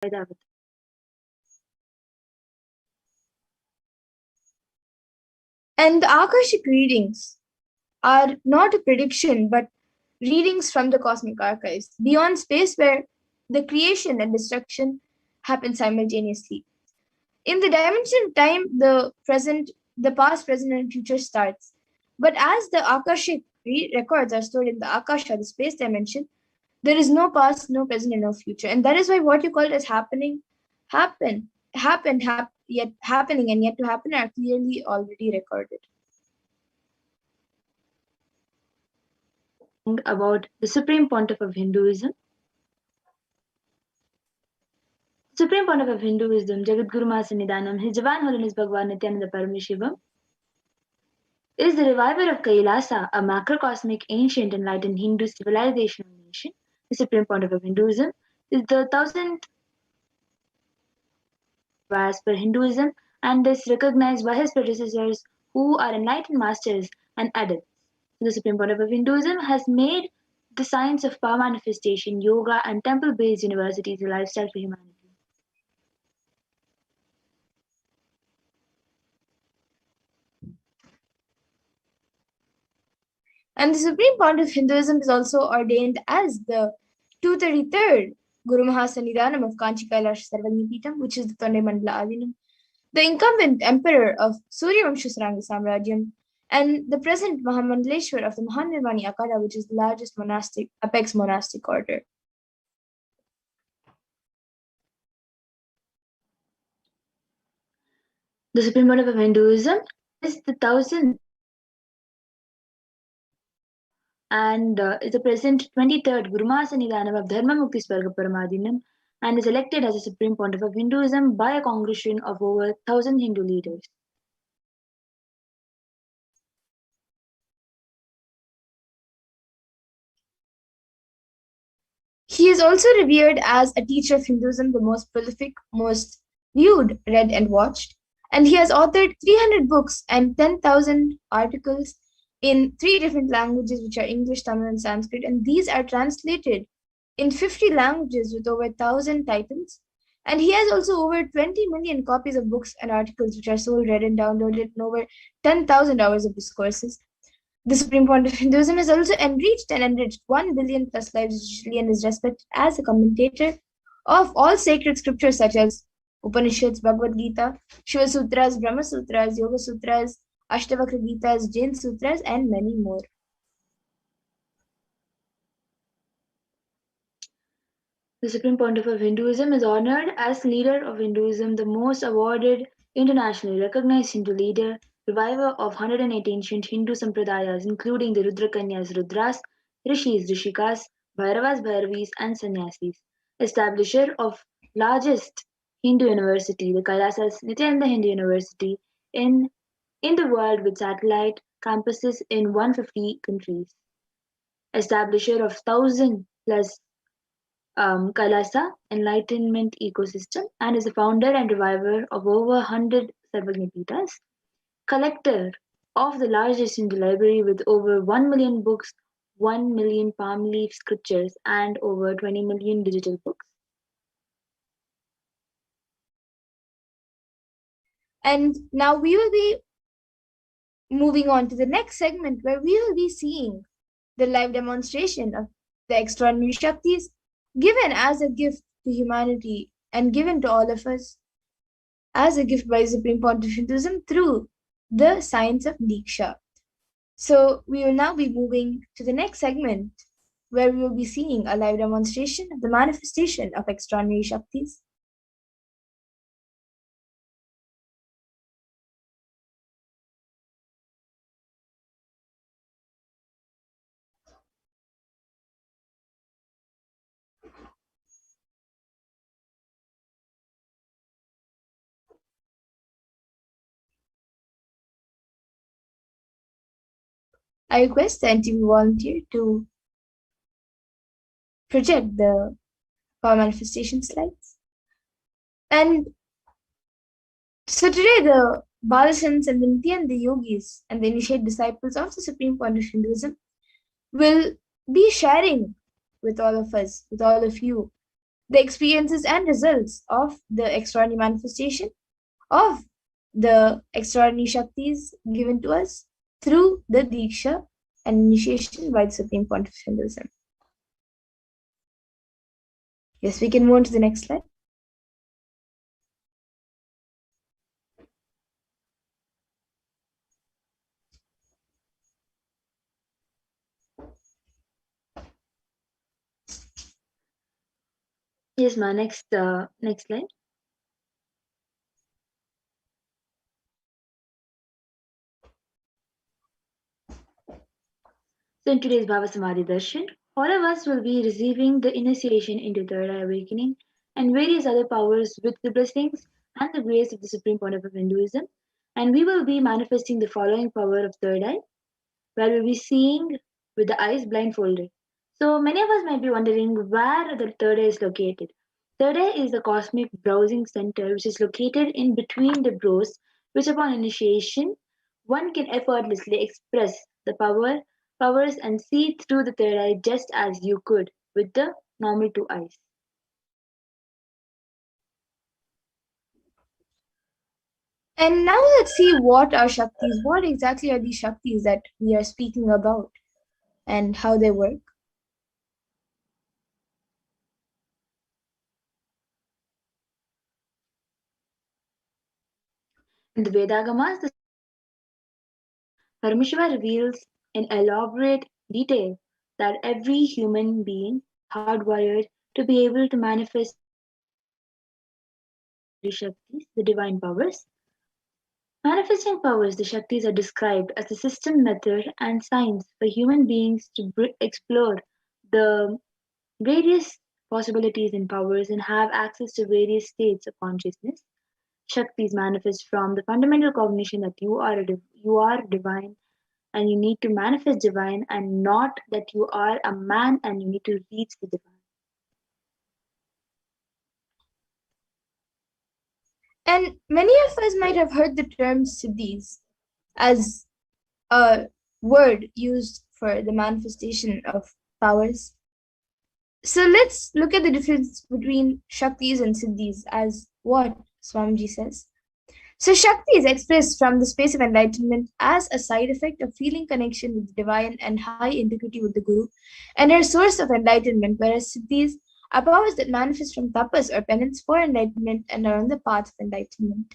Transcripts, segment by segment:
And the Akashic readings are not a prediction, but readings from the cosmic archives, beyond space where the creation and destruction happen simultaneously. In the dimension of time, the past, present, and future starts. But as the Akashic records are stored in the Akasha, the space dimension, there is no past, no present, and no future. And that is why what you call it as happening, yet happening and yet to happen are clearly already recorded. About the Supreme Pontiff of Hinduism. Supreme Pontiff of Hinduism, Jagadguru Mahasannidhanam, His Divine Holiness Bhagavan Nithyananda Paramashivam, is the reviver of Kailasa, a macrocosmic, ancient, enlightened Hindu civilization nation. The Supreme Pontiff of Hinduism is the 1000th as per Hinduism and is recognized by his predecessors who are enlightened masters and adepts. The Supreme Pontiff of Hinduism has made the science of power manifestation, yoga, and temple-based universities a lifestyle for humanity. And the Supreme Pontiff of Hinduism is also ordained as the 233rd Guru Mahasannidhanam of Kanchi Kailasa Sarvagnipitam, which is the Tonde Mandala Adinam, the incumbent emperor of Suryavamsha Saranga Samrajyam, and the present Mahamandaleshwar of the Mahanirvani Akada, which is the largest apex monastic order. The Supreme Pontiff of Hinduism is the 1000th and is the present 23rd Guru Mahasannidhanam of Dharma Mukti Swarga Paramadinam and is elected as the Supreme Pontiff of Hinduism by a congregation of over 1000 Hindu leaders. He is also revered as a teacher of Hinduism, the most prolific, most viewed, read, and watched. And he has authored 300 books and 10,000 articles in 3 different languages, which are English, Tamil, and Sanskrit. And these are translated in 50 languages with over 1,000 titles. And he has also over 20 million copies of books and articles, which are sold, read, and downloaded in over 10,000 hours of discourses. The Supreme Pontiff of Hinduism has also enriched 1 billion plus lives digitally and is respected as a commentator of all sacred scriptures such as Upanishads, Bhagavad Gita, Shiva Sutras, Brahma Sutras, Yoga Sutras, Ashtavakra Gitas, Jain Sutras, and many more. The Supreme Pontiff of Hinduism is honored as leader of Hinduism, the most awarded, internationally recognized Hindu leader, reviver of 108 ancient Hindu sampradayas, including the Rudrakanyas, Rudras, Rishis, Rishikas, Bhairavas, Bhairavis, and Sannyasis. Establisher of largest Hindu university, the Kailasa Nithyananda Hindu University, in the world with satellite campuses in 150 countries. Establisher of 1,000 plus Kailasa enlightenment ecosystem and is the founder and reviver of over 100 Sarvagnipitas, collector of the largest Hindu library with over 1 million books, 1 million palm leaf scriptures, and over 20 million digital books. And now we will be moving on to the next segment where we will be seeing the live demonstration of the extraordinary Shaktis given as a gift to humanity and given to all of us as a gift by Supreme Pontiff Hinduism through the science of Diksha. So we will now be moving to the next segment where we will be seeing a live demonstration of the manifestation of extraordinary Shaktis. I request the NTV volunteer to project the power manifestation slides. And so today the Balasans and the Nityananda yogis and the initiate disciples of the Supreme Pontiff of Hinduism will be sharing with all of us, with all of you, the experiences and results of the extraordinary manifestation of the extraordinary Shaktis given to us through the Diksha and initiation by the Supreme Pontiff of Hinduism. Yes, we can move on to the next slide. Yes, ma. Next slide. So in today's BHAVASAMADHI Darshan, all of us will be receiving the initiation into third eye awakening and various other powers with the blessings and the grace of the Supreme Pontiff of Hinduism. And we will be manifesting the following power of third eye, where we'll be seeing with the eyes blindfolded. So many of us might be wondering where the third eye is located. Third eye is the cosmic browsing center which is located in between the brows, which upon initiation one can effortlessly express the powers and see through the third eye just as you could with the normal two eyes. And now let's see what are Shaktis. What exactly are these Shaktis that we are speaking about and how they work? In the Vedagamas, the Paramashiva reveals in elaborate detail that every human being is hardwired to be able to manifest the Shaktis, the divine powers. Manifesting powers, the Shaktis are described as a system, method, and science for human beings to explore the various possibilities and powers and have access to various states of consciousness. Shaktis manifest from the fundamental cognition that you are divine and you need to manifest divine and not that you are a man and you need to reach the divine. And many of us might have heard the term siddhis as a word used for the manifestation of powers. So let's look at the difference between Shaktis and Siddhis as what Swamiji says. So Shakti is expressed from the space of enlightenment as a side effect of feeling connection with the divine and high integrity with the Guru, and are a source of enlightenment, whereas Siddhis are powers that manifest from tapas or penance for enlightenment and are on the path of enlightenment.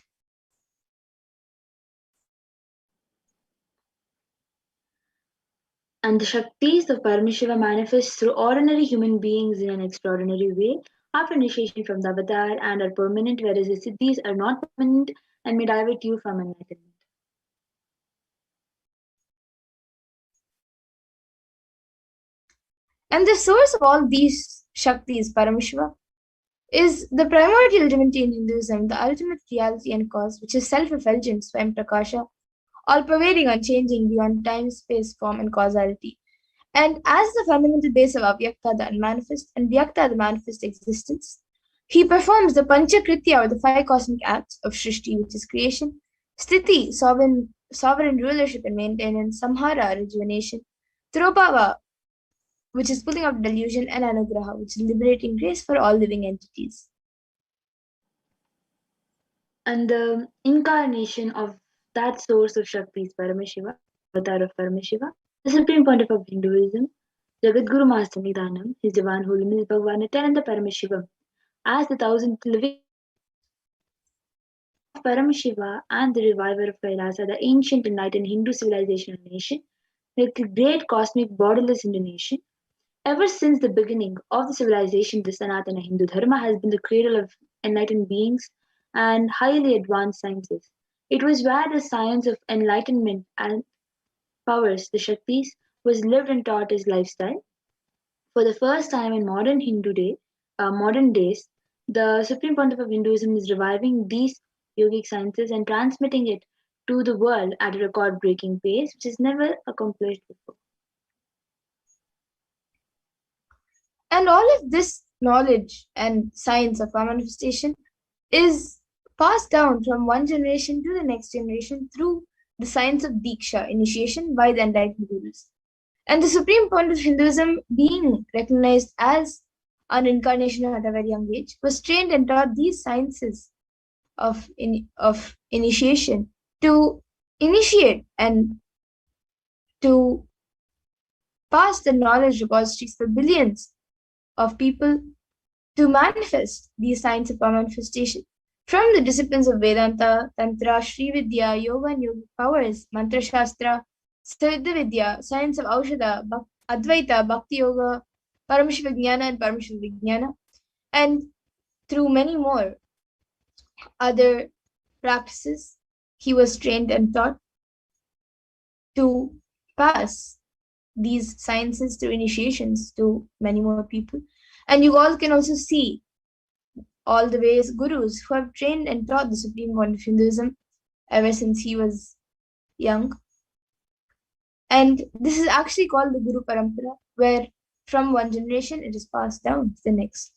And the Shaktis of Paramashiva manifest through ordinary human beings in an extraordinary way after initiation from the avatar and are permanent, whereas the Siddhis are not permanent and may divert you from enlightenment. And the source of all these Shaktis, Paramashiva, is the primordial divinity in Hinduism, the ultimate reality and cause, which is self-effulgent, Swayam Prakasha, all-pervading, unchanging, beyond time, space, form, and causality. And as the fundamental base of Avyakta, the unmanifest, and Vyakta, the manifest existence, he performs the Panchakritya, or the five cosmic acts of Shrishti, which is creation, Sthiti, sovereign rulership and maintenance, Samhara, rejuvenation, Tropava, which is pulling out delusion, and Anugraha, which is liberating grace for all living entities. And the incarnation of that source of Shakti is Paramashiva, avatar of Paramashiva, the supreme pontiff of Hinduism, Jagadguru Master Nidhanam, His Divine Holiness Bhagavan Nithyananda Paramashivam, as the thousandth living of Paramashiva and the reviver of Kailasa, the ancient enlightened Hindu civilization and nation, the great cosmic borderless Hindu nation. Ever since the beginning of the civilization, the Sanatana Hindu Dharma has been the cradle of enlightened beings and highly advanced sciences. It was where the science of enlightenment and powers, the Shaktis, was lived and taught as lifestyle. For the first time in modern days, the Supreme Pontiff of Hinduism is reviving these yogic sciences and transmitting it to the world at a record-breaking pace, which is never accomplished before. And all of this knowledge and science of our manifestation is passed down from one generation to the next generation through the science of Diksha, initiation by the enlightened gurus. And the supreme point of Hinduism being recognized as on incarnation at a very young age, was trained and taught these sciences of initiation to initiate and to pass the knowledge repositories for billions of people to manifest these signs of power manifestation. From the disciplines of Vedanta, Tantra, Sri Vidya, Yoga and Yogic powers, Mantra Shastra, Siddha Vidya, science of Aushadha, Advaita, Bhakti Yoga, Paramashivoham and Paramashivoham, and through many more other practices, he was trained and taught to pass these sciences through initiations to many more people. And you all can also see all the various gurus who have trained and taught the Supreme Lord of Hinduism ever since he was young. And this is actually called the Guru Parampara, where from one generation it is passed down to the next.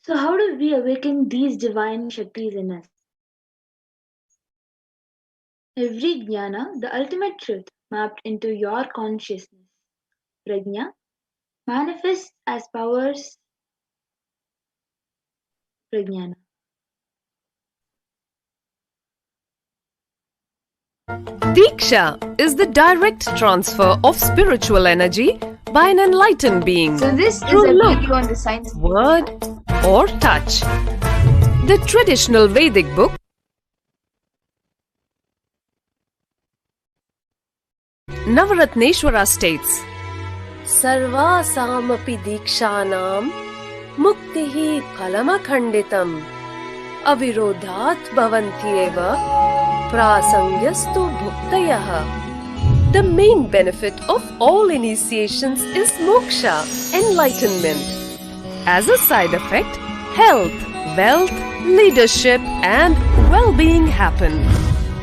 So, how do we awaken these divine Shaktis in us? Every jnana, the ultimate truth, mapped into your consciousness, prajna, manifests as powers prajnana. Diksha is the direct transfer of spiritual energy by an enlightened being So this is through a look, video on the science of word, or touch. The traditional Vedic book Navaratneshwara states, Sarvasamapi Dikshanam Muktihi Phalamakhanditam Avirodhat Bhavantyeva Prasangyastu Bhuktayah. The main benefit of all initiations is moksha, enlightenment. As a side effect, health, wealth, leadership and well-being happen.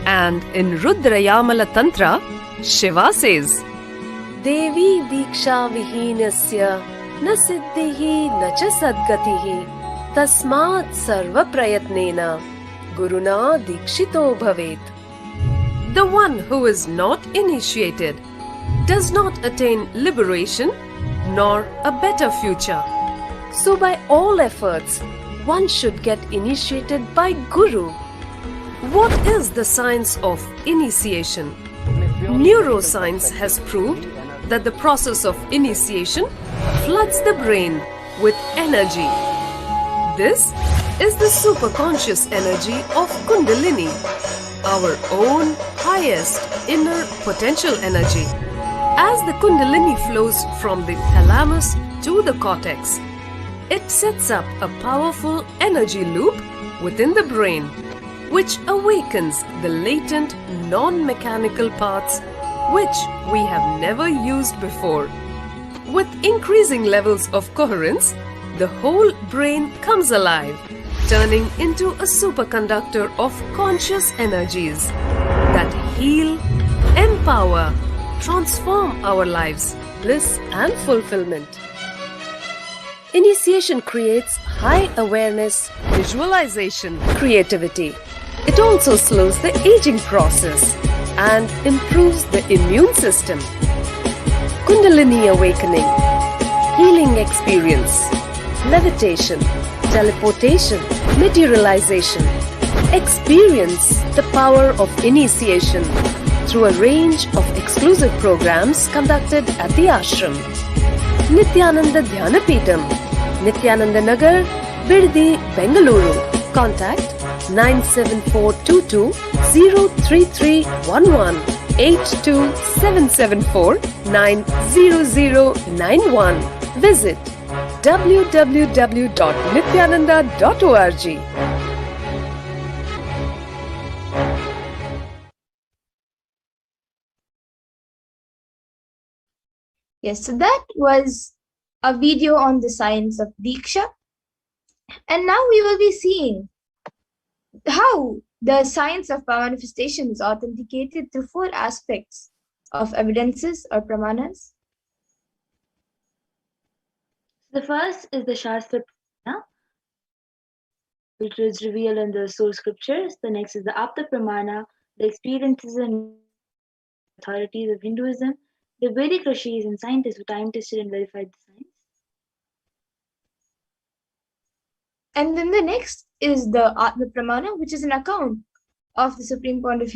And in Rudrayamala Tantra, Shiva says, Devi Diksha Vihinasya Na Siddhihi Na Cha Sadgatihi Tasmat Sarva Prayatnena Guruna Dikshito Bhavet. The one who is not initiated does not attain liberation nor a better future. So by all efforts, one should get initiated by Guru. What is the science of initiation? Neuroscience has proved that the process of initiation floods the brain with energy. This is the superconscious energy of Kundalini, our own highest inner potential energy. As the Kundalini flows from the thalamus to the cortex, it sets up a powerful energy loop within the brain, which awakens the latent non-mechanical parts which we have never used before. With increasing levels of coherence, the whole brain comes alive, turning into a superconductor of conscious energies that heal, empower, transform our lives, bliss and fulfillment. Initiation creates high awareness, visualization, creativity. It also slows the aging process and improves the immune system. Kundalini awakening, healing experience, levitation, teleportation, materialization. Experience the power of initiation through a range of exclusive programs conducted at the ashram. Nithyananda Dhyanapitham, Nithyananda Nagar, Biddi, Bengaluru. Contact 97422 03311 82774 90091. Visit www.nithyananda.org. Yes, so that was a video on the science of Diksha. And now we will be seeing how the science of power manifestation is authenticated through four aspects of evidences or pramanas. The first is the Shastra Pramana. truths revealed in the source scriptures. The next is the Apta Pramana, the experiences and authorities of Hinduism, the Vedic rishis and scientists who time tested and verified the science. And then the next is the Atma Pramana, which is an account of the supreme point of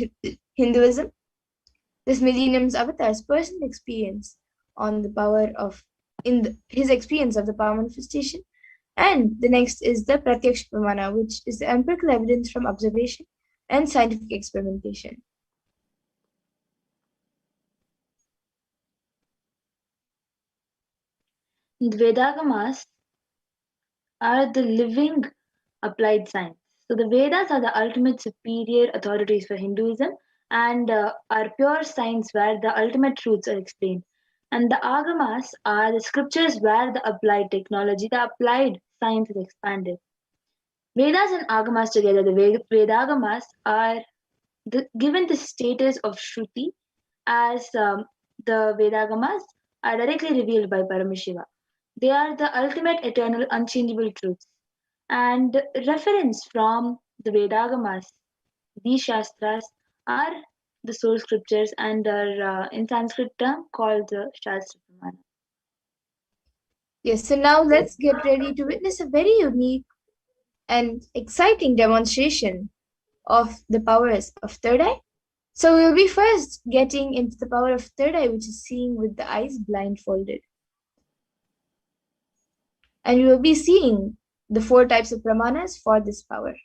Hinduism, this millennium's avatar's personal experience on the power of his experience of the power manifestation. And the next is the Pratyaksha Pramana, which is the empirical evidence from observation and scientific experimentation. The Vedagamas are the living applied science. So the Vedas are the ultimate superior authorities for Hinduism and are pure science where the ultimate truths are explained. And the Agamas are the scriptures where the applied technology, the applied science is expanded. Vedas and Agamas together, the Vedagamas are given the status of Shruti as the Vedagamas are directly revealed by Paramashiva. They are the ultimate eternal unchangeable truths and reference from the Vedagamas. These Shastras are the source scriptures and are in Sanskrit term called the Shastra Pramana. Yes, so now let's get ready to witness a very unique and exciting demonstration of the powers of third eye. So we'll be first getting into the power of third eye, which is seeing with the eyes blindfolded. And we will be seeing the 4 types of pramanas for this power.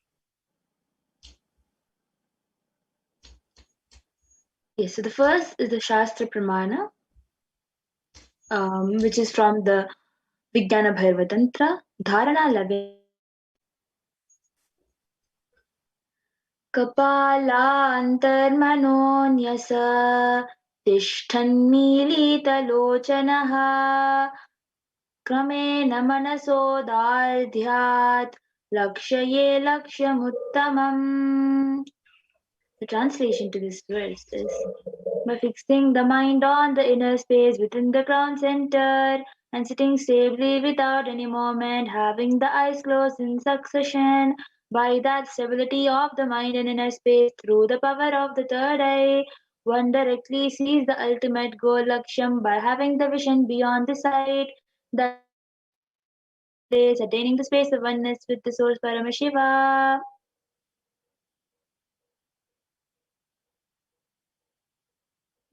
Yes, so the first is the Shastra Pramana, which is from the Vijnana Bhairava Tantra, Dharana 11. कपालान्तर्मनोऽन्यस तिष्ठन्मीलितलोचनः क्रमेण मनसोदार्ध्यात् लक्ष्ये लक्ष्यमुत्तमम्. The translation to this verse is, by fixing the mind on the inner space within the crown center and sitting stably without any movement, having the eyes closed in succession, by that stability of the mind and inner space through the power of the third eye, one directly sees the ultimate goal Laksham by having the vision beyond the sight, that is attaining the space of oneness with the source Paramashiva.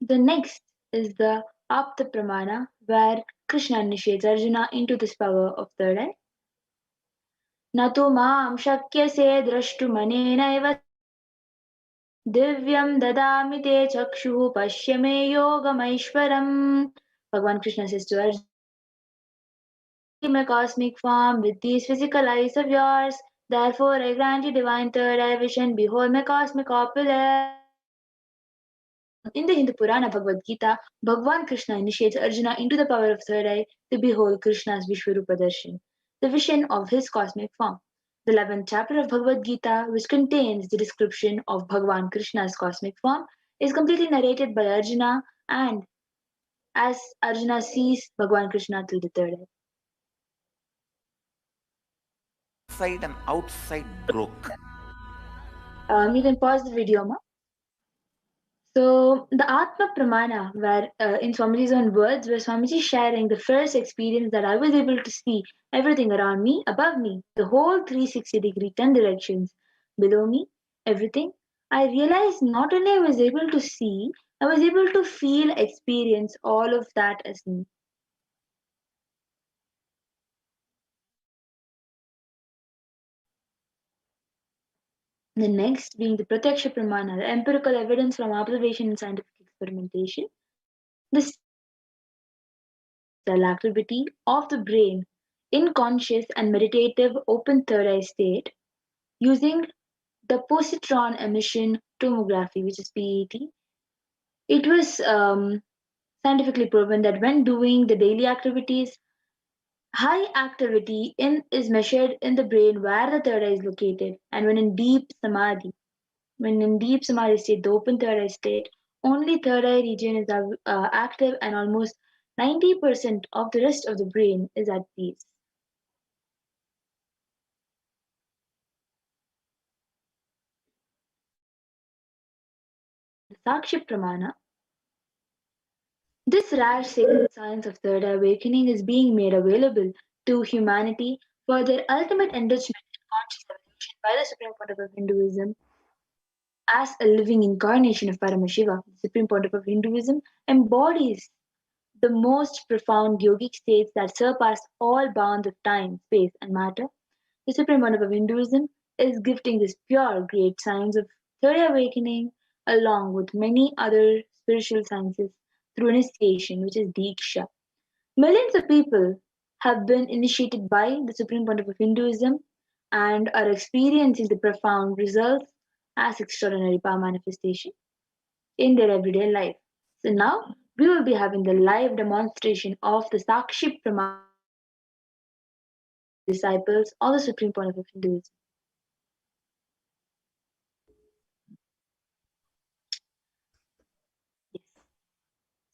The next is the Apta Pramana, where Krishna initiates Arjuna into this power of third eye. न तु मां शक्यसे द्रष्टुमनेनैव दिव्यं ददामि ते चक्षुः पश्य मे योगमैश्वरम्. Bhagavan Krishna says to Arjuna, my cosmic form with these physical eyes of yours, therefore I grant you divine third eye vision, behold my cosmic opulence. In the Hindu Purana Bhagavad Gita, Bhagavan Krishna initiates Arjuna into the power of third eye to behold Krishna's Vishwarupa Darshan, the vision of his cosmic form. The 11th chapter of Bhagavad Gita, which contains the description of Bhagavan Krishna's cosmic form, is completely narrated by Arjuna, and as Arjuna sees Bhagavan Krishna through the third eye. Inside and outside broke. You can pause the video, ma. So the Atma Pramana, where in Swamiji's own words, where Swamiji is sharing the first experience that I was able to see everything around me, above me, the whole 360-degree, 10 directions, below me, everything. I realized not only I was able to see, I was able to feel, experience all of that as me. The next being the Pratyaksha Pramana, the empirical evidence from observation and scientific experimentation. This the activity of the brain in conscious and meditative open third eye state using the positron emission tomography, which is PET. It was scientifically proven that when doing the daily activities, high activity is measured in the brain where the third eye is located, and when in deep samadhi state, the open third eye state, only third eye region is active, and almost 90% of the rest of the brain is at peace. Sakshi Pramana. This rare sacred science of third eye awakening is being made available to humanity for their ultimate enrichment and conscious evolution by the Supreme Pontiff of Hinduism as a living incarnation of Paramashiva. The Supreme Pontiff of Hinduism embodies the most profound yogic states that surpass all bounds of time, space, and matter. The Supreme Pontiff of Hinduism is gifting this pure, great science of third awakening along with many other spiritual sciences through initiation, which is Diksha. Millions of people have been initiated by the Supreme Pontiff of Hinduism and are experiencing the profound results as extraordinary power manifestation in their everyday life. So now we will be having the live demonstration of the Sakshi Pramana disciples of the Supreme Pontiff of Hinduism. Yes.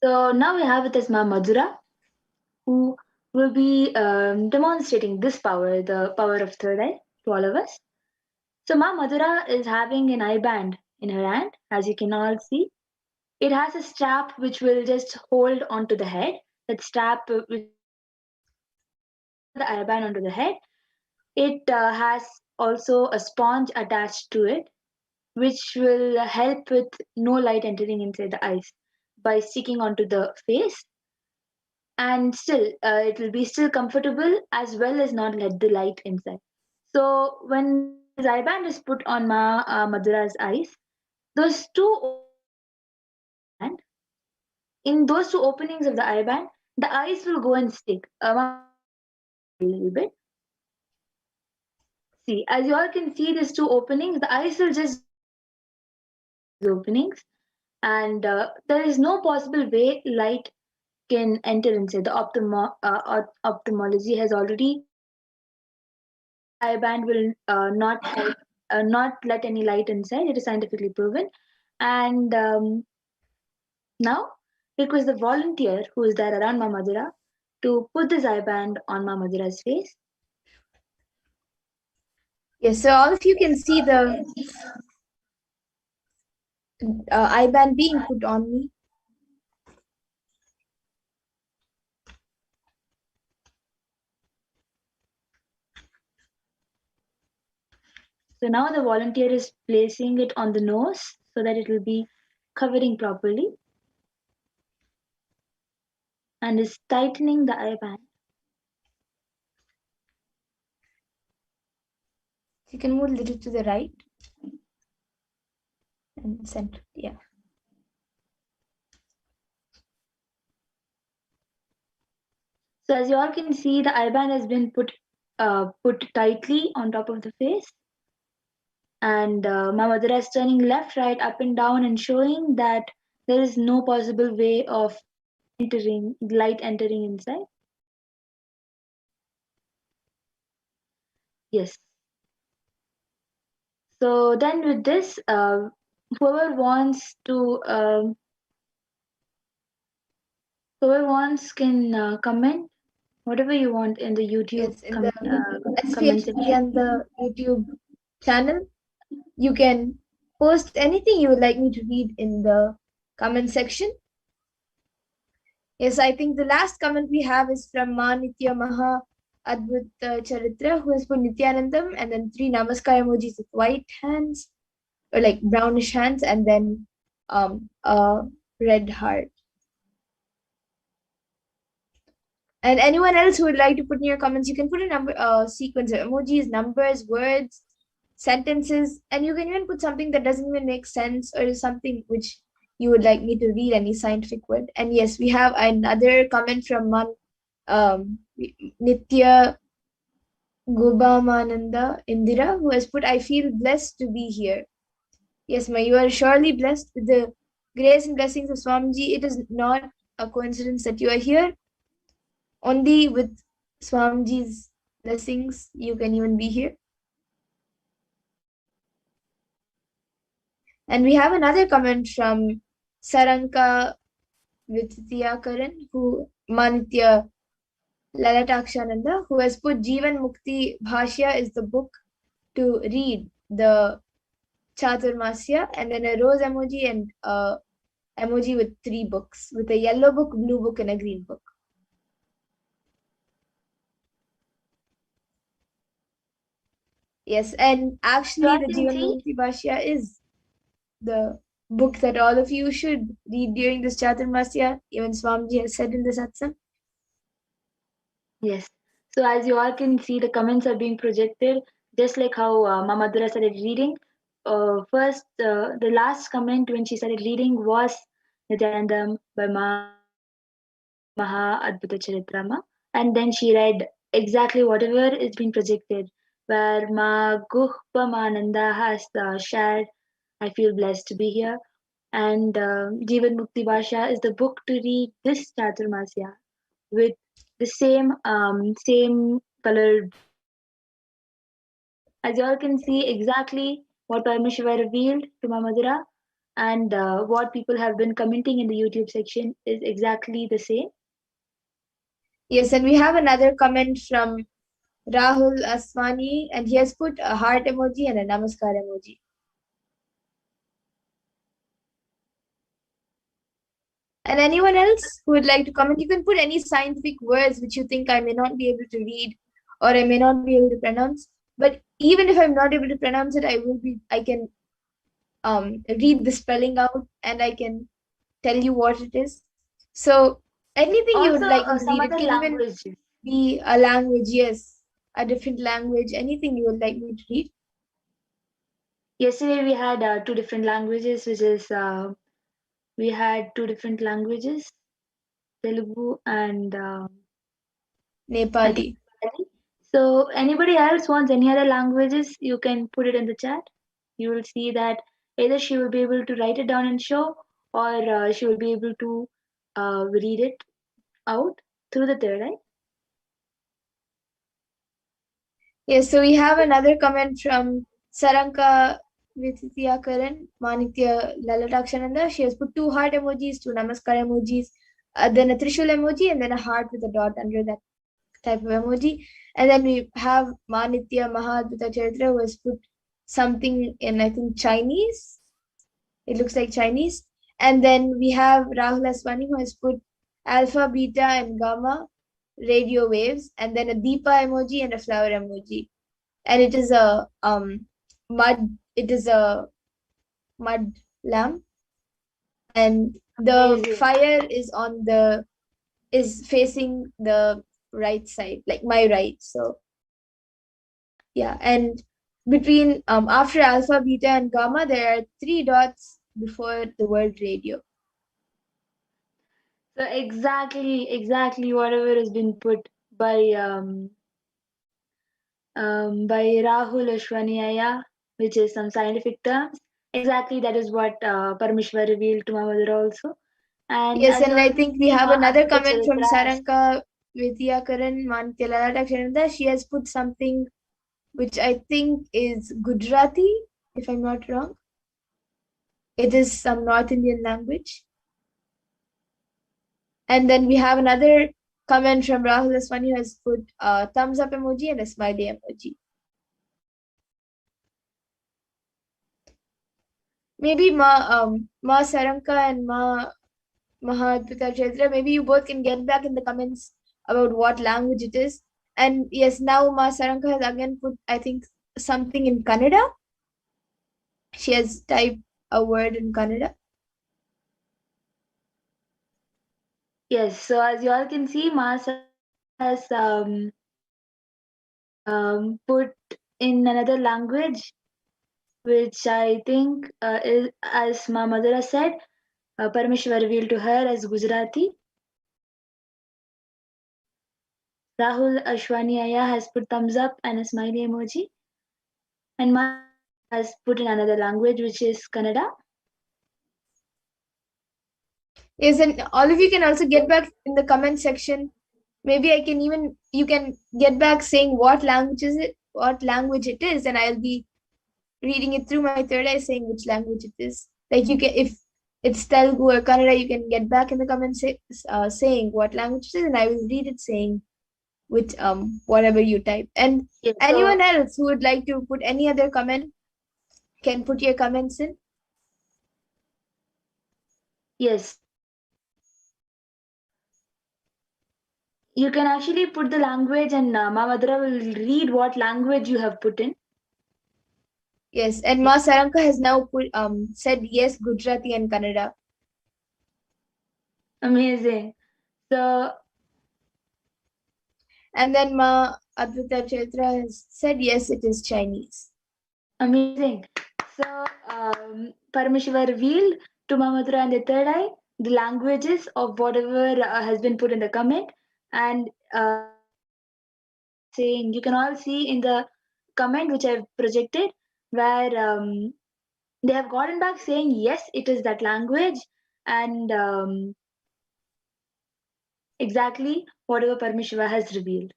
So now we have with us Ma Madhura, who will be demonstrating this power, the power of third eye, to all of us. So Ma Madhura is having an eye band in her hand, as you can all see. It has a strap which will just hold onto the head. That strap will the eye band onto the head. It has also a sponge attached to it, which will help with no light entering inside the eyes by sticking onto the face, and still it will be still comfortable as well as not let the light inside. So when this eye band is put on Ma Madhura's eyes, those two and in those two openings of the eye band, the eyes will go and stick a little bit. See, as you all can see, these two openings, the eyes will just openings, and there is no possible way light can enter inside. The ophthalmology has already eye band will not help, not let any light inside. It is scientifically proven, and now request the volunteer who is there around Ma Madhura to put this eye band on Ma Madhura's face. Yes, so all of you can see the eye band being put on me. So now the volunteer is placing it on the nose so that it will be covering properly and is tightening the eye band. You can move a little to the right and center. Yeah. So as you all can see, the eye band has been put tightly on top of the face, and Ma Madhura is turning left, right, up and down, and showing that there is no possible way of light entering inside. Yes. So then with this, whoever wants can comment whatever you want in the YouTube Yes, in the comment SPH section. and the YouTube channel, you can post anything you would like me to read in the comment section. Yes, I think the last comment we have is from Ma Nitya Maha Adbhut Charitra, who is for Nityanandam, and then 3 Namaskar emojis with white hands, or like brownish hands, and then a red heart. And anyone else who would like to put in your comments, you can put a sequence of emojis, numbers, words, sentences, and you can even put something that doesn't even make sense or something which you would like me to read, any scientific word. And yes, we have another comment from Nitya Gobamananda Indira, who has put, I feel blessed to be here. Yes, Ma, you are surely blessed with the grace and blessings of Swamiji. It is not a coincidence that you are here. Only with Swamiji's blessings, you can even be here. And we have another comment from Saranka Vidyakaran, who Manitya Lalatakshananda, who has put Jivan Mukti Bhashya is the book to read. The Chaturmasya, and then a rose emoji and a emoji with 3 books, with a yellow book, blue book, and a green book. Yes, and actually the Jivanmukti Bhashya is the book that all of you should read during this Chaturmasya, even Swamiji has said in the satsang. Yes. So as you all can see, the comments are being projected, just like how Mama Dura started reading. First, the last comment when she started reading was Nityanandam by Maha Adbhuta Charitrama, and then she read exactly whatever is being projected. Where Ma Guhpa Mananda has shared, I feel blessed to be here. And Jivan Mukti Bhasha is the book to read this Chaturmasya with the same colored books. As you all can see, exactly what Paramashiva revealed to Mamadura and what people have been commenting in the YouTube section is exactly the same. Yes, and we have another comment from Rahul Aswani, and he has put a heart emoji and a namaskar emoji. And anyone else who would like to comment, you can put any scientific words which you think I may not be able to read or I may not be able to pronounce. But even if I'm not able to pronounce it, I can read the spelling out and I can tell you what it is. So anything you would Also, like me to some read, it other can even languages. be a language, yes, a different language, anything you would like me to read. Yesterday we had two different languages, which is we had two different languages, Telugu and I think Nepali. Nepali. So anybody else wants any other languages, you can put it in the chat. You will see that either she will be able to write it down and show, or she will be able to read it out through the third eye. Yes, so we have another comment from Saranka Karan, Manitya Lalatakshananda. She has put 2 heart emojis, 2 namaskar emojis, then a Trishul emoji, and then a heart with a dot under that type of emoji. And then we have Manitya Mahadvita Charitra, who has put something in, I think, Chinese. It looks like Chinese. And then we have Rahul Aswani, who has put alpha, beta, and gamma radio waves, and then a Deepa emoji and a flower emoji. And it is a mud lamp, and the Amazing. fire is facing the right side, like my right. So yeah, and between after alpha, beta, and gamma, there are 3 dots before the word radio. So exactly whatever has been put by Rahul Ashwaniaya, which is some scientific terms. Exactly that is what Parameshwar revealed to my mother also. And Yes, as you and all I can think we see, have Ma another Adbhuta comment from Charitra has Saranka Vidyakaran Mantyalalakshananda. She has put something which I think is Gujarati, if I'm not wrong. It is some North Indian language. And then we have another comment from Rahul Aswani, who has put a thumbs up emoji and a smiley emoji. Maybe Ma Saranka and Mahadvita Chaitra, maybe you both can get back in the comments about what language it is. And yes, now Ma Saranka has again put, I think, something in Kannada. She has typed a word in Kannada. yes. So as you all can see, Ma Saranka has put in another language, which I think is, as Ma Madhura said, Parameshwar revealed to her as Gujarati. Rahul Ashwaniaya has put thumbs up and a smiley emoji. And Ma Saranka has put in another language, which is Kannada. Yes, and all of you can also get back in the comment section. Maybe you can get back saying what language it is, and I'll be reading it through my third eye saying which language it is. Like you can, if it's Telugu or Kannada, you can get back in the comments saying what language it is, and I will read it saying with whatever you type. And Yes, anyone so else who would like to put any other comment, can put your comments in. Yes. You can actually put the language and Mamadra will read what language you have put in. Yes, and Ma Saranka has now said yes, Gujarati and Kannada. Amazing. So, And then Ma Advita Chaitra has said yes, it is Chinese. amazing. So, Paramashiva revealed to Mamadra and the third eye the languages of whatever has been put in the comment. And saying, you can all see in the comment which I've projected, where they have gotten back saying, yes, it is that language. And exactly whatever Paramashiva has revealed.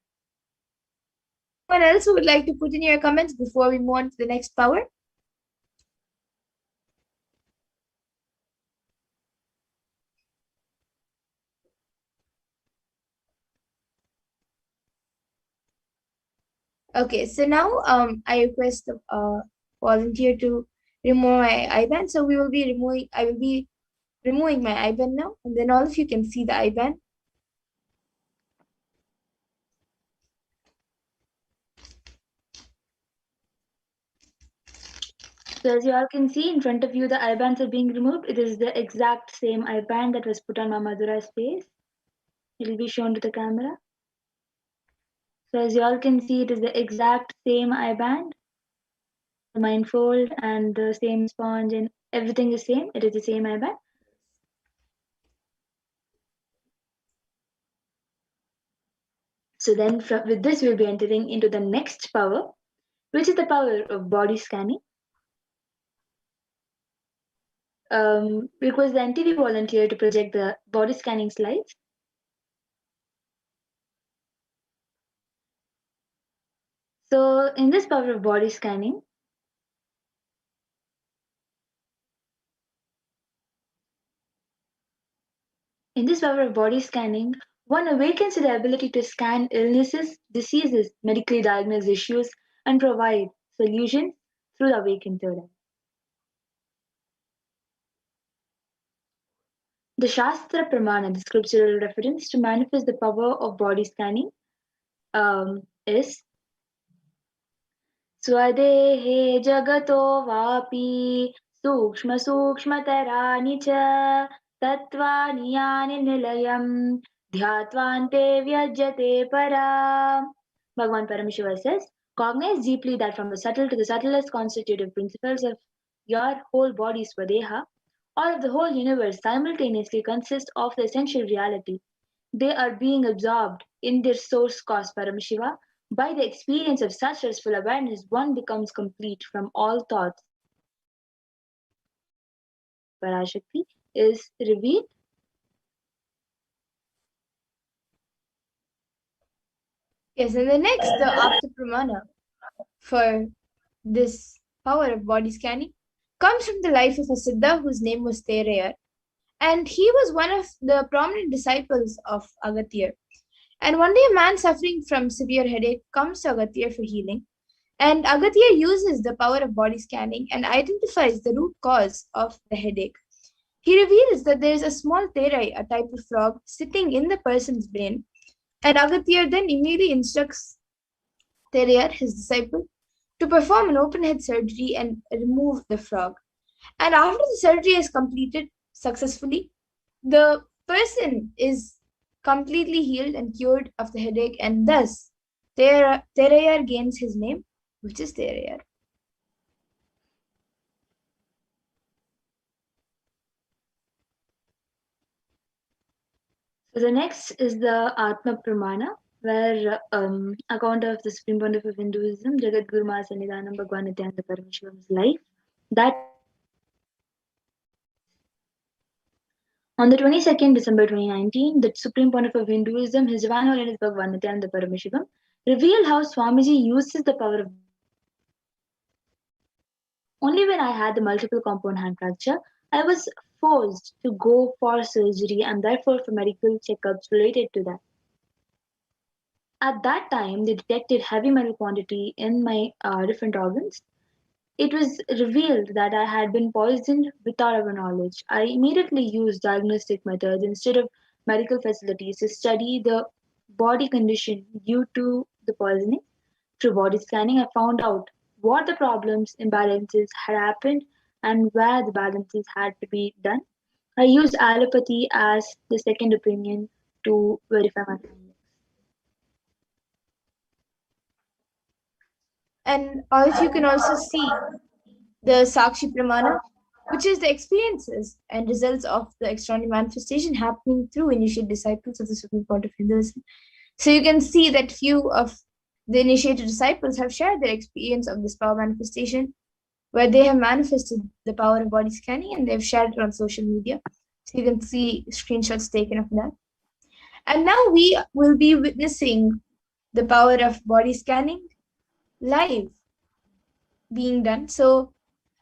Anyone else who would like to put in your comments before we move on to the next power? Okay, so now I request a volunteer to remove my IBAN. So I will be removing my IBAN now, and then all of you can see the IBAN. So as you all can see in front of you, the IBANs are being removed. It is the exact same IBAN that was put on Mamadura's face. It will be shown to the camera. So as you all can see, it is the exact same IBAN. The mindfold and the same sponge and everything is same. It is the same IBAN. So then with this, we'll be entering into the next power, which is the power of body scanning. Request the NTV volunteer to project the body scanning slides. So in this power of body scanning, one awakens to the ability to scan illnesses, diseases, medically diagnosed issues, and provide solutions through the awakened third eye. The Shastra Pramana, the scriptural reference to manifest the power of body scanning, is Swadehe Jagato Vapi Sukshma Sukshmatarani Cha Tatvani Yani Nilayam Dhyatvante Vyajate Para. Bhagavan Paramashiva says, cognize deeply that from the subtle to the subtlest constitutive principles of your whole body Swadeha, or of the whole universe simultaneously consist of the essential reality. They are being absorbed in their source cause Paramashiva. By the experience of such restful awareness, one becomes complete from all thoughts. Parashakti is revealed. Yes, and the next, the Apta Pramana for this power of body scanning comes from the life of a Siddha whose name was Terayar. And he was one of the prominent disciples of Agathir. And one day, a man suffering from severe headache comes to Agathir for healing. And Agathir uses the power of body scanning and identifies the root cause of the headache. He reveals that there is a small terai, a type of frog, sitting in the person's brain. And Agathir then immediately instructs Terayar, his disciple, to perform an open head surgery and remove the frog. And after the surgery is completed successfully, the person is completely healed and cured of the headache, and thus Terayar gains his name, which is Terayar. So the next is the Atma Pramana, where account of the Supreme Pontiff of Hinduism, Jagat Guru Maha Sannidhanam Bhagavan Nithyananda Paramashivam's life. That on the 22nd December 2019, the Supreme Pontiff of Hinduism, His Divine Holiness Bhagavan Nithyananda Paramashivam, revealed how Swamiji uses the power of only when I had the multiple compound hand fracture, I was forced to go for surgery and therefore for medical checkups related to that. At that time, they detected heavy metal quantity in my different organs. it was revealed that I had been poisoned without our knowledge. I immediately used diagnostic methods instead of medical facilities to study the body condition due to the poisoning. Through body scanning, I found out what the problems, imbalances had happened and where the balances had to be done. I used allopathy as the second opinion to verify my findings. And if you can also see the Sakshi Pramana, which is the experiences and results of the extraordinary manifestation happening through initiate disciples of the Supreme Court of Hinduism. So you can see that few of the initiated disciples have shared their experience of this power manifestation, where they have manifested the power of body scanning and they've shared it on social media. So you can see screenshots taken of that. And now we will be witnessing the power of body scanning live being done. So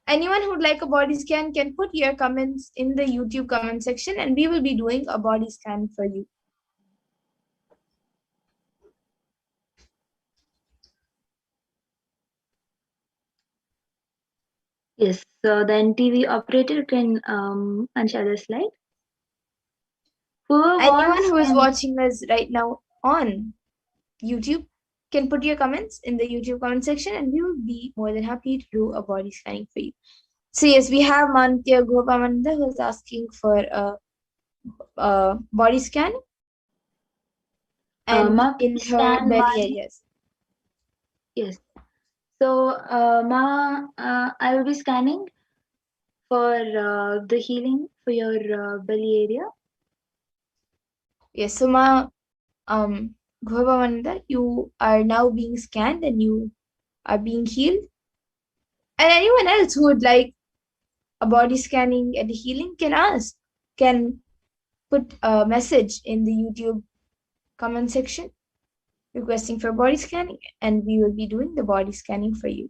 anyone who'd like a body scan can put your comments in the YouTube comment section and we will be doing a body scan for you. Yes, so then TV operator can unshare the slide. Whoever Anyone wants who is can watching us right now on YouTube can put your comments in the YouTube comment section and we will be more than happy to do a body scanning for you. So yes, we have Mantya Gopamanda who is asking for a body scan and Ma, in please her scan belly my areas. yes. So Ma, I will be scanning for the healing for your belly area. Yes, so Gopamanda, you are now being scanned and you are being healed. And anyone else who would like a body scanning and healing can put a message in the YouTube comment section requesting for body scanning and we will be doing the body scanning for you.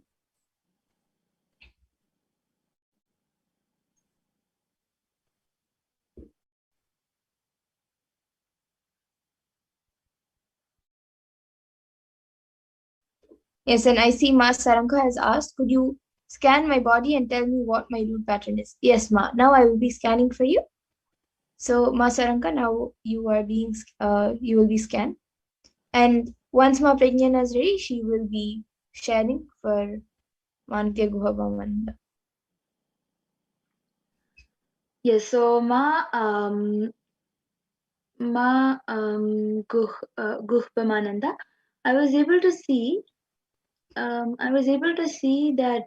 Yes, and I see Ma Saranka has asked, could you scan my body and tell me what my root pattern is? Yes, Ma. Now I will be scanning for you. So Ma Saranka, now you are being you will be scanned. And once Ma Prajnana is ready, she will be sharing for Mantya Guhabhamanda. Yes, so Guh Pamananda, I was able to see that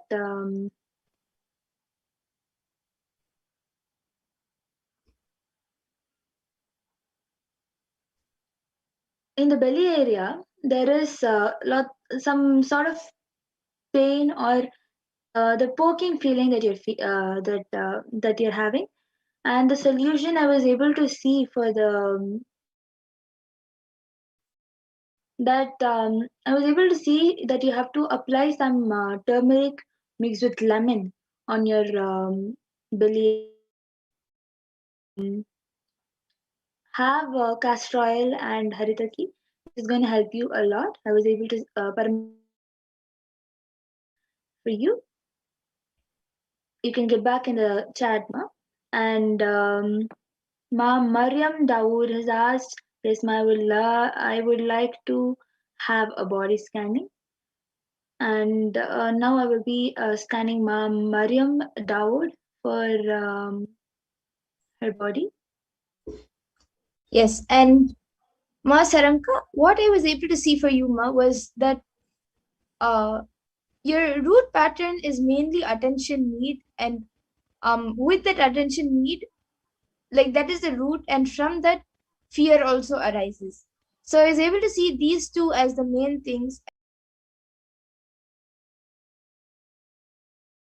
in the belly area there is some sort of pain or the poking feeling that that you're having, and the solution I was able to see for the that I was able to see that you have to apply some turmeric mixed with lemon on your belly area, and have castor oil and haritaki, which is going to help you a lot. I was able to for you. You can get back in the chat, ma. And Ma Mariam Dawood has asked, yes, ma, I would like to have a body scanning. And now I will be scanning Ma Mariam Dawood for her body. Yes, and Ma Saranka, what I was able to see for you, Ma, was that your root pattern is mainly attention need, and with that attention need, like that is the root, and from that fear also arises. So I was able to see these two as the main things.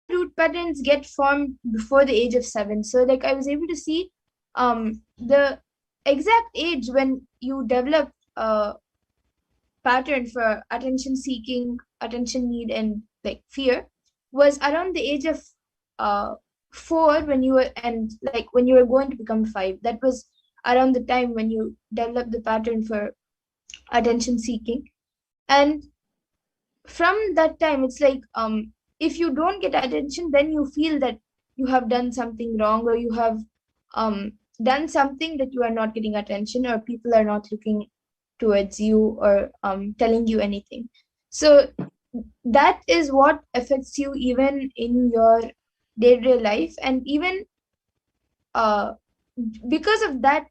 Root patterns get formed before the age of 7. So like I was able to see the exact age when you develop a pattern for attention seeking, attention need, and like fear was around the age of 4 when you were, and like when you were going to become 5. That was around the time when you developed the pattern for attention seeking. And from that time, it's like if you don't get attention, then you feel that you have done something wrong, or you have done something that you are not getting attention, or people are not looking towards you, or telling you anything. So that is what affects you even in your day-to-day life. And even uh, because of that,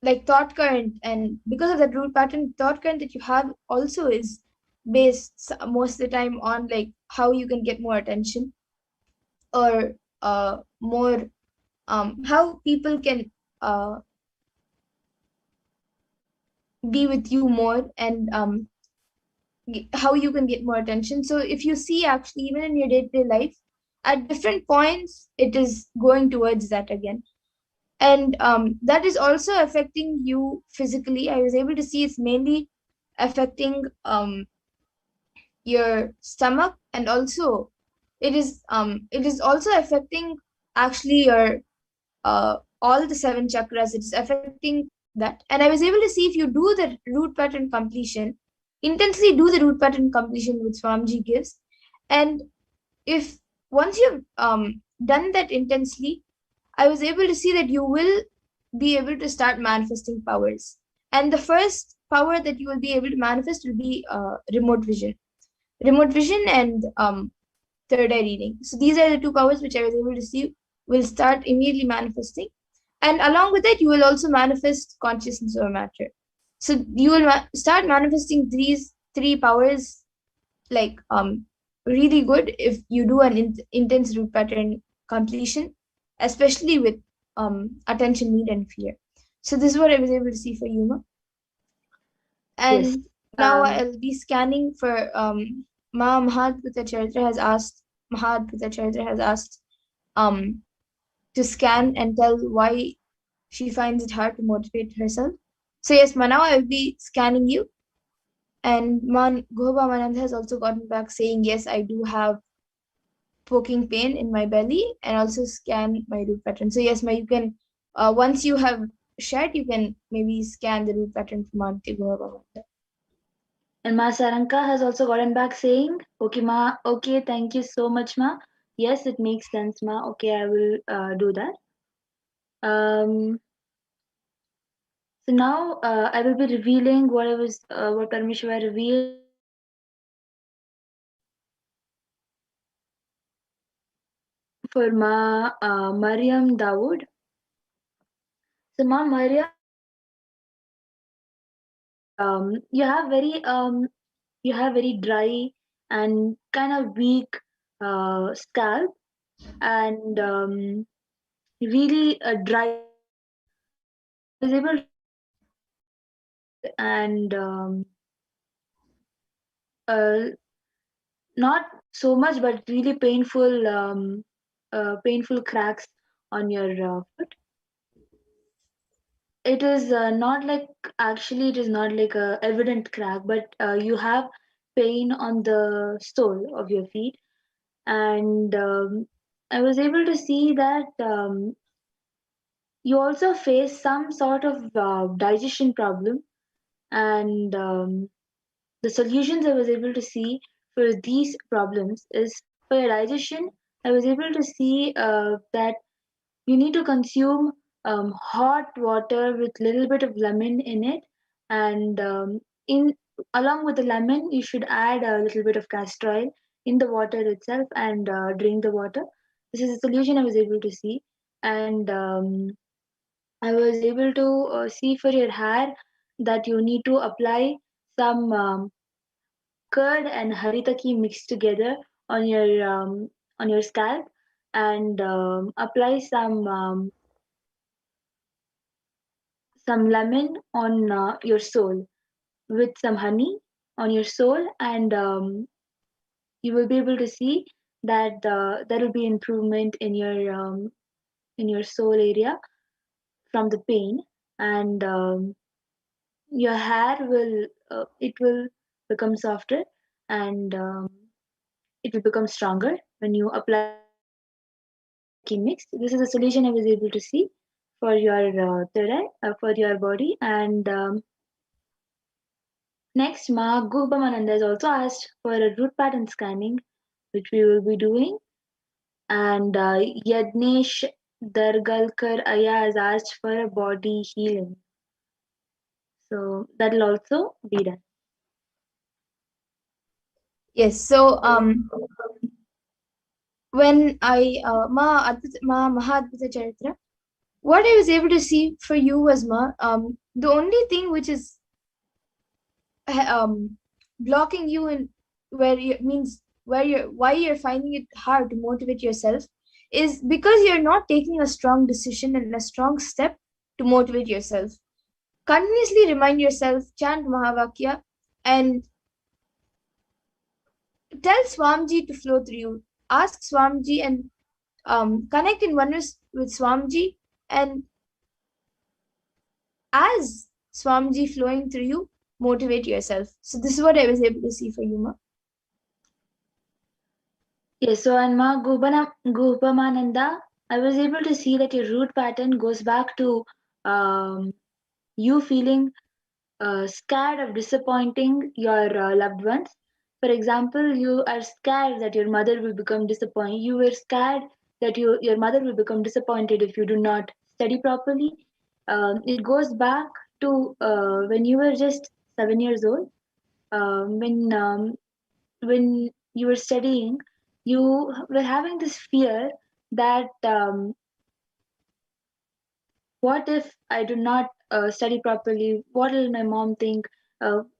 like thought current, and because of that root pattern, thought current that you have also is based most of the time on like how you can get more attention, or more how people can uh, be with you more, and how you can get more attention. So if you see, actually, even in your day-to-day life, at different points it is going towards that again. And that is also affecting you physically. I was able to see it's mainly affecting your stomach, and also it is also affecting actually your all the seven chakras. It's affecting that. And I was able to see, if you do the root pattern completion, intensely do the root pattern completion which Swamiji gives, and if once you've done that intensely, I was able to see that you will be able to start manifesting powers. And the first power that you will be able to manifest will be remote vision, and third eye reading. So these are the two powers which I was able to see will start immediately manifesting. And along with it, you will also manifest consciousness over matter. So you will start manifesting these three powers, like really good, if you do an intense root pattern completion, especially with attention, need, and fear. So this is what I was able to see for Yuma. And Yes. now I'll be scanning for Mahadputta Charitra has asked to scan and tell why she finds it hard to motivate herself. So yes, Manav, I will be scanning you. And Goba Manand has also gotten back saying, yes, I do have poking pain in my belly, and also scan my root pattern. So yes, you can, once you have shared, you can maybe scan the root pattern from Auntie Goba Manand. And Ma Saranka has also gotten back saying, okay, Ma, okay, thank you so much, Ma. Yes, it makes sense, Ma. Okay, I will do that. So now I will be revealing what Parameshwar revealed for Ma Mariam Dawood. So Ma Mariam, you have very dry and kind of weak scalp, and really dry skin. I was able to and uh, not so much, but really painful cracks on your foot. It is not like actually it is not like a evident crack, but you have pain on the sole of your feet, and I was able to see that you also face some sort of digestion problem, and the solutions I was able to see for these problems is for your digestion. I was able to see that you need to consume hot water with little bit of lemon in it, and in along with the lemon, you should add a little bit of castor oil in the water itself and drink the water. This is a solution I was able to see, and I was able to see for your hair that you need to apply some curd and haritaki mixed together on your scalp, and apply some lemon on your sole with some honey on your sole, and you will be able to see that there will be improvement in your sole area from the pain, and your hair will become softer, and it will become stronger when you apply the haritaki mix. This is a solution I was able to see for your third eye, for your body, and next, Ma Gurbamananda has also asked for a root pattern scanning which we will be doing. And Yadnesh Dargalkar Aya has asked for a body healing. So that will also be done. Yes. So when I Ma Mahadbhuta Charitra, what I was able to see for you was the only thing which is blocking you in where you means where you're why you're finding it hard to motivate yourself is because you're not taking a strong decision and a strong step to motivate yourself. Continuously remind yourself, chant Mahavakya, and tell Swamiji to flow through you. Ask Swamiji and connect in oneness with Swamiji, and as Swamiji flowing through you, motivate yourself. So this is what I was able to see for you, Ma. Yes, so and Ma Gupamananda, I was able to see that your root pattern goes back to you feeling scared of disappointing your loved ones. For example, you are scared that your mother will become disappointed. You were scared that your mother will become disappointed if you do not study properly. It goes back to when you were just 7 years old. When you were studying, you were having this fear that what if I do not study properly? What will my mom think?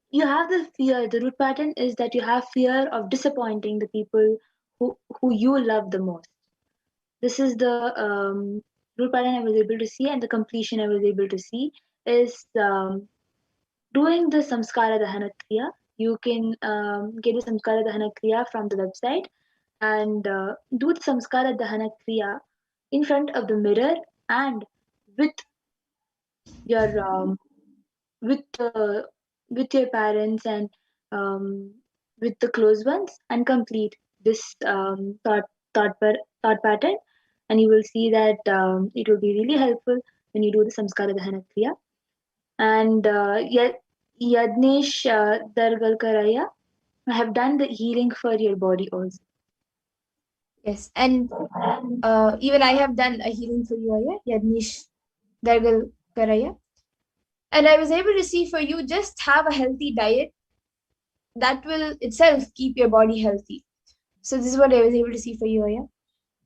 You have the fear. The root pattern is that you have fear of disappointing the people who you love the most. This is the root pattern I was able to see, and the completion I was able to see is doing the Samskara Dahana Kriya. You can get the Samskara Dahana Kriya from the website and do the Samskara Dahana Kriya in front of the mirror and with your with your parents and um, with the close ones, and complete this thought pattern, and you will see that it will be really helpful when you do the Samskara Dahana Kriya. And Yadnesh Dargalkaraya, I have done the healing for your body also. Yes, and even I have done a healing for you, Aya, Yadnish Dargal Karaya. And I was able to see for you, just have a healthy diet that will itself keep your body healthy. So this is what I was able to see for you, Aya.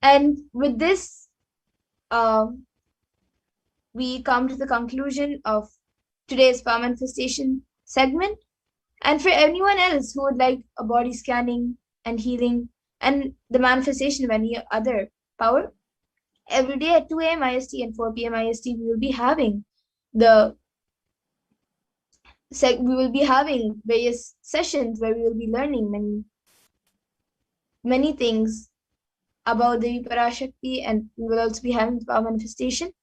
And with this, we come to the conclusion of today's power manifestation segment. And for anyone else who would like a body scanning and healing and the manifestation of any other power, every day at 2 a.m. IST and 4 p.m. IST, we will be having various sessions where we will be learning many things about the Parashakti, and we will also be having the power manifestation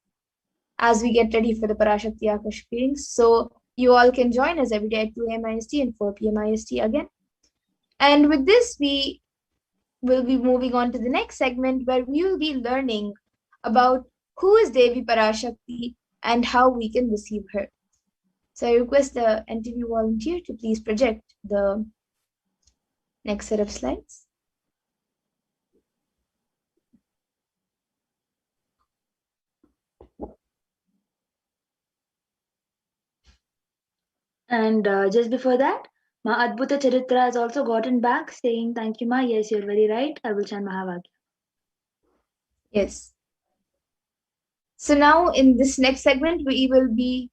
as we get ready for the Parashakti Akash readings. So you all can join us every day at 2 a.m. IST and 4 p.m. IST again. And with this, we will be moving on to the next segment where we will be learning about who is Devi Parashakti and how we can receive her. So I request the NTV volunteer to please project the next set of slides. And just before that, Ma Adbhuta Charitra has also gotten back saying, "Thank you, Ma. Yes, you're very right. I will chant Mahavakya." Yes. So now in this next segment, we will be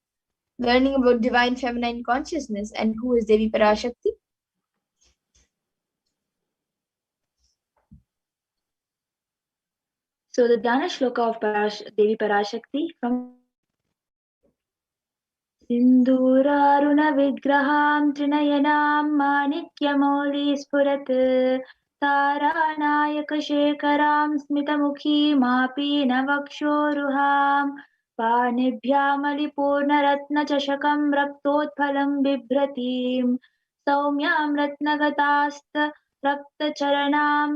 learning about divine feminine consciousness and who is Devi Parashakti. So the Dhyana Shloka of Devi Parashakti from Sindhurarunavigraham Trinayanam Manikyamoli Spurat Taranayakashekaram Smitamukhi Mapi Navakshoruham Panibhyamaliपूर्णरत्नचषकं रक्तोत्फलं बिभ्रतीं सौम्यां रत्नगतास्त रक्तचरणां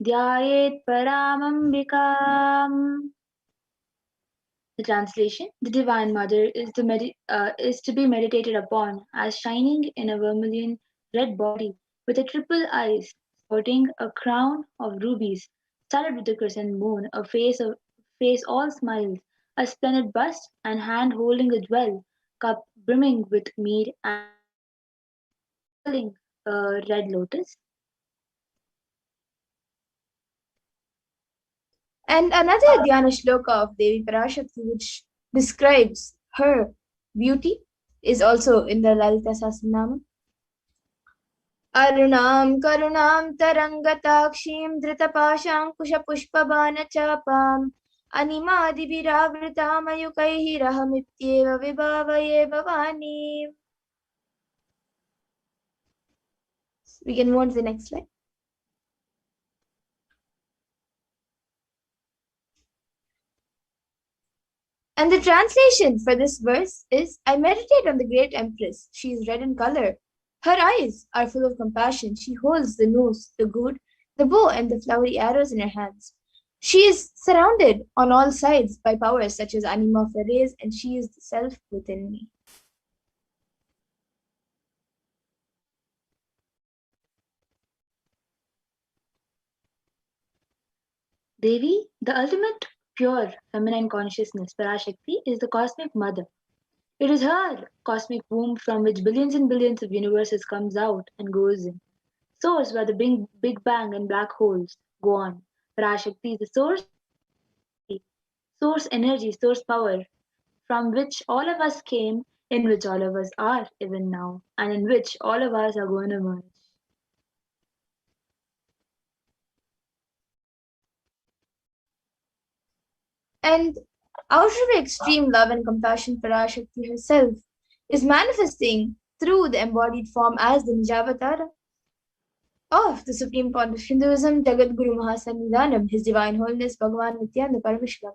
ध्यायेत् परामम्बिकाम्. The translation: the Divine Mother is to be meditated upon as shining in a vermilion red body with a triple eyes, sporting a crown of rubies, studded with a crescent moon, face all smiles, a splendid bust, and hand holding a jewel cup brimming with mead, and twirling a red lotus. And another Dhyana shloka of Devi Parashakti, which describes her beauty, is also in the Lalita Sahasranama. अरुणां करुणां तरङ्गताक्षीं धृतपाशाङ्कुशपुष्पबाणचापाम् अनिमादिभिरावृतामयुकैः विभावये भवानीम्. We can move on to the next slide. And the translation for this verse is, I meditate on the great empress. She is red in color. Her eyes are full of compassion. She holds the noose, the gourd, the bow, and the flowery arrows in her hands. She is surrounded on all sides by powers such as Anima Ferez, and she is the self within me. Devi, the ultimate pure feminine consciousness, Parashakti, is the cosmic mother. It is her cosmic womb from which billions and billions of universes comes out and goes in. Source where the Big Bang and black holes go on. Parashakti is the source reality, source energy, source power, from which all of us came, in which all of us are even now, and in which all of us are going to merge. And out of extreme love and compassion, Parashakti herself is manifesting through the embodied form as the Nijavatara of the Supreme Point of Hinduism, Jagat Guru Mahasannidhanam, His Divine Holiness Bhagavan Nithyananda Paramashivam,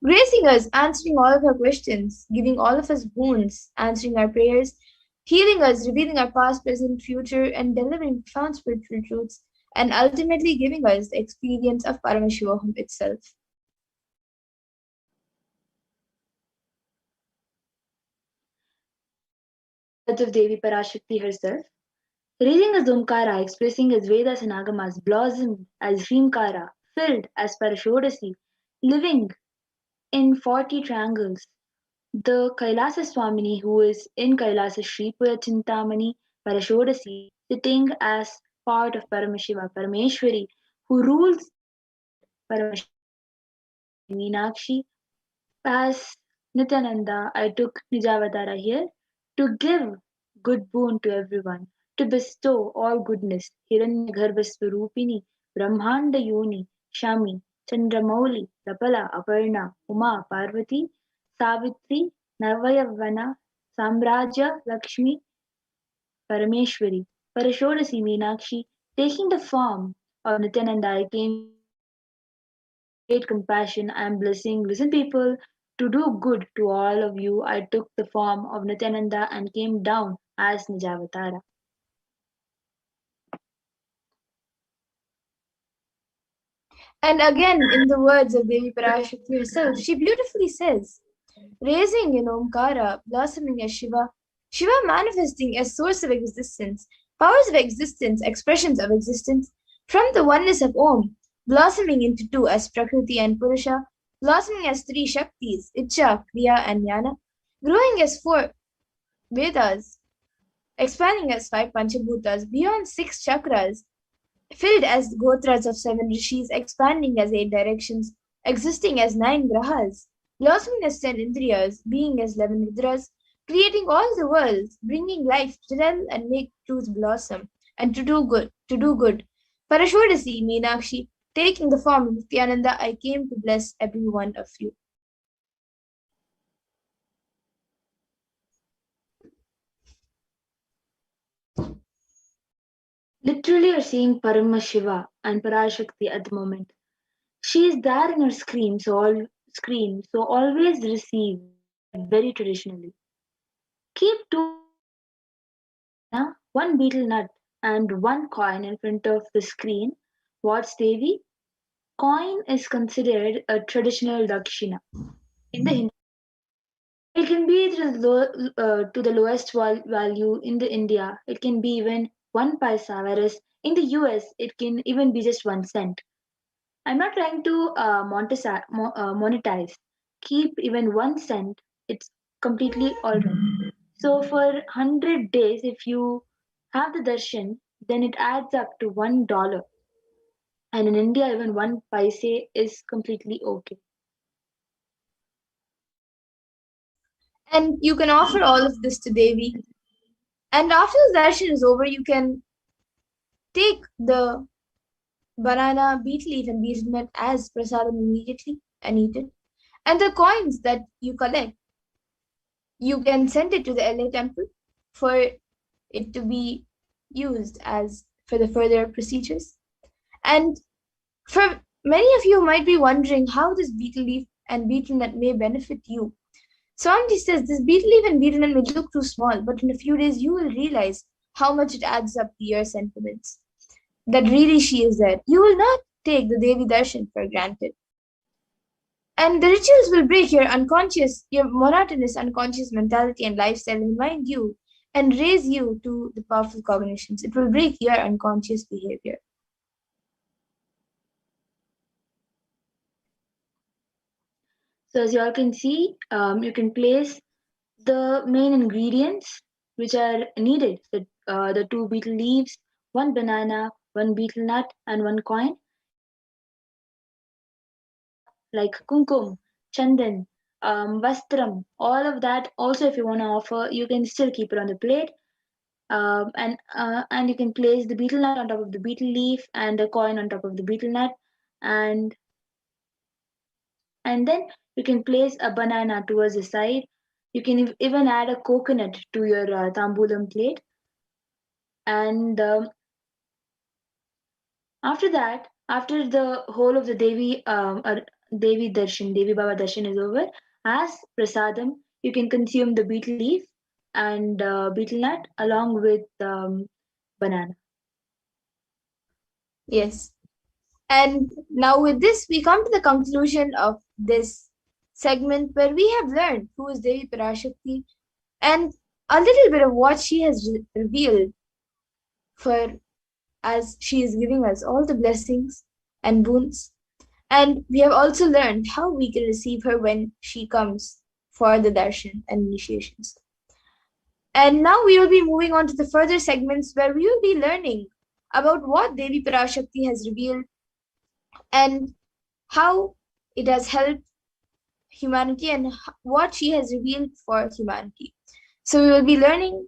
gracing us, answering all of our questions, giving all of us boons, answering our prayers, healing us, revealing our past, present, future, and delivering profound spiritual truths, and ultimately giving us the experience of Paramashivoham itself. Words of Devi Parashakti herself, raising as Omkara, expressing as Vedas and Agamas, blossomed as Hrimkara, filled as Parashodasi, living in 40 triangles. The Kailasa Swamini, who is in Kailasa Shripura Chintamani Parashodasi, sitting as part of Paramashiva, Parameshwari, who rules Paramashiva, Meenakshi. As Nityananda, I took Nijavatara here to give good boon to everyone, to bestow all goodness. Hiranyagarbhaswarupini, Brahmanda Yoni, Shami, Chandramauli, Rapala, Aparna, Uma, Parvati, Savitri, Navayavana, Samraja, Lakshmi, Parameshwari, Parashodasi, Meenakshi, taking the form of Nityananda, I came great compassion I am blessing. Listen, people, to do good to all of you, I took the form of Nityananda and came down as Nijavatara. And again, in the words of Devi Parashakti herself, she beautifully says, raising in Omkara, blossoming as Shiva, Shiva manifesting as source of existence, powers of existence, expressions of existence, from the oneness of Om, blossoming into two as Prakriti and Purusha, blossoming as three Shaktis, Icha, Kriya, and Jnana, growing as four Vedas, expanding as five Panchabhutas, beyond six chakras, filled as gotras of seven rishis, expanding as eight directions, existing as nine grahas, blossoming as 10 indriyas, being as 11 rudras, creating all the worlds, bringing life to tell and make truth blossom, and to do good, to do good. Parashodasi, Meenakshi, taking the form of Nithyananda, I came to bless every one of you. Literally, you're seeing Paramashiva and Parashakti at the moment. She is there in her screen, so always receive very traditionally. Keep two banana, one betel nut, and one coin in front of the screen. What's Devi? Coin is considered a traditional dakshina in the Hindu. It can be to the lowest value in the India. It can be even 1 paisa, whereas in the US it can even be just 1 cent. I'm not trying to monetize. Keep even 1 cent, it's completely alright. So for 100 days, if you have the darshan, then it adds up to $1. And in India, even 1 paise is completely okay. And you can offer all of this to Devi. And after the darshan is over, you can take the banana, beet leaf, and betel nut as prasadam immediately and eat it. And the coins that you collect, you can send it to the LA temple for it to be used as for the further procedures. And for many of you might be wondering how this betel leaf and betel nut may benefit you. Swamiji says this betel leaf and betel nut may look too small, but in a few days you will realize how much it adds up to your sentiments. That really she is there. You will not take the Devi Darshan for granted. And the rituals will break your monotonous unconscious mentality and lifestyle and remind you and raise you to the powerful cognitions. It will break your unconscious behavior. So as you all can see, you can place the main ingredients which are needed. The 2 betel leaves, 1 banana, 1 betel nut, and 1 coin. Like kumkum, chandan, vastram, all of that. Also, if you want to offer, you can still keep it on the plate. And you can place the betel nut on top of the betel leaf and the coin on top of the betel nut, and then you can place a banana towards the side. You can even add a coconut to your tambulam plate, and after that, after the whole of the Devi Darshan, Devi Baba Darshan is over, as prasadam, you can consume the betel leaf and betel nut along with banana. Yes. And now with this, we come to the conclusion of this segment where we have learned who is Devi Parashakti and a little bit of what she has revealed for as she is giving us all the blessings and boons. And we have also learned how we can receive her when she comes for the darshan and initiations. And now we will be moving on to the further segments where we will be learning about what Devi Parashakti has revealed and how it has helped humanity and what she has revealed for humanity. So we will be learning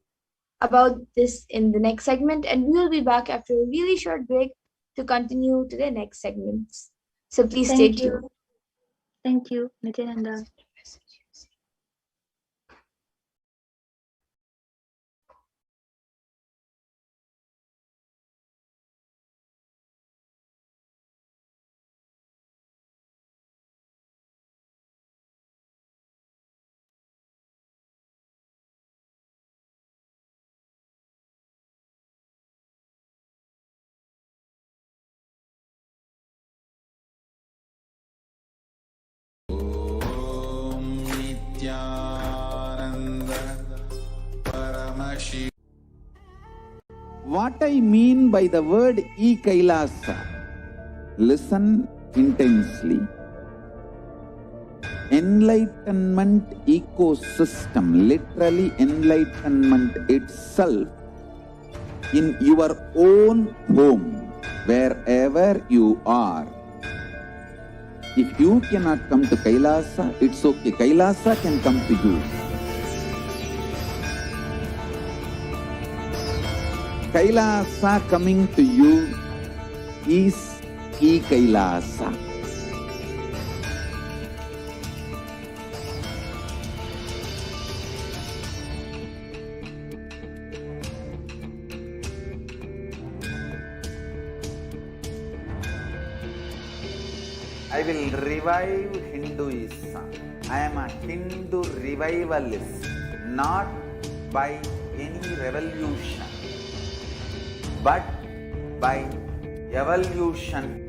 about this in the next segment, and we will be back after a really short break to continue to the next segments. So please stay tuned. Thank you, Nithyananda. Nithyananda Paramashivam. What I mean by the word Kailasa, listen intensely. Enlightenment ecosystem, literally enlightenment itself, in your own home, wherever you are. If you cannot come to Kailasa, it's okay. Kailasa can come to you. Kailasa coming to you is Kailasa. I will revive Hinduism. I am a Hindu revivalist, not by any revolution, but by evolution.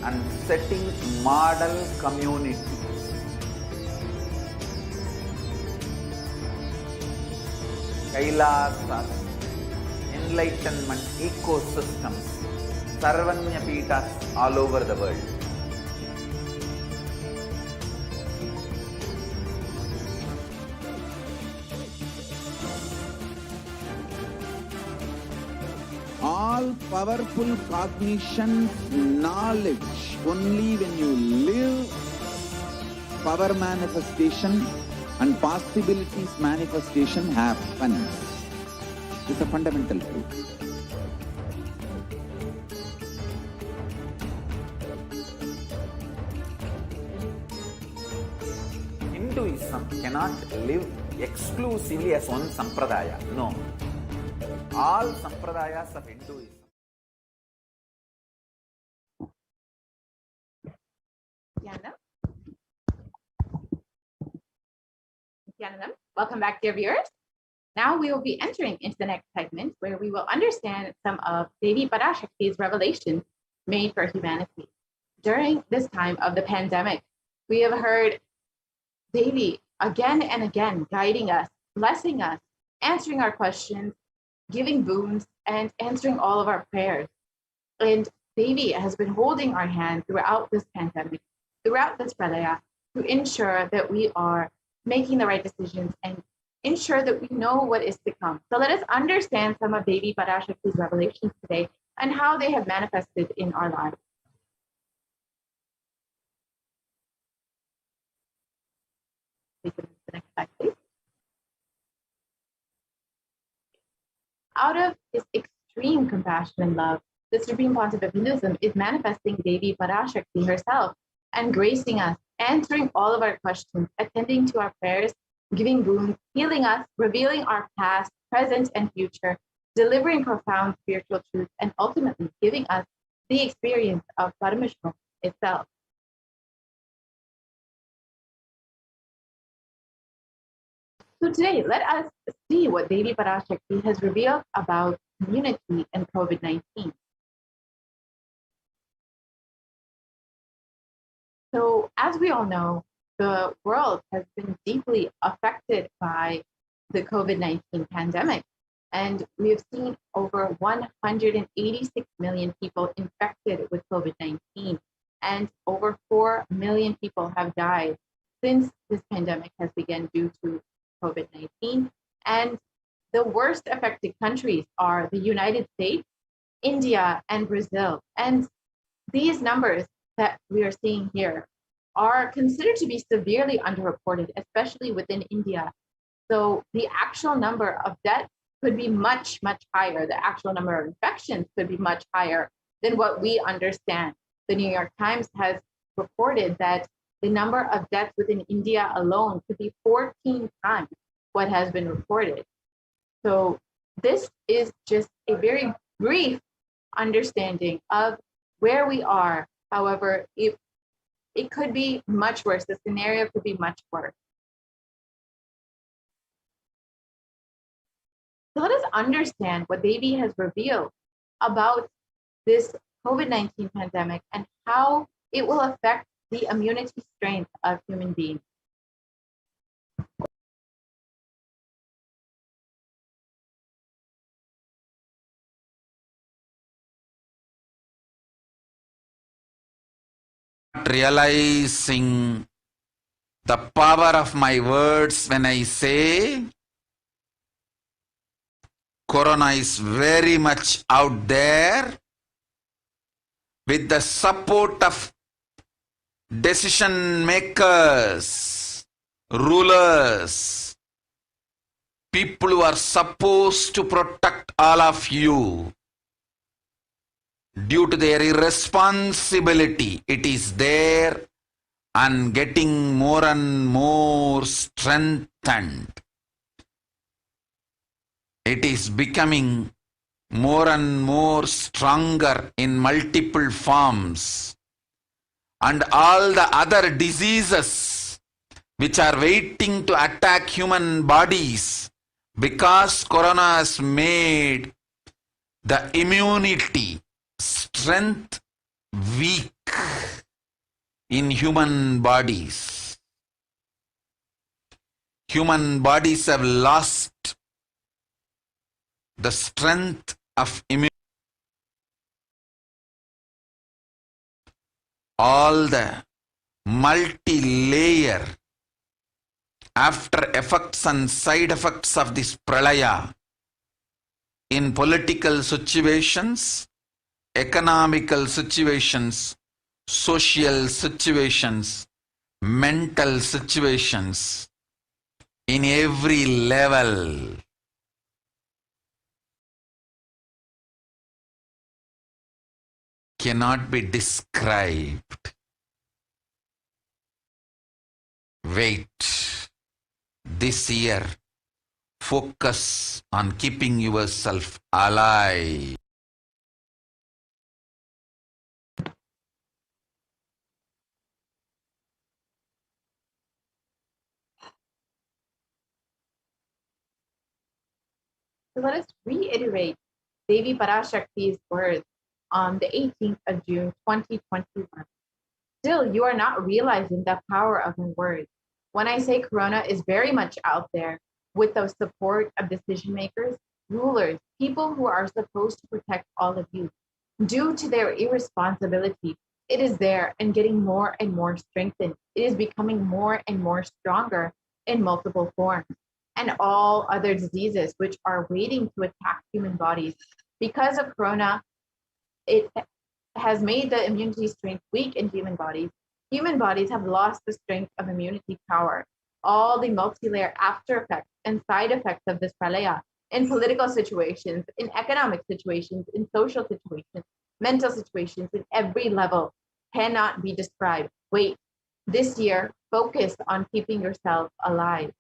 and setting model communities. Kailasas, enlightenment ecosystems, Sarvanya Peethas all over the world. All powerful cognition, knowledge, only when you live, power manifestation and possibilities manifestation happens. It's a fundamental truth. Hinduism cannot live exclusively as one sampradaya. No. All sampradayas of Hinduism. Nithyanandam, welcome back, dear viewers. Now we will be entering into the next segment where we will understand some of Devi Parashakti's revelations made for humanity. During this time of the pandemic, we have heard Devi again and again guiding us, blessing us, answering our questions, giving boons, and answering all of our prayers. And Devi has been holding our hand throughout this pandemic, throughout this pralaya, to ensure that we are making the right decisions and ensure that we know what is to come. So let us understand some of Devi Parashakti's revelations today and how they have manifested in our lives. We can move to the next slide, please. Out of his extreme compassion and love, the Supreme Pontiff of Hinduism is manifesting Devi Parashakti herself and gracing us, answering all of our questions, attending to our prayers, giving boons, healing us, revealing our past, present, and future, delivering profound spiritual truths, and ultimately giving us the experience of Paramashivoham itself. So today, let us see what Devi Parashakti has revealed about immunity and COVID-19. So as we all know, the world has been deeply affected by the COVID-19 pandemic. And we have seen over 186 million people infected with COVID-19, and over 4 million people have died since this pandemic has begun due to COVID-19. And the worst affected countries are the United States, India, and Brazil. And these numbers that we are seeing here are considered to be severely underreported, especially within India. So the actual number of deaths could be much, much higher. The actual number of infections could be much higher than what we understand. The New York Times has reported that the number of deaths within India alone could be 14 times what has been reported. So this is just a very brief understanding of where we are. However, it could be much worse. The scenario could be much worse. So let us understand what Devi has revealed about this COVID-19 pandemic and how it will affect the immunity strength of human beings. Realizing the power of my words when I say Corona is very much out there with the support of decision makers, rulers, people who are supposed to protect all of you. Due to their irresponsibility, it is there and getting more and more strengthened. It is becoming more and more stronger in multiple forms. And all the other diseases which are waiting to attack human bodies, because Corona has made the immunity strength weak in human bodies. Human bodies have lost the strength of immunity. All the multi-layer after effects and side effects of this pralaya in political situations, economical situations, social situations, mental situations, in every level. Cannot be described. Wait. This year, focus on keeping yourself alive. So let us reiterate Devi Parashakti's words on the 18th of June, 2021. Still, you are not realizing the power of my words. When I say Corona is very much out there with the support of decision makers, rulers, people who are supposed to protect all of you, due to their irresponsibility, it is there and getting more and more strengthened. It is becoming more and more stronger in multiple forms. And all other diseases which are waiting to attack human bodies. Because of Corona, it has made the immunity strength weak in human bodies. Human bodies have lost the strength of immunity power. All the multi-layer after effects and side effects of this pralaya in political situations, in economic situations, in social situations, mental situations, in every level cannot be described. Wait, this year, focus on keeping yourself alive.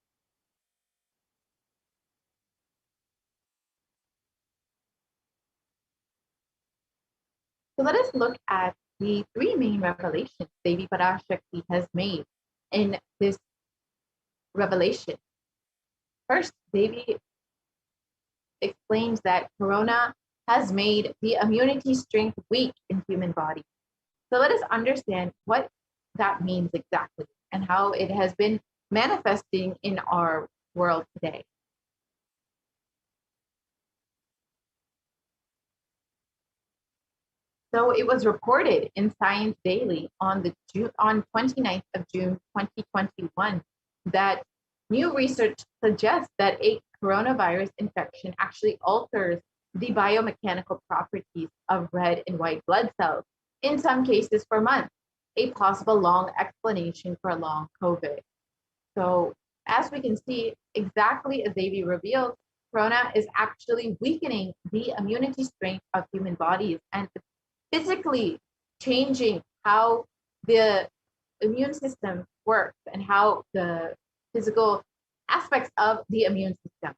So let us look at the three main revelations Devi Parashakti has made in this revelation. First, Devi explains that Corona has made the immunity strength weak in human body. So let us understand what that means exactly and how it has been manifesting in our world today. So it was reported in Science Daily on 29th of June 2021 that new research suggests that a coronavirus infection actually alters the biomechanical properties of red and white blood cells, in some cases for months, a possible long explanation for long COVID. So as we can see, exactly as Devi revealed, corona is actually weakening the immunity strength of human bodies and physically changing how the immune system works and how the physical aspects of the immune system.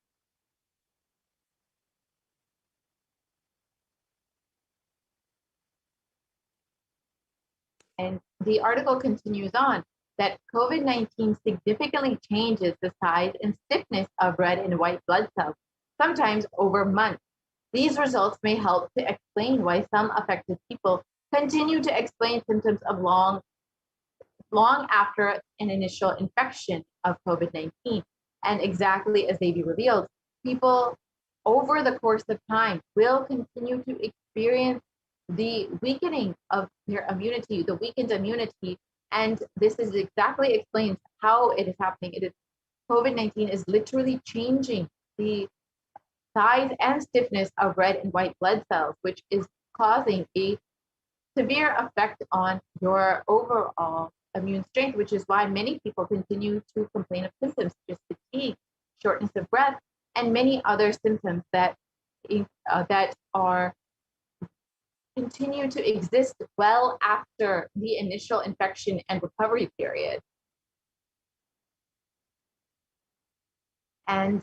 And the article continues on that COVID-19 significantly changes the size and stiffness of red and white blood cells, sometimes over months. These results may help to explain why some affected people continue to explain symptoms of long after an initial infection of COVID-19. And exactly as Devi revealed, people over the course of time will continue to experience the weakening of their immunity, the weakened immunity. And this is exactly explains how it is happening. It is COVID-19 is literally changing the size and stiffness of red and white blood cells, which is causing a severe effect on your overall immune strength, which is why many people continue to complain of symptoms such as fatigue, shortness of breath, and many other symptoms that are continue to exist well after the initial infection and recovery period. And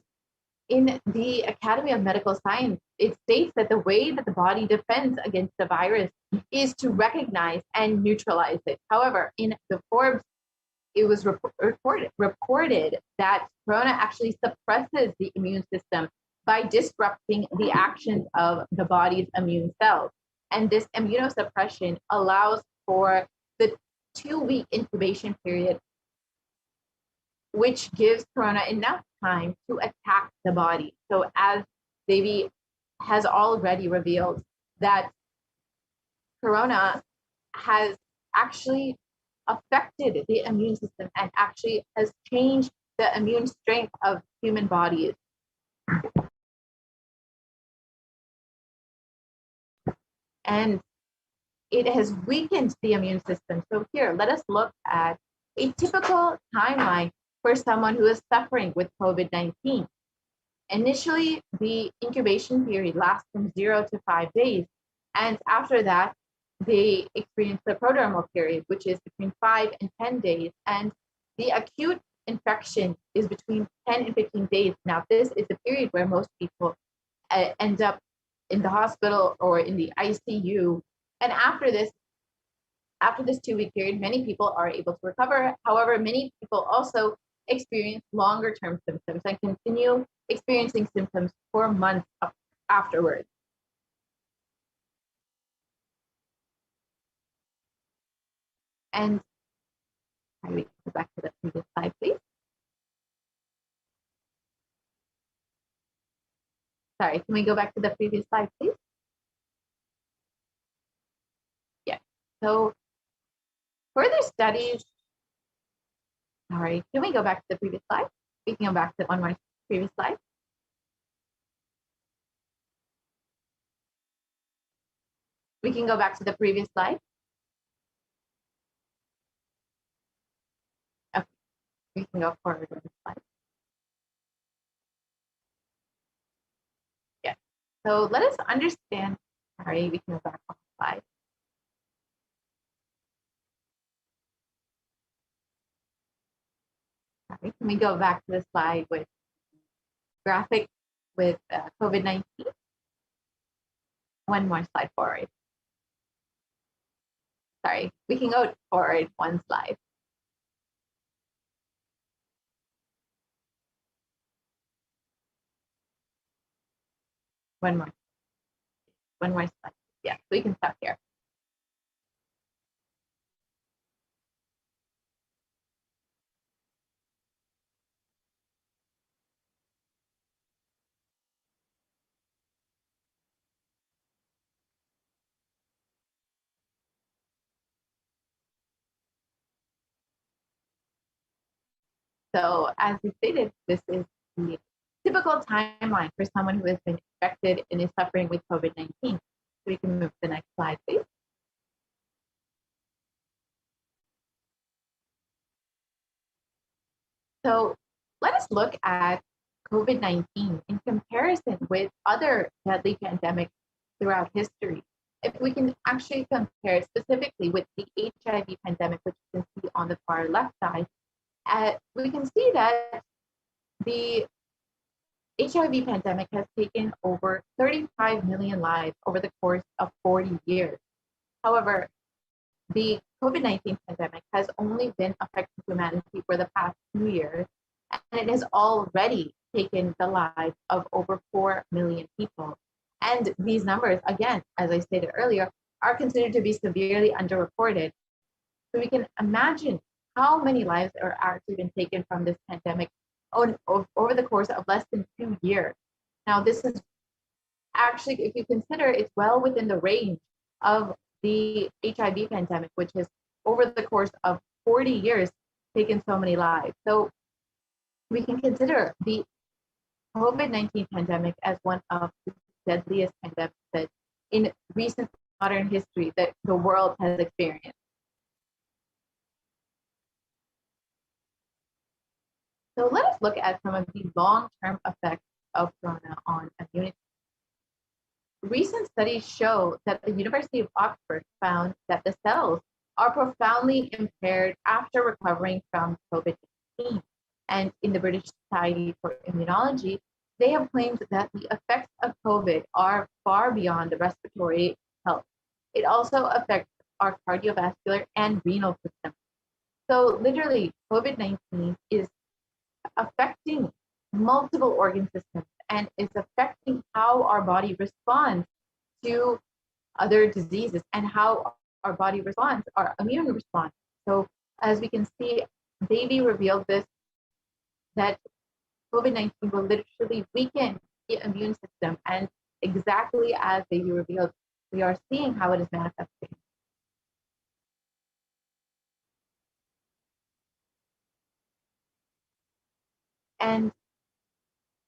in the Academy of Medical Science, it states that the way that the body defends against the virus is to recognize and neutralize it. However, in the Forbes, it was reported that corona actually suppresses the immune system by disrupting the actions of the body's immune cells. And this immunosuppression allows for the 2-week incubation period, which gives corona enough time to attack the body. So as Devi has already revealed, that corona has actually affected the immune system and actually has changed the immune strength of human bodies. And it has weakened the immune system. So here, let us look at a typical timeline for someone who is suffering with COVID-19. Initially, the incubation period lasts from 0 to 5 days. And after that, they experience the prodromal period, which is between 5 and 10 days. And the acute infection is between 10 and 15 days. Now, this is the period where most people end up in the hospital or in the ICU. And after this 2-week period, many people are able to recover. However, many people also experience longer term symptoms and continue experiencing symptoms for months afterwards. And can we go back to the previous slide, please? Sorry, can we go back to the previous slide, please? Yeah. So further studies, sorry, can we go back to the previous slide? We can go back to one more previous slide. We can go back to the previous slide. Okay, we can go forward with the slide. Yes. So let us understand. Sorry, we can go back on the slide. Sorry, can we go back to the slide with graphic with COVID-19? One more slide forward. Sorry, we can go forward one slide. One more slide. Yeah, we can stop here. So as we stated, this is the typical timeline for someone who has been infected and is suffering with COVID-19. So we can move to the next slide, please. So let us look at COVID-19 in comparison with other deadly pandemics throughout history. If we can actually compare specifically with the HIV pandemic, which you can see on the far left side, we can see that the HIV pandemic has taken over 35 million lives over the course of 40 years. However, the COVID-19 pandemic has only been affecting humanity for the past 2 years, and it has already taken the lives of over 4 million people. And these numbers, again, as I stated earlier, are considered to be severely underreported. So we can imagine how many lives are actually been taken from this pandemic over the course of less than 2 years. Now, this is actually, if you consider, it's well within the range of the HIV pandemic, which has over the course of 40 years taken so many lives. So we can consider the COVID-19 pandemic as one of the deadliest pandemics that in recent modern history that the world has experienced. So let us look at some of the long-term effects of corona on immunity. Recent studies show that the University of Oxford found that the cells are profoundly impaired after recovering from COVID-19. And in the British Society for Immunology, they have claimed that the effects of COVID are far beyond the respiratory health. It also affects our cardiovascular and renal system. So literally, COVID-19 is affecting multiple organ systems and is affecting how our body responds to other diseases and how our body responds, our immune response. So as we can see, Devi revealed this, that COVID-19 will literally weaken the immune system. And exactly as Devi revealed, we are seeing how it is manifesting. And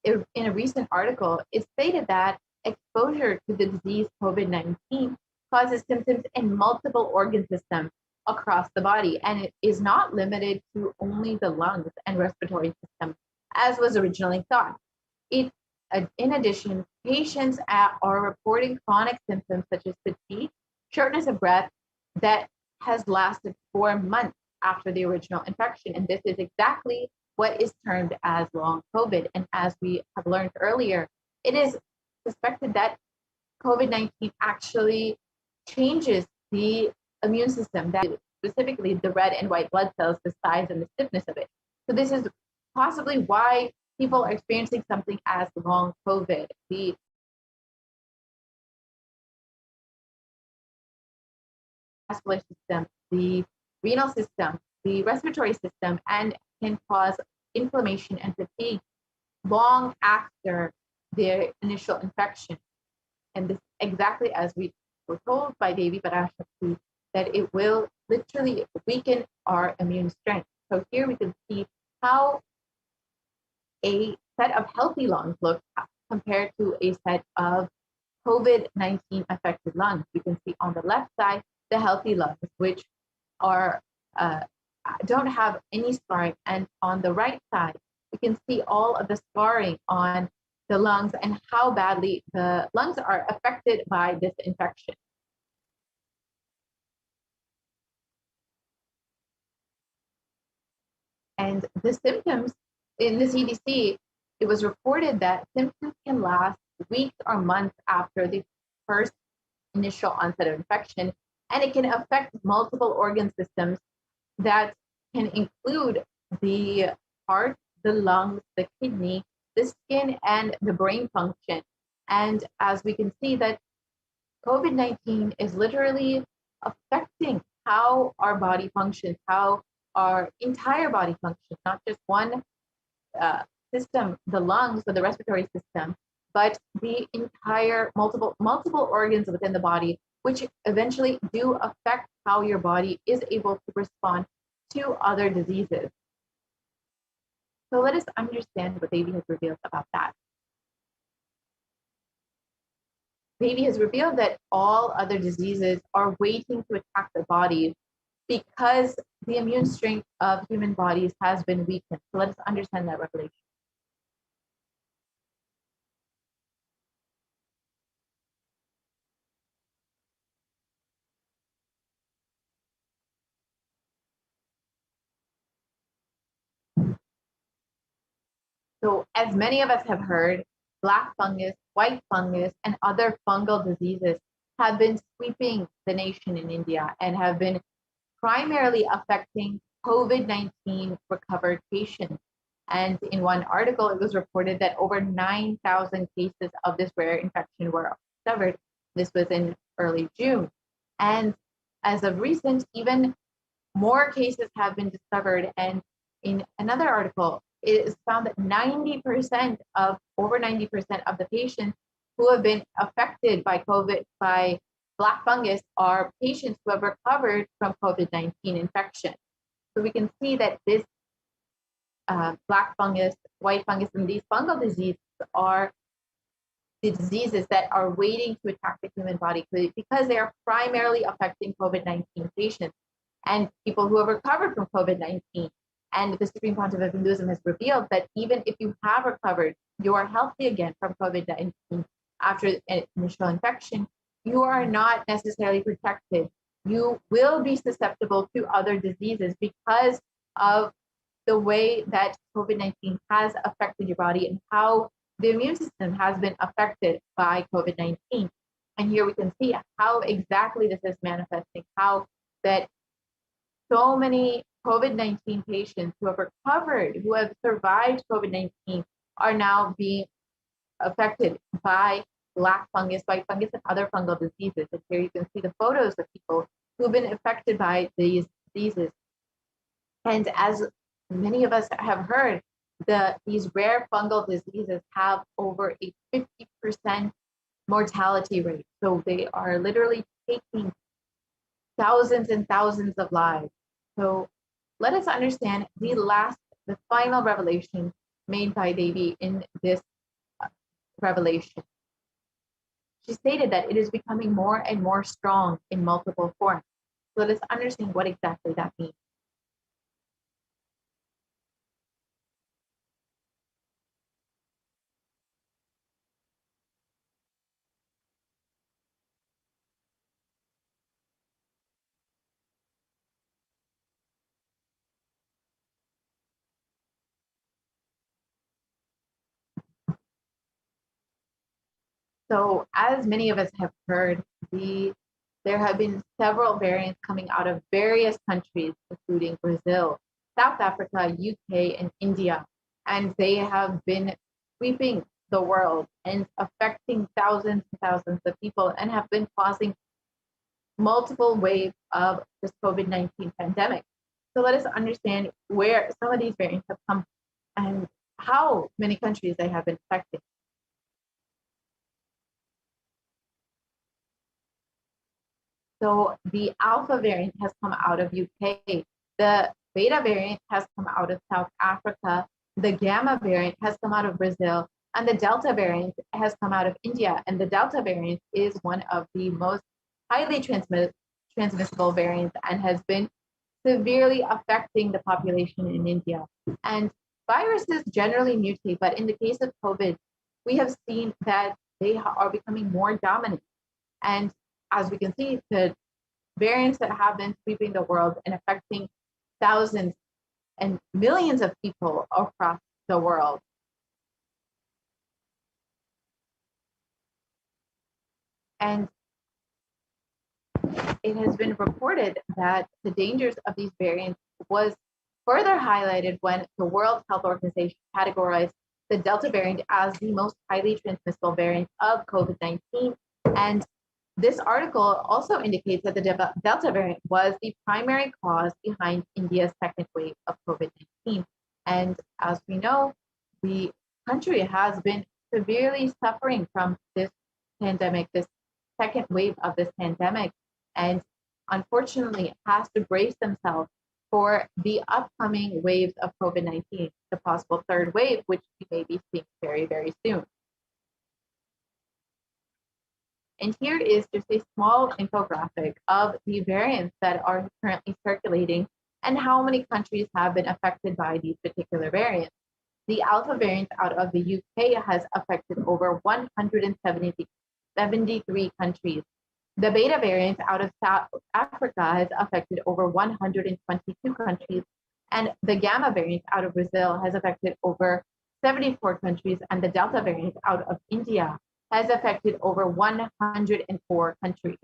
in a recent article, it stated that exposure to the disease COVID-19 causes symptoms in multiple organ systems across the body, and it is not limited to only the lungs and respiratory system, as was originally thought. In addition, patients are reporting chronic symptoms such as fatigue, shortness of breath that has lasted 4 months after the original infection, and this is exactly what is termed as long COVID. And as we have learned earlier, it is suspected that COVID-19 actually changes the immune system, that specifically the red and white blood cells, the size and the stiffness of it. So this is possibly why people are experiencing something as long COVID. The vascular system, the renal system, the respiratory system, and can cause inflammation and fatigue long after their initial infection. And this exactly as we were told by Devi Parashakti, that it will literally weaken our immune strength. So here we can see how a set of healthy lungs look compared to a set of COVID-19 affected lungs. You can see on the left side, the healthy lungs, which are don't have any scarring. And on the right side, you can see all of the scarring on the lungs and how badly the lungs are affected by this infection. And the symptoms in the CDC, it was reported that symptoms can last weeks or months after the first initial onset of infection, and it can affect multiple organ systems that can include the heart, the lungs, the kidney, the skin, and the brain function. And as we can see that COVID-19 is literally affecting how our body functions, how our entire body functions, not just one system, the lungs or the respiratory system, but the entire multiple organs within the body, which eventually do affect how your body is able to respond to other diseases. So let us understand what Devi has revealed about that. Devi has revealed that all other diseases are waiting to attack the body because the immune strength of human bodies has been weakened. So let us understand that revelation. So as many of us have heard, black fungus, white fungus, and other fungal diseases have been sweeping the nation in India and have been primarily affecting COVID-19 recovered patients. And in one article, it was reported that over 9,000 cases of this rare infection were discovered. This was in early June. And as of recent, even more cases have been discovered. And in another article, it is found that over 90% of the patients who have been affected by black fungus are patients who have recovered from COVID-19 infection. So we can see that this black fungus, white fungus, and these fungal diseases are the diseases that are waiting to attack the human body because they are primarily affecting COVID-19 patients and people who have recovered from COVID-19. And the Supreme Pontiff of Hinduism has revealed that even if you have recovered, you are healthy again from COVID-19 after an initial infection, you are not necessarily protected. You will be susceptible to other diseases because of the way that COVID-19 has affected your body and how the immune system has been affected by COVID-19. And here we can see how exactly this is manifesting, how that so many COVID-19 patients who have recovered, who have survived COVID-19, are now being affected by black fungus, white fungus, and other fungal diseases. And here you can see the photos of people who've been affected by these diseases. And as many of us have heard, these rare fungal diseases have over a 50% mortality rate. So they are literally taking thousands and thousands of lives. So let us understand the final revelation made by Devi in this revelation. She stated that it is becoming more and more strong in multiple forms. So let us understand what exactly that means. So as many of us have heard, there have been several variants coming out of various countries, including Brazil, South Africa, UK, and India. And they have been sweeping the world and affecting thousands and thousands of people and have been causing multiple waves of this COVID-19 pandemic. So let us understand where some of these variants have come and how many countries they have been affecting. So the Alpha variant has come out of UK. The Beta variant has come out of South Africa. The Gamma variant has come out of Brazil. And the Delta variant has come out of India. And the Delta variant is one of the most highly transmissible variants and has been severely affecting the population in India. And viruses generally mutate, but in the case of COVID, we have seen that they are becoming more dominant. And as we can see, the variants that have been sweeping the world and affecting thousands and millions of people across the world. And it has been reported that the dangers of these variants was further highlighted when the World Health Organization categorized the Delta variant as the most highly transmissible variant of COVID-19. And this article also indicates that the Delta variant was the primary cause behind India's second wave of COVID-19. And as we know, the country has been severely suffering from this pandemic, this second wave of this pandemic, and unfortunately has to brace themselves for the upcoming waves of COVID-19, the possible third wave, which we may be seeing very, very soon. And here is just a small infographic of the variants that are currently circulating and how many countries have been affected by these particular variants. The Alpha variant out of the UK has affected over 173 countries. The Beta variant out of South Africa has affected over 122 countries. And the Gamma variant out of Brazil has affected over 74 countries. And the Delta variant out of India has affected over 104 countries.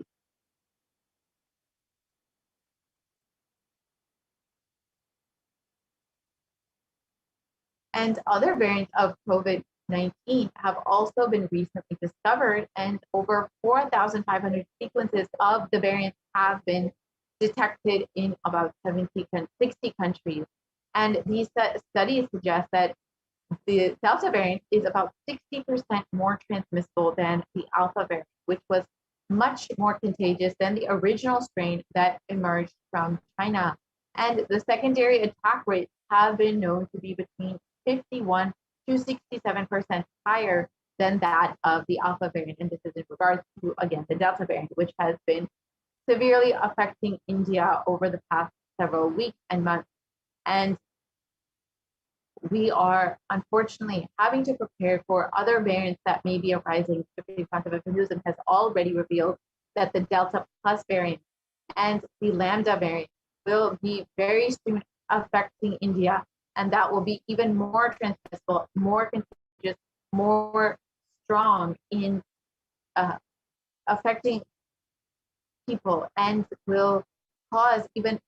And other variants of COVID-19 have also been recently discovered, and over 4,500 sequences of the variants have been detected in about 60 countries. And these studies suggest that the Delta variant is about 60% more transmissible than the Alpha variant, which was much more contagious than the original strain that emerged from China. And the secondary attack rates have been known to be between 51 to 67% higher than that of the Alpha variant. And this is in regards to, again, the Delta variant, which has been severely affecting India over the past several weeks and months. And we are unfortunately having to prepare for other variants that may be arising. The Quantum Hinduism has already revealed that the Delta Plus variant and the Lambda variant will be very soon affecting India, and that will be even more transmissible, more contagious, more strong in affecting people, and will cause even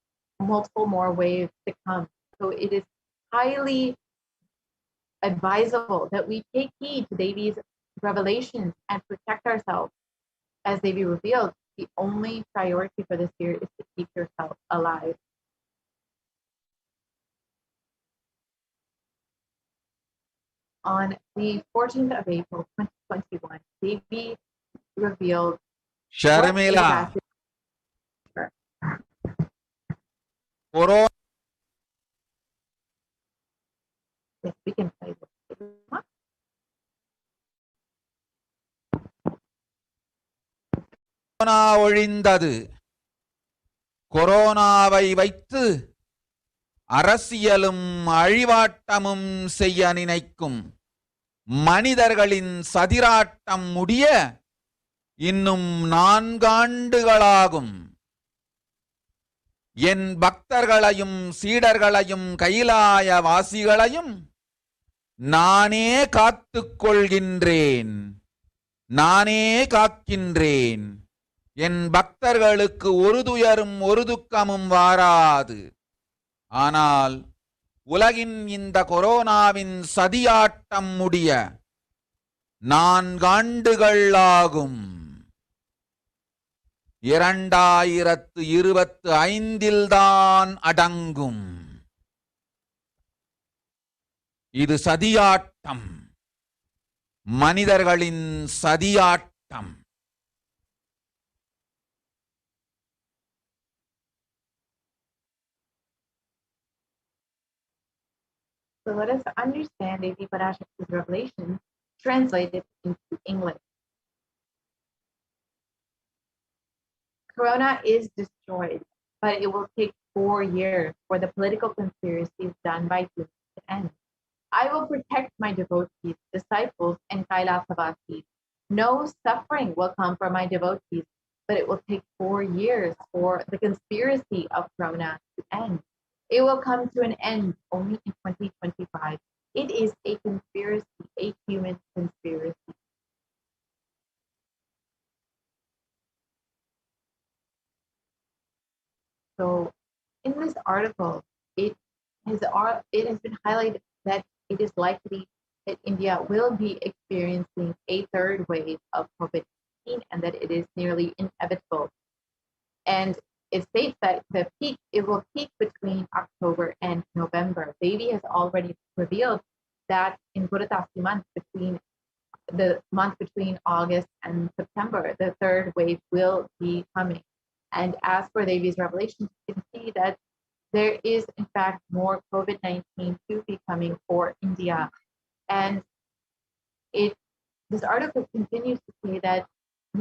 multiple more waves to come. So it is highly advisable that we take heed to Devi's revelations and protect ourselves as they be revealed, the only priority for this year is to keep yourself alive. On the 14th of April, 2021, Devi revealed Sharmila, Corona Yes, we can play this. ஒழிந்தது. கொரோனாவை வைத்து அரசியலும் அழிவாட்டமும் செய்ய நினைக்கும் மனிதர்களின் சதிராட்டம் முடிய இன்னும் 4 ஆண்டுகளாகும். என் பக்தர்களையும் சீடர்களையும் கைலாய வாசிகளையும் நானே காத்துக் கொள்கின்றேன், நானே காக்கின்றேன். என் பக்தர்களுக்கு ஒரு துயரும் ஒரு துக்கமும் வாராது. ஆனால் உலகின் இந்த கொரோனாவின் சதியாட்டம் முடிய 4 ஆண்டுகள் ஆகும். 2025 தான் அடங்கும். இது சதியாட்டம், மனிதர்களின் சதியாட்டம். So let us understand Devi Parashakti's revelation translated into English. Corona is destroyed, but it will take 4 years for the political conspiracies done by humans to end. I will protect my devotees, disciples, and Kailasa vasis. No suffering will come for my devotees, but it will take 4 years for the conspiracy of Corona to end. It will come to an end only in 2025. It is a conspiracy, a human conspiracy. So in this article, it has been highlighted that it is likely that India will be experiencing a 3rd wave of COVID-19 and that it is nearly inevitable. And it states that it will peak between October and November. Devi has already revealed that in Puratasi month, between the month between August and September, the 3rd wave will be coming. And as for Devi's revelations, you can see that there is, in fact, more COVID-19 to be coming for India. And this article continues to say that if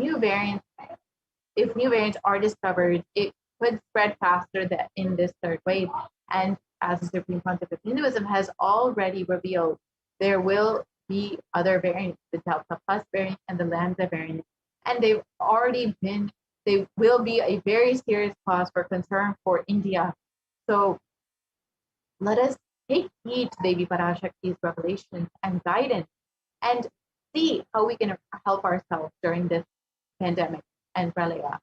new variants are discovered, it could spread faster in this 3rd wave. And as the Supreme Pontiff of Hinduism has already revealed, there will be other variants, the Delta Plus variant and the Lambda variant. And they will be a very serious cause for concern for India. So let us take heed to Devi Parashakti's revelations and guidance and see how we can help ourselves during this pandemic and pralaya.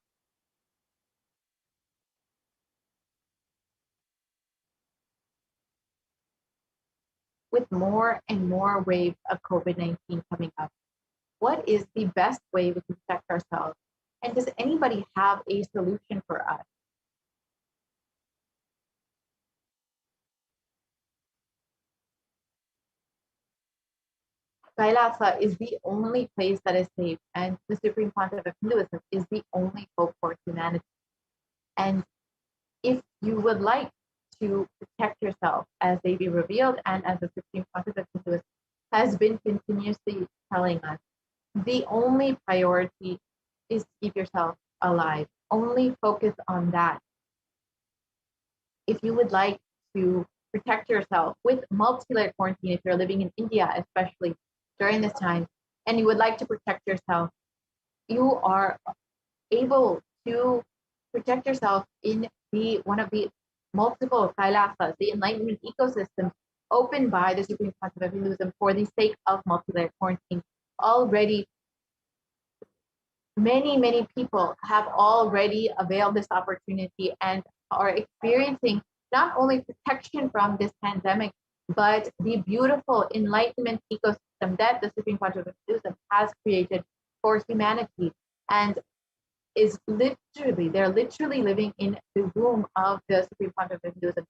With more and more waves of COVID-19 coming up, what is the best way we can protect ourselves? And does anybody have a solution for us? Kailasa is the only place that is safe, and the Supreme Pontiff of Hinduism is the only hope for humanity. And if you would like to protect yourself, as they be revealed, and as the Supreme Pontiff of Hinduism has been continuously telling us, the only priority is to keep yourself alive. Only focus on that. If you would like to protect yourself with multi-layer quarantine, if you're living in India, especially during this time, and you would like to protect yourself, you are able to protect yourself in one of the multiple Kailasas, the enlightenment ecosystem opened by the Supreme Pontiff of Hinduism for the sake of multi-layer quarantine. Already, many people have already availed this opportunity and are experiencing not only protection from this pandemic, but the beautiful enlightenment ecosystem that the Supreme Pancha of Hinduism has created for humanity, and they're literally living in the womb of the Supreme Pancha of Hinduism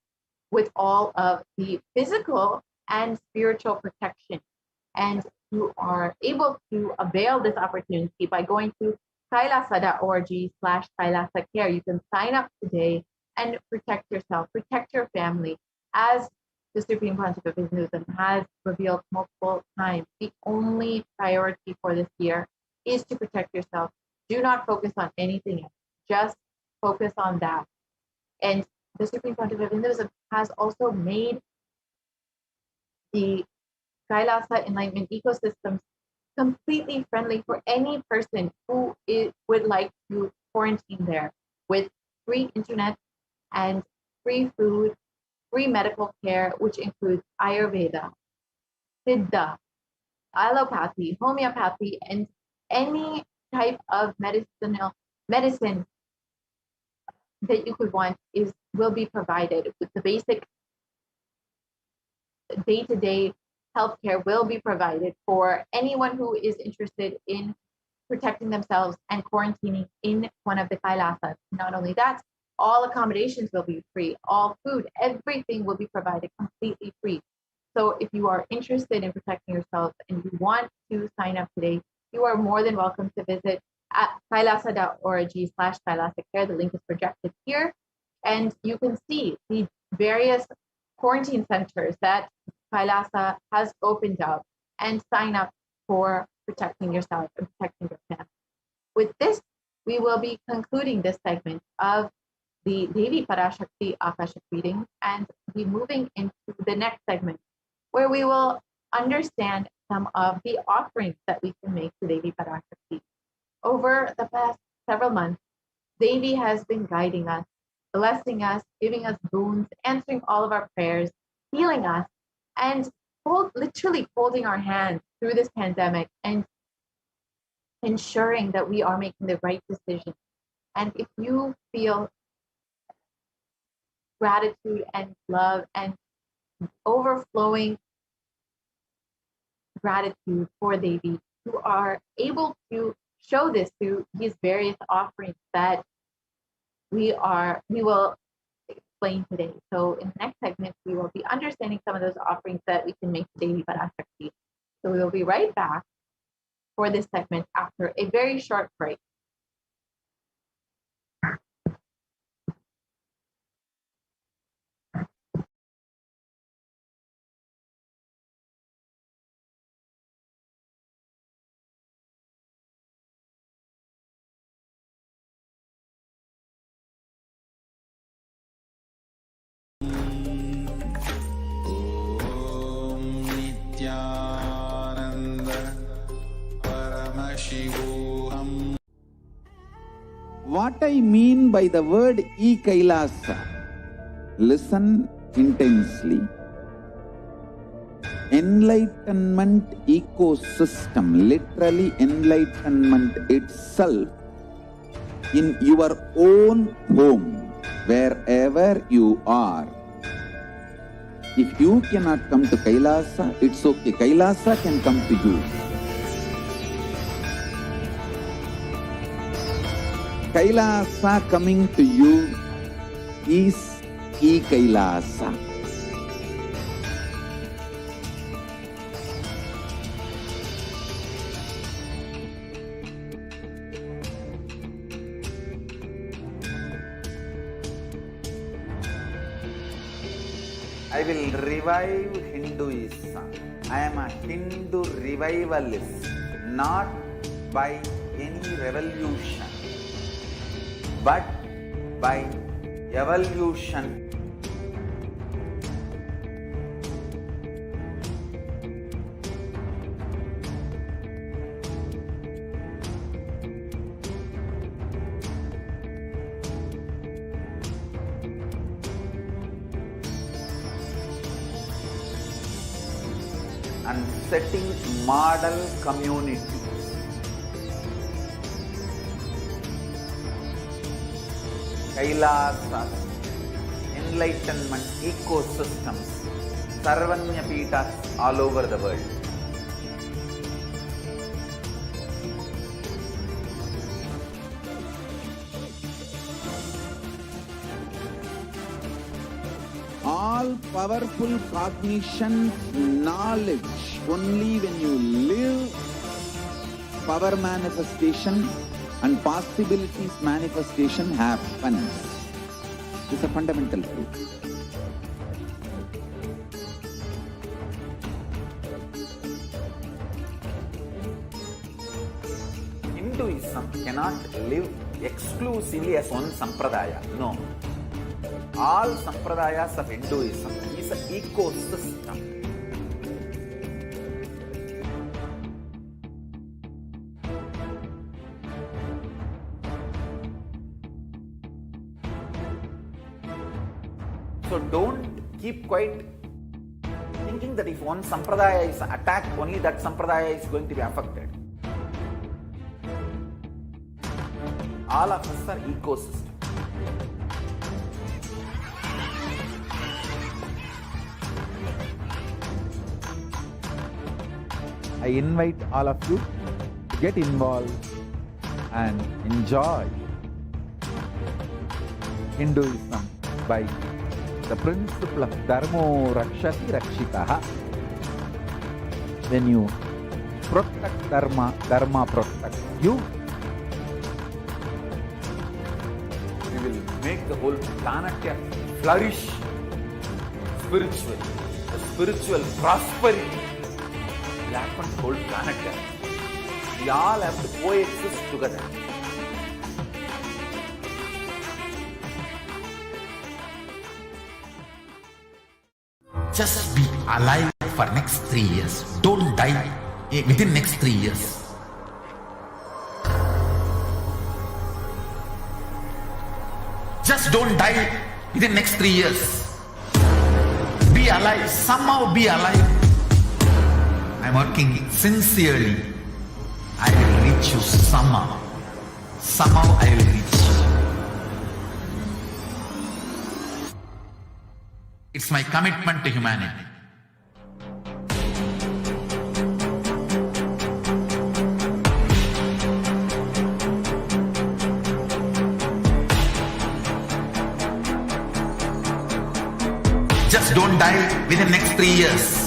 with all of the physical and spiritual protection. And you are able to avail this opportunity by going to kailasa.org/Kailasa Care. You can sign up today and protect yourself, protect your family. As the Supreme Pancha of Hinduism has revealed multiple times, the only priority for this year is to protect yourself. Do not focus on anything else. Just focus on that. And the Supreme Pancha of Hinduism has also made the Kailasa enlightenment ecosystems completely friendly for any person who would like to quarantine there, with free internet and free food, free medical care, which includes Ayurveda, Siddha, allopathy, homeopathy, and any type of medicine that you could want will be provided. With the basic day-to-day healthcare will be provided for anyone who is interested in protecting themselves and quarantining in one of the Kailasas. Not only that, all accommodations will be free, all food, everything will be provided completely free. So if you are interested in protecting yourself and you want to sign up today, you are more than welcome to visit at kailasa.org/Kailasa Care. The link is projected here. And you can see the various quarantine centers that Kailasa has opened up, and sign up for protecting yourself and protecting your family. With this, we will be concluding this segment of the Devi Parashakti Akashic reading and be moving into the next segment, where we will understand some of the offerings that we can make to Devi Parashakti. Over the past several months, Devi has been guiding us, blessing us, giving us boons, answering all of our prayers, healing us, and literally holding our hands through this pandemic and ensuring that we are making the right decision. And if you feel gratitude and love and overflowing gratitude for Devi, you are able to show this through these various offerings that we will explain today. So in the next segment, we will be understanding some of those offerings that we can make to Devi Parashakti. So we will be right back for this segment after a very short break. Nithyananda Paramashivoham. What I mean by the word Kailasa, listen intensely. Enlightenment ecosystem, literally enlightenment itself, in your own home, wherever you are. If you cannot come to Kailasa, it's okay. Kailasa can come to you. Kailasa coming to you is Kailasa. I will revive Hinduism. I am a Hindu revivalist, not by any revolution, but by evolution. And setting model communities. Kailasa, enlightenment ecosystems Sarvanya Peethas all over the world. All powerful cognition, knowledge, only when you live, power manifestation and possibilities manifestation happens. It's a fundamental truth. Hinduism cannot live exclusively as one sampradaya. No. All sampradayas of Hinduism is an ecosystem. So don't keep quiet thinking that if one sampradaya is attacked, only that sampradaya is going to be affected. All of us are ecosystem. I invite all of you to get involved and enjoy Hinduism by the principle of Dharmo Rakshati Rakshitaha. When you protect Dharma, Dharma protects you. We will make the whole planet flourish spiritually. The spiritual prosperity will happen to the whole planet. We all have to coexist together. Just be alive for next 3 years. Don't die within next 3 years. Just don't die within next 3 years. Be alive. Somehow be alive. I'm working sincerely. I will reach you somehow. Somehow I will reach you. It's my commitment to humanity. Just don't die within the next 3 years.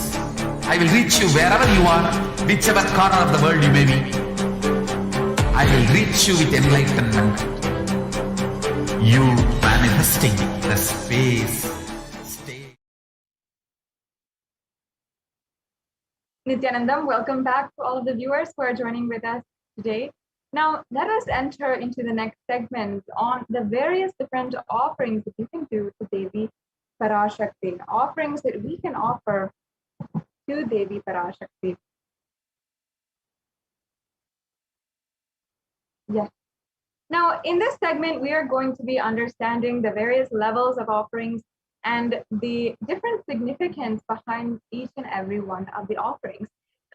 I will reach you wherever you are, whichever corner of the world you may be. I will reach you with enlightenment. You manifesting the space. Nithyanandam, welcome back to all of the viewers who are joining with us today. Now, let us enter into the next segment on the various different offerings that you can do to Devi Parashakti, offerings that we can offer to Devi Parashakti. Yes. Now, in this segment, we are going to be understanding the various levels of offerings and the different significance behind each and every one of the offerings.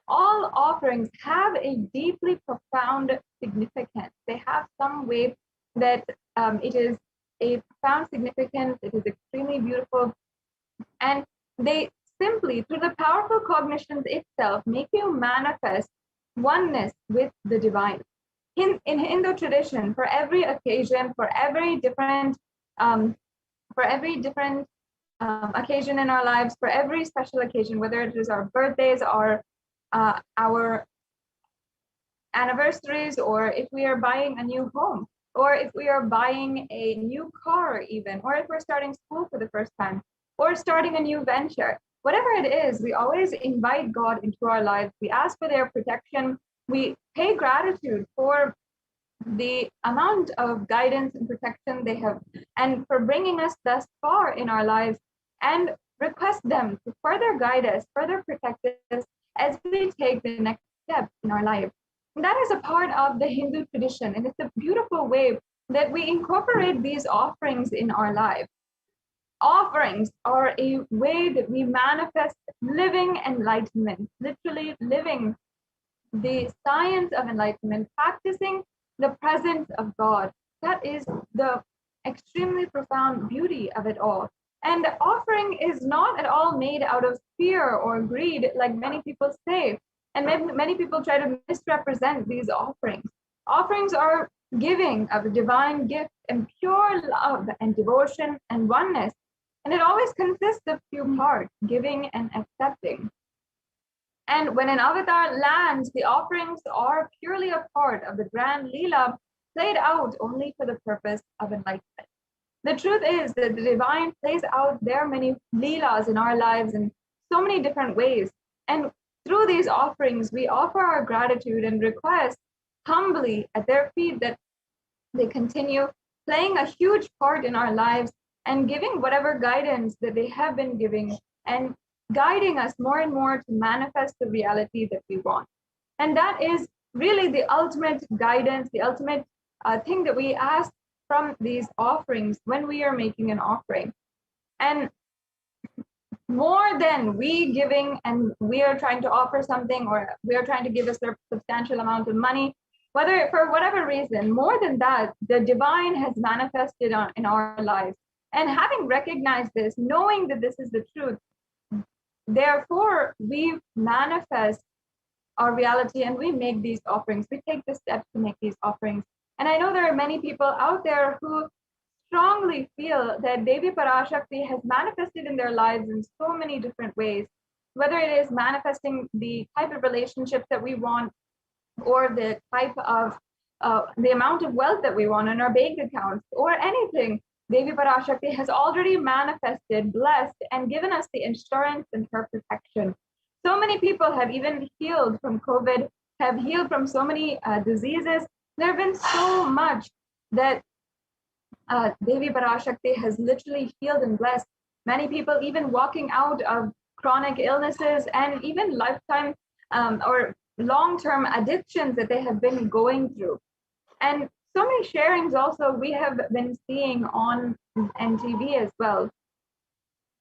All offerings have a deeply profound significance. They have some way that it is a profound significance, it is extremely beautiful, and they simply, through the powerful cognitions itself, make you manifest oneness with the divine. In Hindu tradition, for every occasion, for every different occasion in our lives, for every special occasion, whether it is our birthdays or our anniversaries, or if we are buying a new home, or if we are buying a new car even, or if we're starting school for the first time, or starting a new venture, whatever it is, we always invite God into our lives. We ask for their protection. We pay gratitude for the amount of guidance and protection they have, and for bringing us thus far in our lives, and request them to further guide us, further protect us as we take the next step in our life. And that is a part of the Hindu tradition, and it's a beautiful way that we incorporate these offerings in our life. Offerings are a way that we manifest living enlightenment, literally living the science of enlightenment, practicing the presence of God. That is the extremely profound beauty of it all. And offering is not at all made out of fear or greed, like many people say. And many people try to misrepresent these offerings. Offerings are giving of a divine gift and pure love and devotion and oneness. And it always consists of two parts, giving and accepting. And when an avatar lands, the offerings are purely a part of the grand Leela played out only for the purpose of enlightenment. The truth is that the divine plays out their many Leelas in our lives in so many different ways. And through these offerings, we offer our gratitude and request humbly at their feet that they continue playing a huge part in our lives and giving whatever guidance that they have been giving and guiding us more and more to manifest the reality that we want. And that is really the ultimate guidance, the ultimate thing that we ask from these offerings when we are making an offering. And more than we giving and we are trying to offer something, or we are trying to give a substantial amount of money, whether for whatever reason, more than that, the divine has manifested in our lives. And having recognized this, knowing that this is the truth, therefore we manifest our reality and we make these offerings. We take the steps to make these offerings. And I know there are many people out there who strongly feel that Devi Parashakti has manifested in their lives in so many different ways, whether it is manifesting the type of relationships that we want, or the type of the amount of wealth that we want in our bank accounts, or anything. Devi Parashakti has already manifested, blessed, and given us the insurance and her protection. So many people have even healed from COVID, have healed from so many diseases. There have been so much that Devi Parashakti has literally healed and blessed. Many people even walking out of chronic illnesses and even lifetime or long-term addictions that they have been going through. And so many sharings also we have been seeing on NTV as well.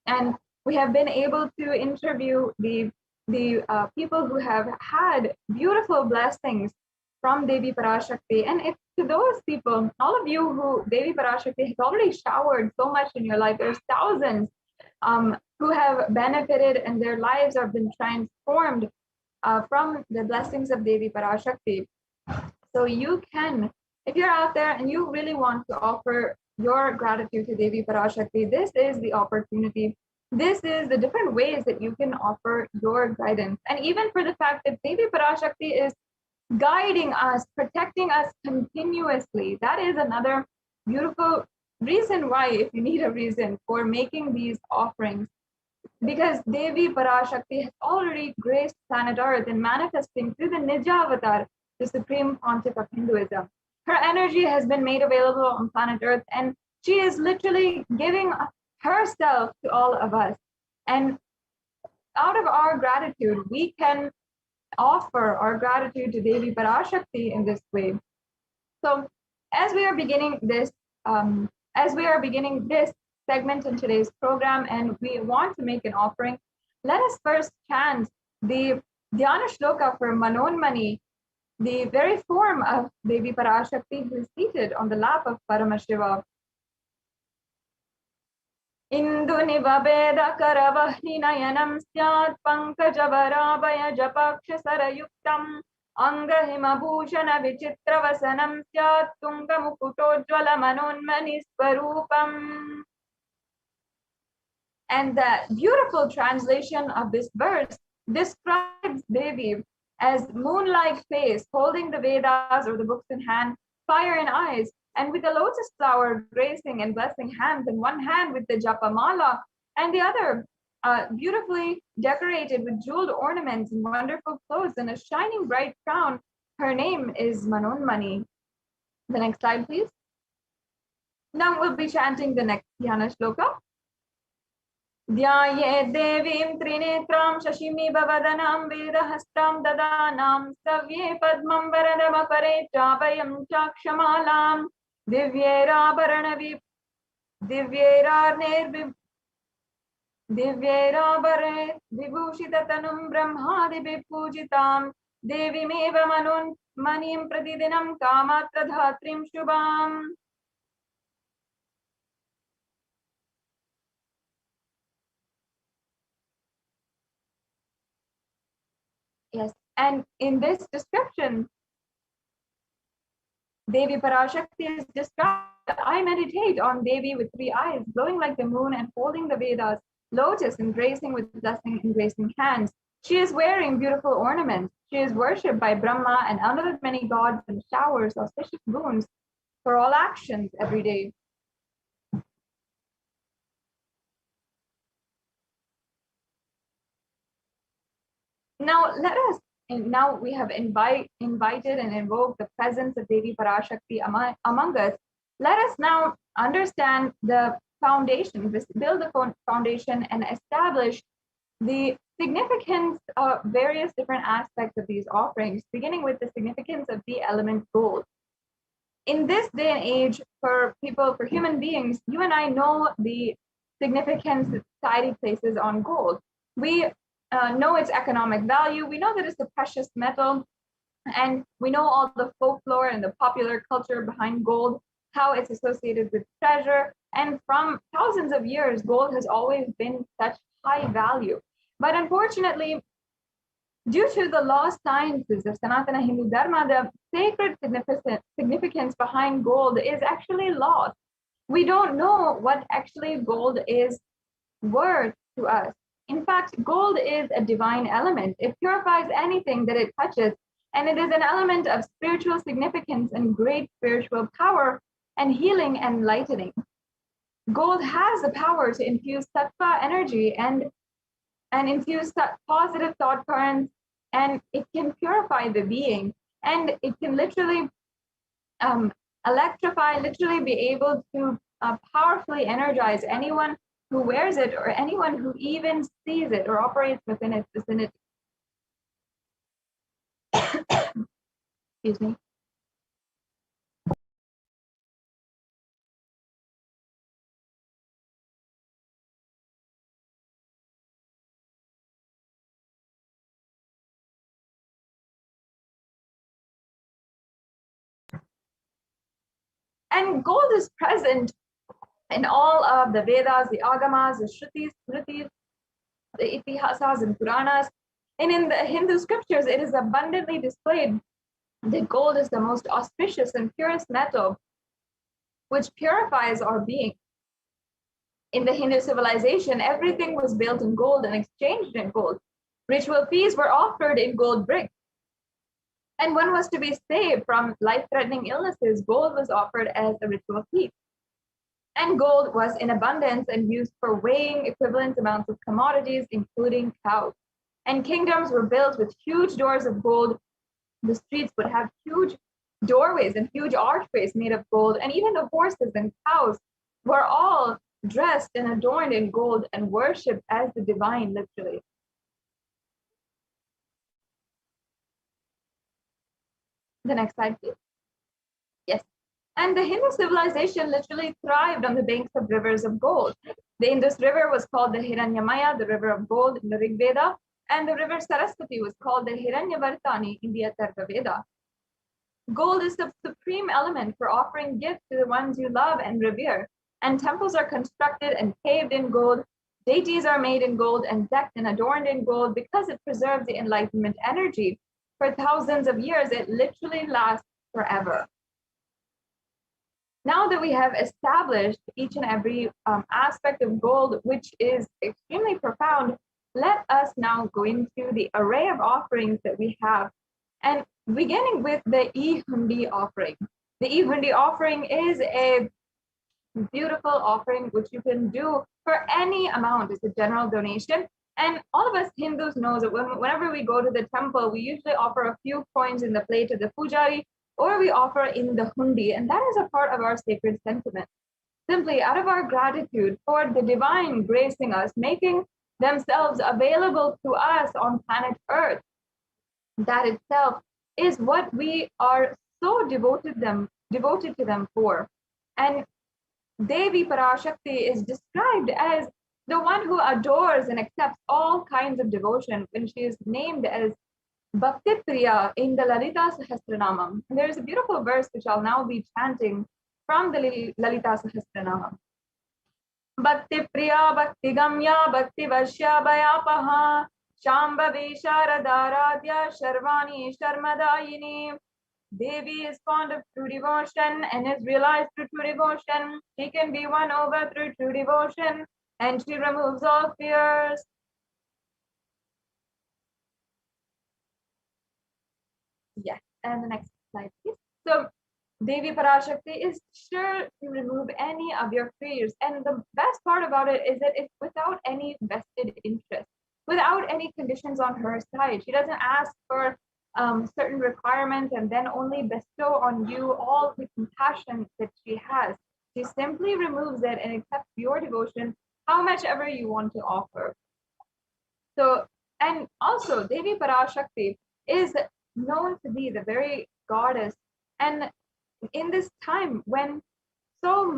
And we have been able to interview the people who have had beautiful blessings from Devi Parashakti. And if to those people, all of you who Devi Parashakti has already showered so much in your life, there's thousands who have benefited and their lives have been transformed from the blessings of Devi Parashakti. So you can, if you're out there and you really want to offer your gratitude to Devi Parashakti, this is the opportunity. This is the different ways that you can offer your guidance. And even for the fact that Devi Parashakti is guiding us, protecting us continuously, that is another beautiful reason why, if you need a reason for making these offerings, because Devi Parashakti has already graced planet Earth in manifesting through the Nija Avatar, the supreme pontiff of Hinduism. Her energy has been made available on planet Earth, and she is literally giving herself to all of us. And out of our gratitude, we can offer our gratitude to Devi Parashakti in this way. So as we are beginning this segment in today's program, and we want to make an offering, let us first chant the Dhyana Shloka for Manonmani, the very form of Devi Parashakti who is seated on the lap of Paramashiva. Indu nivabeda karavahni nayanam syat pankajavaravaya japaksha sarayuktam angahima bhushana vichitravasanam syat tunga mukutojvala manonmani swarupam. And the beautiful translation of this verse describes Devi as moon-like face, holding the Vedas or the books in hand, fire in eyes, and with a lotus flower gracing and blessing hands, in one hand with the japamala, and the other beautifully decorated with jeweled ornaments and wonderful clothes and a shining bright crown. Her name is Manonmani. The next slide, please. Now we'll be chanting the next Dhyana Shloka. Dhyaye devim trinetram shashimi bhavadhanam vedahastam dadanam savye padmam varadavakare chavayam chakshamalam divyerabhare vibhushitatanum brahmadi pujitam devimeva manonmanim pratidinam kamatradhatrim shubham. And in this description, Devi Parashakti is described. I meditate on Devi with three eyes, glowing like the moon and holding the Vedas, lotus embracing with blessing embracing hands. She is wearing beautiful ornaments. She is worshipped by Brahma and other many gods and showers auspicious boons for all actions every day. Now we have invited and invoked the presence of Devi Parashakti among us. Let us now understand the foundation, build the foundation and establish the significance of various different aspects of these offerings, beginning with the significance of the element gold. In this day and age, for human beings, you and I know the significance that society places on gold. We know its economic value. We know that it's a precious metal, and we know all the folklore and the popular culture behind gold, how it's associated with treasure. And from thousands of years, gold has always been such high value. But unfortunately, due to the lost sciences of Sanatana Hindu Dharma, the sacred significance behind gold is actually lost. We don't know what actually gold is worth to us. In fact, gold is a divine element. It purifies anything that it touches, and it is an element of spiritual significance and great spiritual power and healing and enlightening. Gold has the power to infuse sattva energy and infuse positive thought currents, and it can purify the being, and it can literally electrify, literally be able to powerfully energize anyone who wears it or anyone who even sees it or operates within its vicinity. Excuse me. And gold is present in all of the Vedas, the Agamas, the Shrutis, Smritis, the Itihasas and Puranas. And in the Hindu scriptures, it is abundantly displayed that gold is the most auspicious and purest metal which purifies our being. In the Hindu civilization, everything was built in gold and exchanged in gold. Ritual feasts were offered in gold bricks. And one was to be saved from life-threatening illnesses, gold was offered as a ritual feast. And gold was in abundance and used for weighing equivalent amounts of commodities, including cows. And kingdoms were built with huge doors of gold. The streets would have huge doorways and huge archways made of gold. And even the horses and cows were all dressed and adorned in gold and worshipped as the divine, literally. The next slide, please. Yes. And the Hindu civilization literally thrived on the banks of rivers of gold. The Indus River was called the Hiranyamaya, the river of gold in the Rig Veda, and the river Saraswati was called the Hiranyavartani in the Atharva Veda. Gold is the supreme element for offering gifts to the ones you love and revere, and temples are constructed and paved in gold. Deities are made in gold and decked and adorned in gold because it preserves the enlightenment energy. For thousands of years, it literally lasts forever. Now that we have established each and every aspect of gold, which is extremely profound, let us now go into the array of offerings that we have. And beginning with the E-Hundi offering. The E-Hundi offering is a beautiful offering which you can do for any amount. It's a general donation. And all of us Hindus know that whenever we go to the temple, we usually offer a few coins in the plate of the pujari, or we offer in the hundi, and that is a part of our sacred sentiment. Simply out of our gratitude for the divine gracing us, making themselves available to us on planet Earth. That itself is what we are so devoted to them for. And Devi Parashakti is described as the one who adores and accepts all kinds of devotion when she is named as Bhakti Priya in the Lalita Sahasranamam. And there is a beautiful verse which I'll now be chanting from the Lalita Sahasranamam. Bhakti Priya Bhakti Gamya Bhakti Vashya Bhayapaha Shambhavi Sharadaradhya Sharvani Sharmadayini. Devi is fond of true devotion and is realized through true devotion. She can be won over through true devotion, and she removes all fears. Yes, and the next slide, please. So, Devi Parashakti is sure to remove any of your fears. And the best part about it is that it's without any vested interest, without any conditions on her side. She doesn't ask for certain requirements and then only bestow on you all the compassion that she has. She simply removes it and accepts your devotion, how much ever you want to offer. So, and also Devi Parashakti is known to be the very goddess. And in this time when so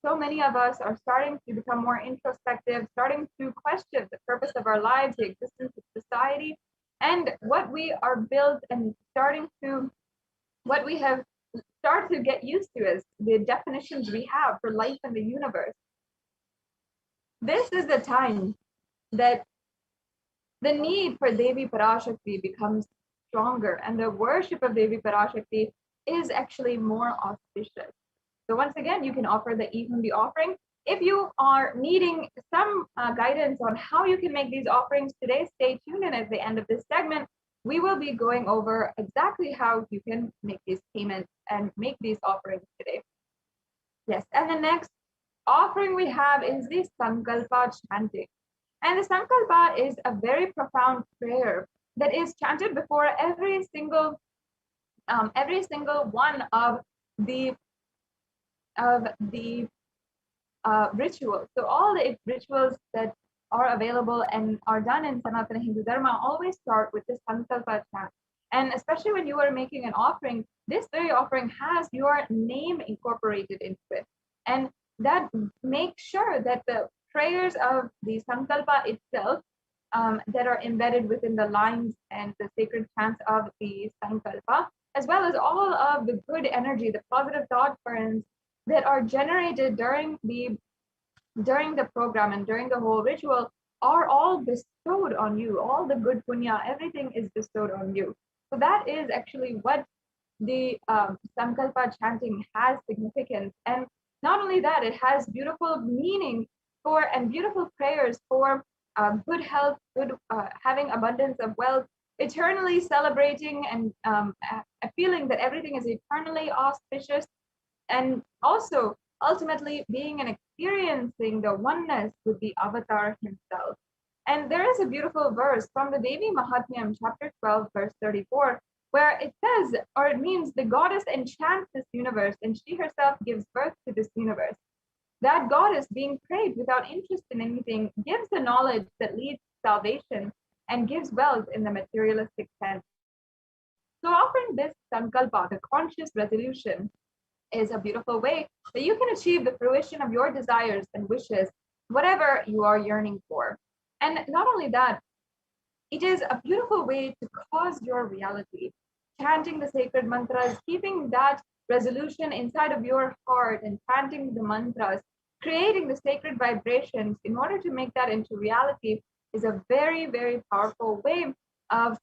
many of us are starting to become more introspective, starting to question the purpose of our lives, the existence of society, and what we are built and what we have started to get used to as the definitions we have for life in the universe. This is the time that the need for Devi Parashakti becomes stronger, and the worship of Devi Parashakti is actually more auspicious. So once again, you can offer even the offering. If you are needing some guidance on how you can make these offerings today, stay tuned, and at the end of this segment, we will be going over exactly how you can make these payments and make these offerings today. Yes, and the next offering we have is the Sankalpa chanting. And the Sankalpa is a very profound prayer that is chanted before every single one of the rituals. So all the rituals that are available and are done in Sanatana Hindu Dharma always start with this Sankalpa chant. And especially when you are making an offering, this very offering has your name incorporated into it. And that makes sure that the prayers of the Sankalpa itself that are embedded within the lines and the sacred chants of the Sankalpa, as well as all of the good energy, the positive thought currents that are generated during the program and during the whole ritual, are all bestowed on you. All the good punya, everything is bestowed on you. So that is actually what the Sankalpa chanting has significance. And not only that, it has beautiful meaning and beautiful prayers for good health, having abundance of wealth, eternally celebrating and a feeling that everything is eternally auspicious, and also ultimately being and experiencing the oneness with the avatar himself. And there is a beautiful verse from the Devi Mahatmyam, chapter 12, verse 34, where it says, or it means, the goddess enchants this universe and she herself gives birth to this universe. That goddess, being prayed without interest in anything, gives the knowledge that leads to salvation and gives wealth in the materialistic sense. So offering this Sankalpa, the conscious resolution, is a beautiful way that you can achieve the fruition of your desires and wishes, whatever you are yearning for. And not only that, it is a beautiful way to cause your reality. Chanting the sacred mantras, keeping that resolution inside of your heart and chanting the mantras, creating the sacred vibrations in order to make that into reality is a very, very powerful way of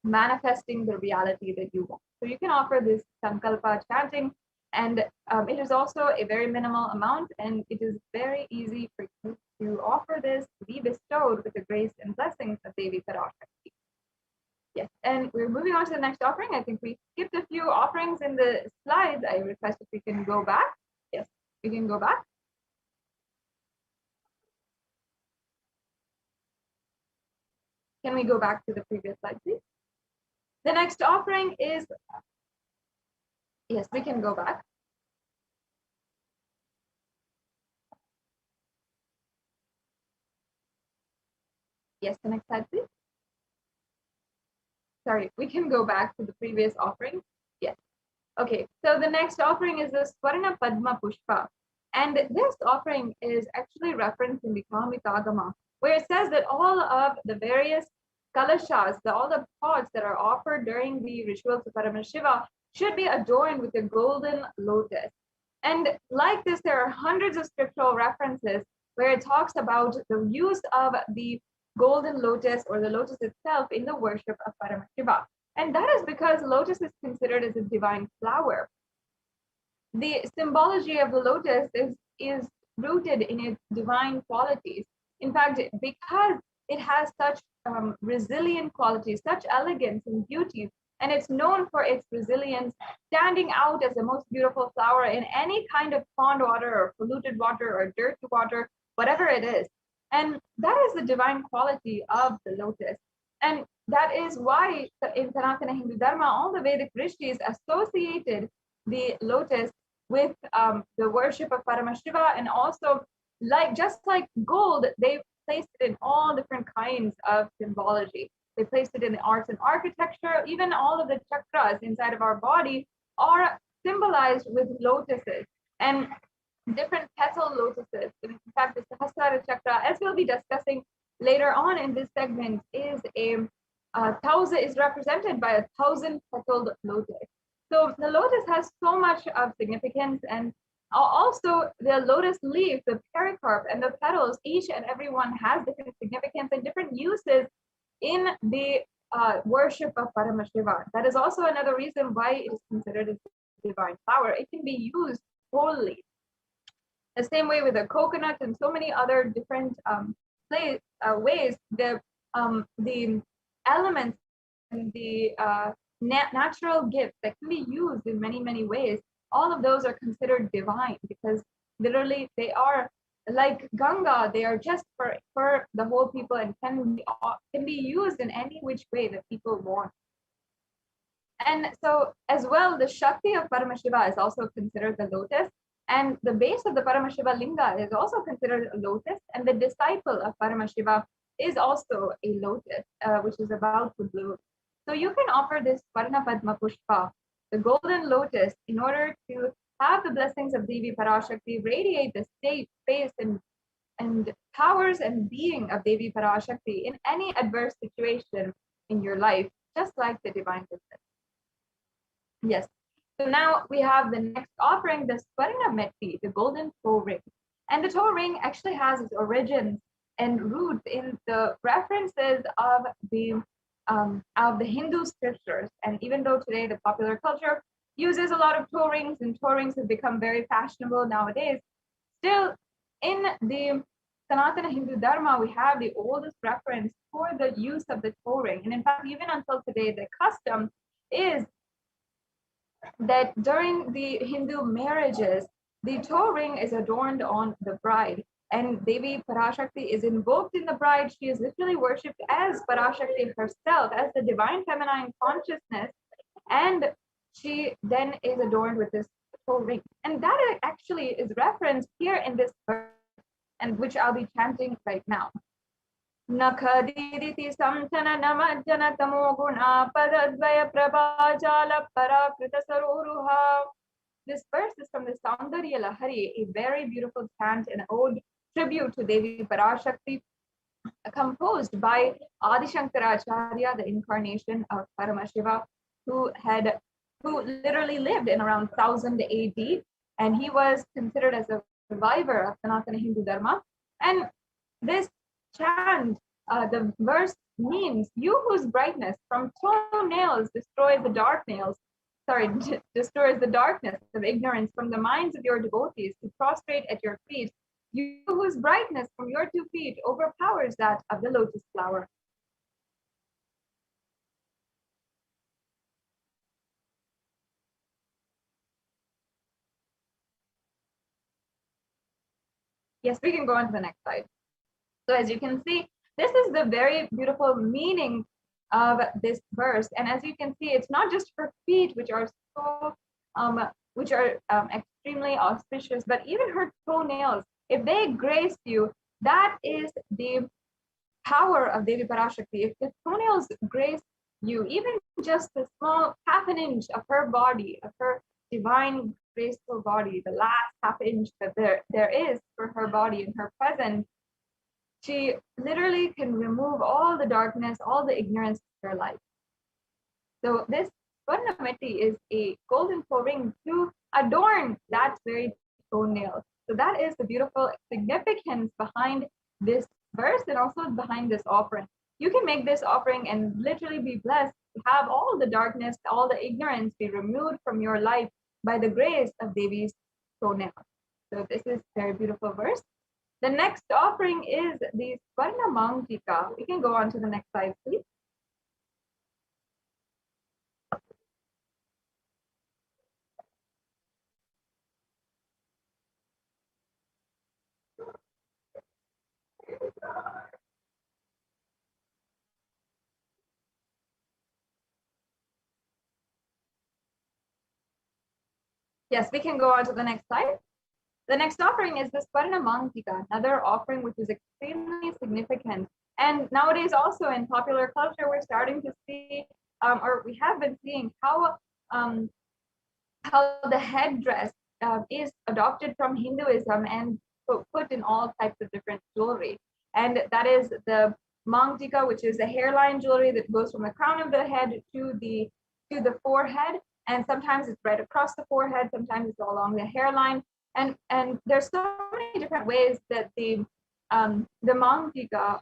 manifesting the reality that you want. So you can offer this Sankalpa chanting, and it is also a very minimal amount, and it is very easy for you to offer this to be bestowed with the grace and blessings of Devi Parashakti. Yes, and we're moving on to the next offering. I think we skipped a few offerings in the slides. I request if we can go back. Yes, we can go back. Can we go back to the previous slide, please? The next offering is, yes, we can go back. Yes, the next slide, please. Sorry, we can go back to the previous offering. Yes. Okay, so the next offering is the Swarna Padma Pushpa. And this offering is actually referenced in the Kamitagama, where it says that all of the various kalashas, all the pots that are offered during the rituals of Paramashiva should be adorned with a golden lotus. And like this, there are hundreds of scriptural references where it talks about the use of the golden lotus or the lotus itself in the worship of Paramashiva. And that is because lotus is considered as a divine flower. The symbology of the lotus is rooted in its divine qualities. In fact, because it has such resilient qualities, such elegance and beauty, and it's known for its resilience, standing out as the most beautiful flower in any kind of pond water or polluted water or dirty water, whatever it is. And that is the divine quality of the lotus. And that is why in Sanatana Hindu Dharma, all the Vedic rishis associated the lotus with the worship of Paramashiva, and also just like gold, they placed it in all different kinds of symbology. They placed it in the arts and architecture. Even all of the chakras inside of our body are symbolized with lotuses and different petal lotuses. In fact, the Sahasrara chakra, as we'll be discussing later on in this segment, is represented by 1,000-petaled lotus. So the lotus has so much of significance, and also the lotus leaf, the pericarp, and the petals, each and every one has different significance and different uses in the worship of Paramashiva. That is also another reason why it is considered a divine flower. It can be used wholly. The same way with the coconut and so many other different ways, the elements and the natural gifts that can be used in many, many ways, all of those are considered divine, because literally they are like Ganga. They are just for the whole people and can be used in any which way that people want. And so as well, the Shakti of Paramashiva is also considered the lotus, and the base of the Paramashiva Linga is also considered a lotus, and the disciple of Paramashiva is also a lotus, which is about to bloom. So you can offer this Varna Padma Pushpa, the golden lotus, in order to have the blessings of Devi Parashakti radiate the state, face, and powers and being of Devi Parashakti in any adverse situation in your life, just like the divine goodness. Yes. So now we have the next offering, the Swarna Metti, the golden toe ring. And the toe ring actually has its origins and roots in the references of the Hindu scriptures. And even though today the popular culture uses a lot of toe rings, and toe rings have become very fashionable nowadays, still in the Sanatana Hindu Dharma, we have the oldest reference for the use of the toe ring. And in fact, even until today, the custom is that during the Hindu marriages, the toe ring is adorned on the bride, and Devi Parashakti is invoked in the bride. She is literally worshipped as Parashakti herself, as the divine feminine consciousness, and she then is adorned with this toe ring. And that actually is referenced here in this verse, and which I'll be chanting right now. Nakhadiditi samchana namajjana tamoguna padadvaya prabhajala parakrita saroruha. This verse is from the Saundarya Lahari, a very beautiful chant and ode tribute to Devi Parashakti, composed by Adi Shankaracharya, the incarnation of Paramashiva, who literally lived in around 1000 AD, and he was considered as a survivor of Sanatana Hindu Dharma. And this chant, the verse means, "You whose brightness from toenails destroys the darkness of ignorance from the minds of your devotees to prostrate at your feet. You whose brightness from your 2 feet overpowers that of the lotus flower." Yes, we can go on to the next slide. So as you can see, this is the very beautiful meaning of this verse. And as you can see, it's not just her feet, which are so extremely auspicious, but even her toenails. If they grace you, that is the power of Devi Parashakti. If the toenails grace you, even just a small half an inch of her body, of her divine graceful body, the last half inch that there is for her body in her presence, she literally can remove all the darkness, all the ignorance of her life. So this Swarnameti is a golden toe ring to adorn that very toenail. So that is the beautiful significance behind this verse and also behind this offering. You can make this offering and literally be blessed to have all the darkness, all the ignorance be removed from your life by the grace of Devi's toenail. So this is a very beautiful verse. The next offering is the Swarna Mantika. We can go on to the next slide, please. Yes, we can go on to the next slide. The next offering is the Swarna Mantika, another offering which is extremely significant. And nowadays also in popular culture, we're starting to see, or we have been seeing how the headdress is adopted from Hinduism and put in all types of different jewelry. And that is the Mantika, which is a hairline jewelry that goes from the crown of the head to the forehead. And sometimes it's right across the forehead, sometimes it's along the hairline. And there's so many different ways that the Mantika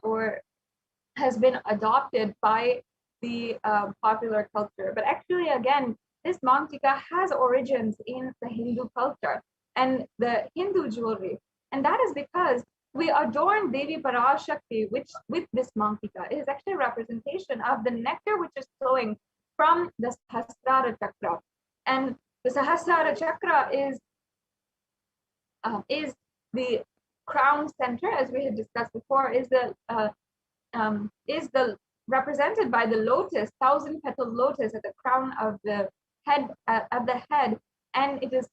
has been adopted by the popular culture. But actually, again, this Mantika has origins in the Hindu culture and the Hindu jewelry. And that is because we adorn Devi Parashakti with this Mantika. It is actually a representation of the nectar which is flowing from the Sahasrara Chakra. And the Sahasrara Chakra is the crown center, as we had discussed before, is the represented by the lotus, 1,000-petal lotus at the crown of the head, and it is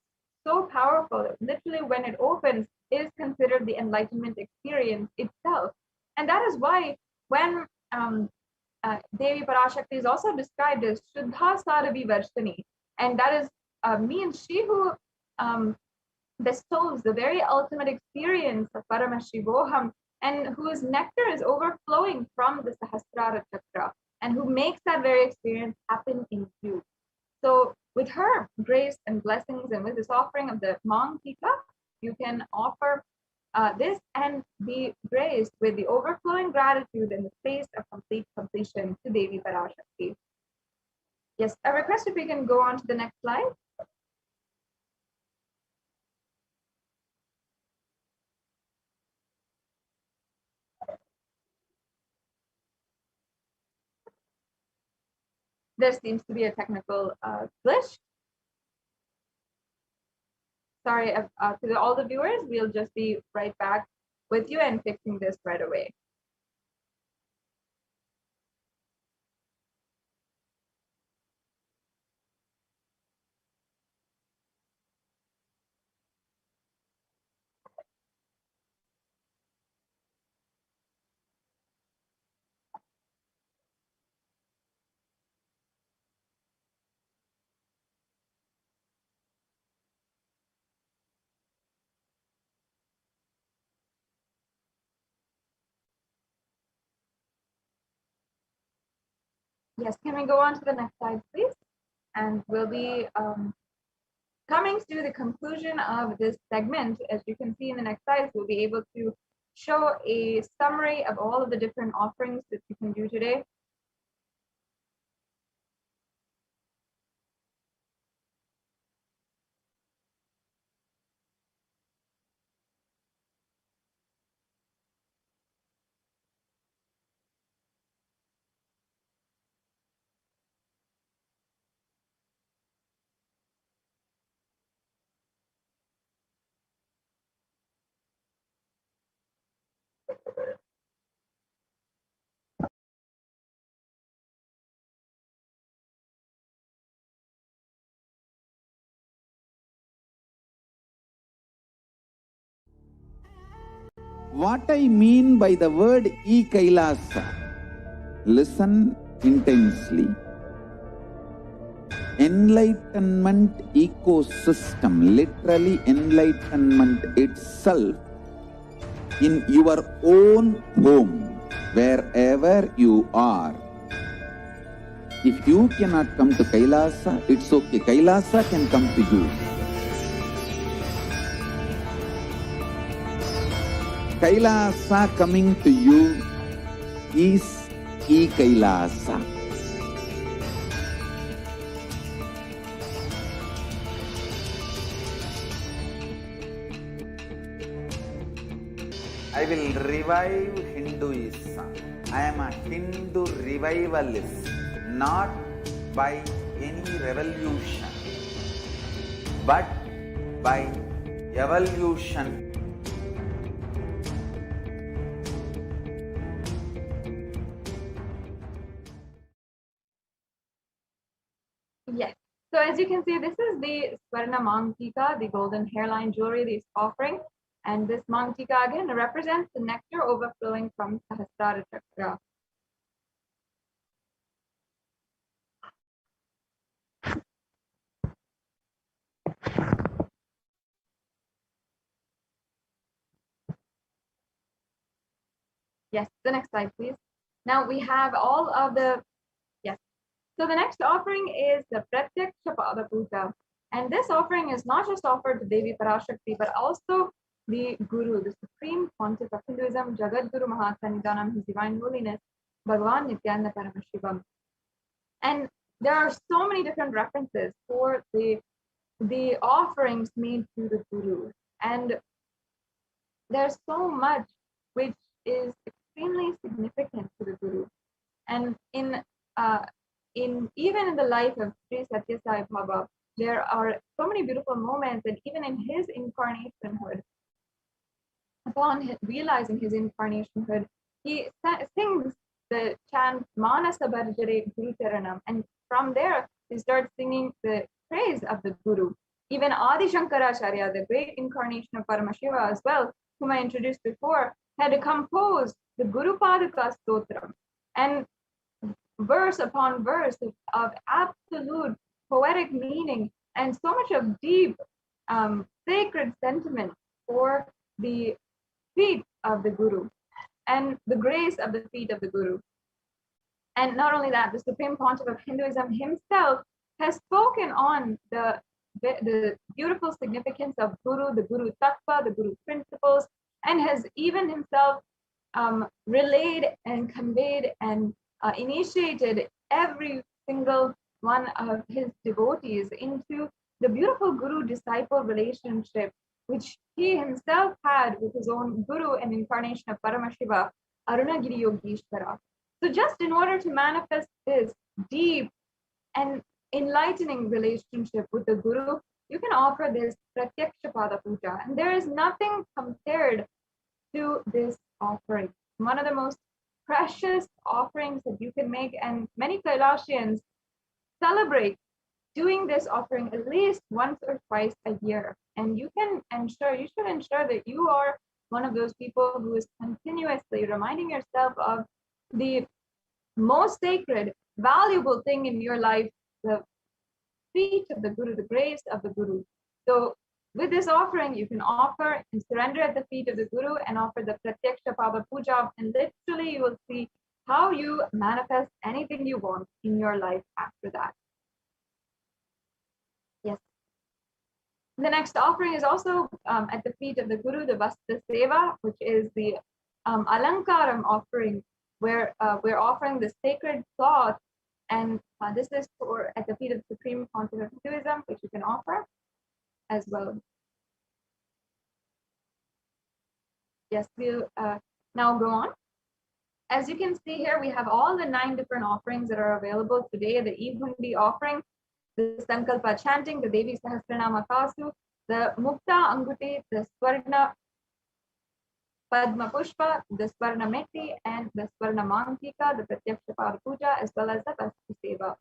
so powerful that literally when it opens, it is considered the enlightenment experience itself. And that is why when Devi Parashakti is also described as Shuddha Saravi Varshani, and that is means she who bestows the very ultimate experience of Paramashivoham, and whose nectar is overflowing from the Sahasrara Chakra, and who makes that very experience happen in you. So with her grace and blessings, and with this offering of the Mantika, you can offer this and be graced with the overflowing gratitude and the space of complete completion to Devi Parashakti. Yes, I request if we can go on to the next slide. There seems to be a technical glitch. Sorry, to all the viewers, we'll just be right back with you and fixing this right away. Yes, can we go on to the next slide, please? And we'll be coming to the conclusion of this segment. As you can see in the next slide, we'll be able to show a summary of all of the different offerings that you can do today. What I mean by the word Kailasa, listen intensely. Enlightenment ecosystem, literally enlightenment itself, in your own home, wherever you are. If you cannot come to Kailasa, it's okay. Kailasa can come to you. Kailasa coming to you is Kailasa. I will revive Hinduism. I am a Hindu revivalist, not by any revolution, but by evolution. Yes. So as you can see, this is the Swarna Mangtika, the golden hairline jewelry that he's offering. And this Mangtika again represents the nectar overflowing from Sahasrara Chakra. Yes, the next slide, please. Now we have all of the, yes. So the next offering is the Pratyaksha Pada Puja. And this offering is not just offered to Devi Parashakti, but also the Guru, the Supreme Pontiff of Hinduism, Jagat Guru Mahasanidhanam, His Divine Holiness, Bhagavan Nithyananda Paramashivam. And there are so many different references for the offerings made to the Guru. And there's so much which is extremely significant to the Guru. And in even in the life of Sri Satya Sai Baba, there are so many beautiful moments, and even in his incarnationhood, upon realizing his incarnationhood, he sings the chant Manasa Barjare Guru Charanam, and from there he starts singing the praise of the Guru. Even Adi Shankaracharya, the great incarnation of Paramashiva as well, whom I introduced before, had composed the Guru Padaka Stotram, and verse upon verse of absolute poetic meaning and so much of deep sacred sentiment for the feet of the Guru and the grace of the feet of the Guru. And not only that, the Supreme Pontiff of Hinduism himself has spoken on the beautiful significance of Guru, the Guru Tattva, the Guru principles, and has even himself relayed and conveyed and initiated every single one of his devotees into the beautiful Guru-disciple relationship, which he himself had with his own Guru and incarnation of Paramashiva, Arunagiri Yogeshwara. So just in order to manifest this deep and enlightening relationship with the Guru, you can offer this Pratyaksha Pada Puja. And there is nothing compared to this offering. One of the most precious offerings that you can make, and many Kailasians celebrate doing this offering at least once or twice a year. And you should ensure that you are one of those people who is continuously reminding yourself of the most sacred, valuable thing in your life, the feet of the Guru, the grace of the Guru. So with this offering, you can offer and surrender at the feet of the Guru and offer the Pratyaksha Pada Puja, and literally you will see how you manifest anything you want in your life after that. Yes. The next offering is also at the feet of the Guru, the Vastra Seva, which is the Alankaram offering, where we're offering the sacred cloth, and this is for at the feet of the Supreme Pontiff of Hinduism, which you can offer as well. Yes, we'll now go on. As you can see here, we have all the 9 different offerings that are available today: the Evundi offering, the Sankalpa chanting, the Devi Sahasranama Kasu, the Mukta Anguti, the Swarna Padma Pushpa, the Swarna Meti, and the Swarna Mangtika, the Pratyaksha Pada Puja, as well as the Vastra Seva.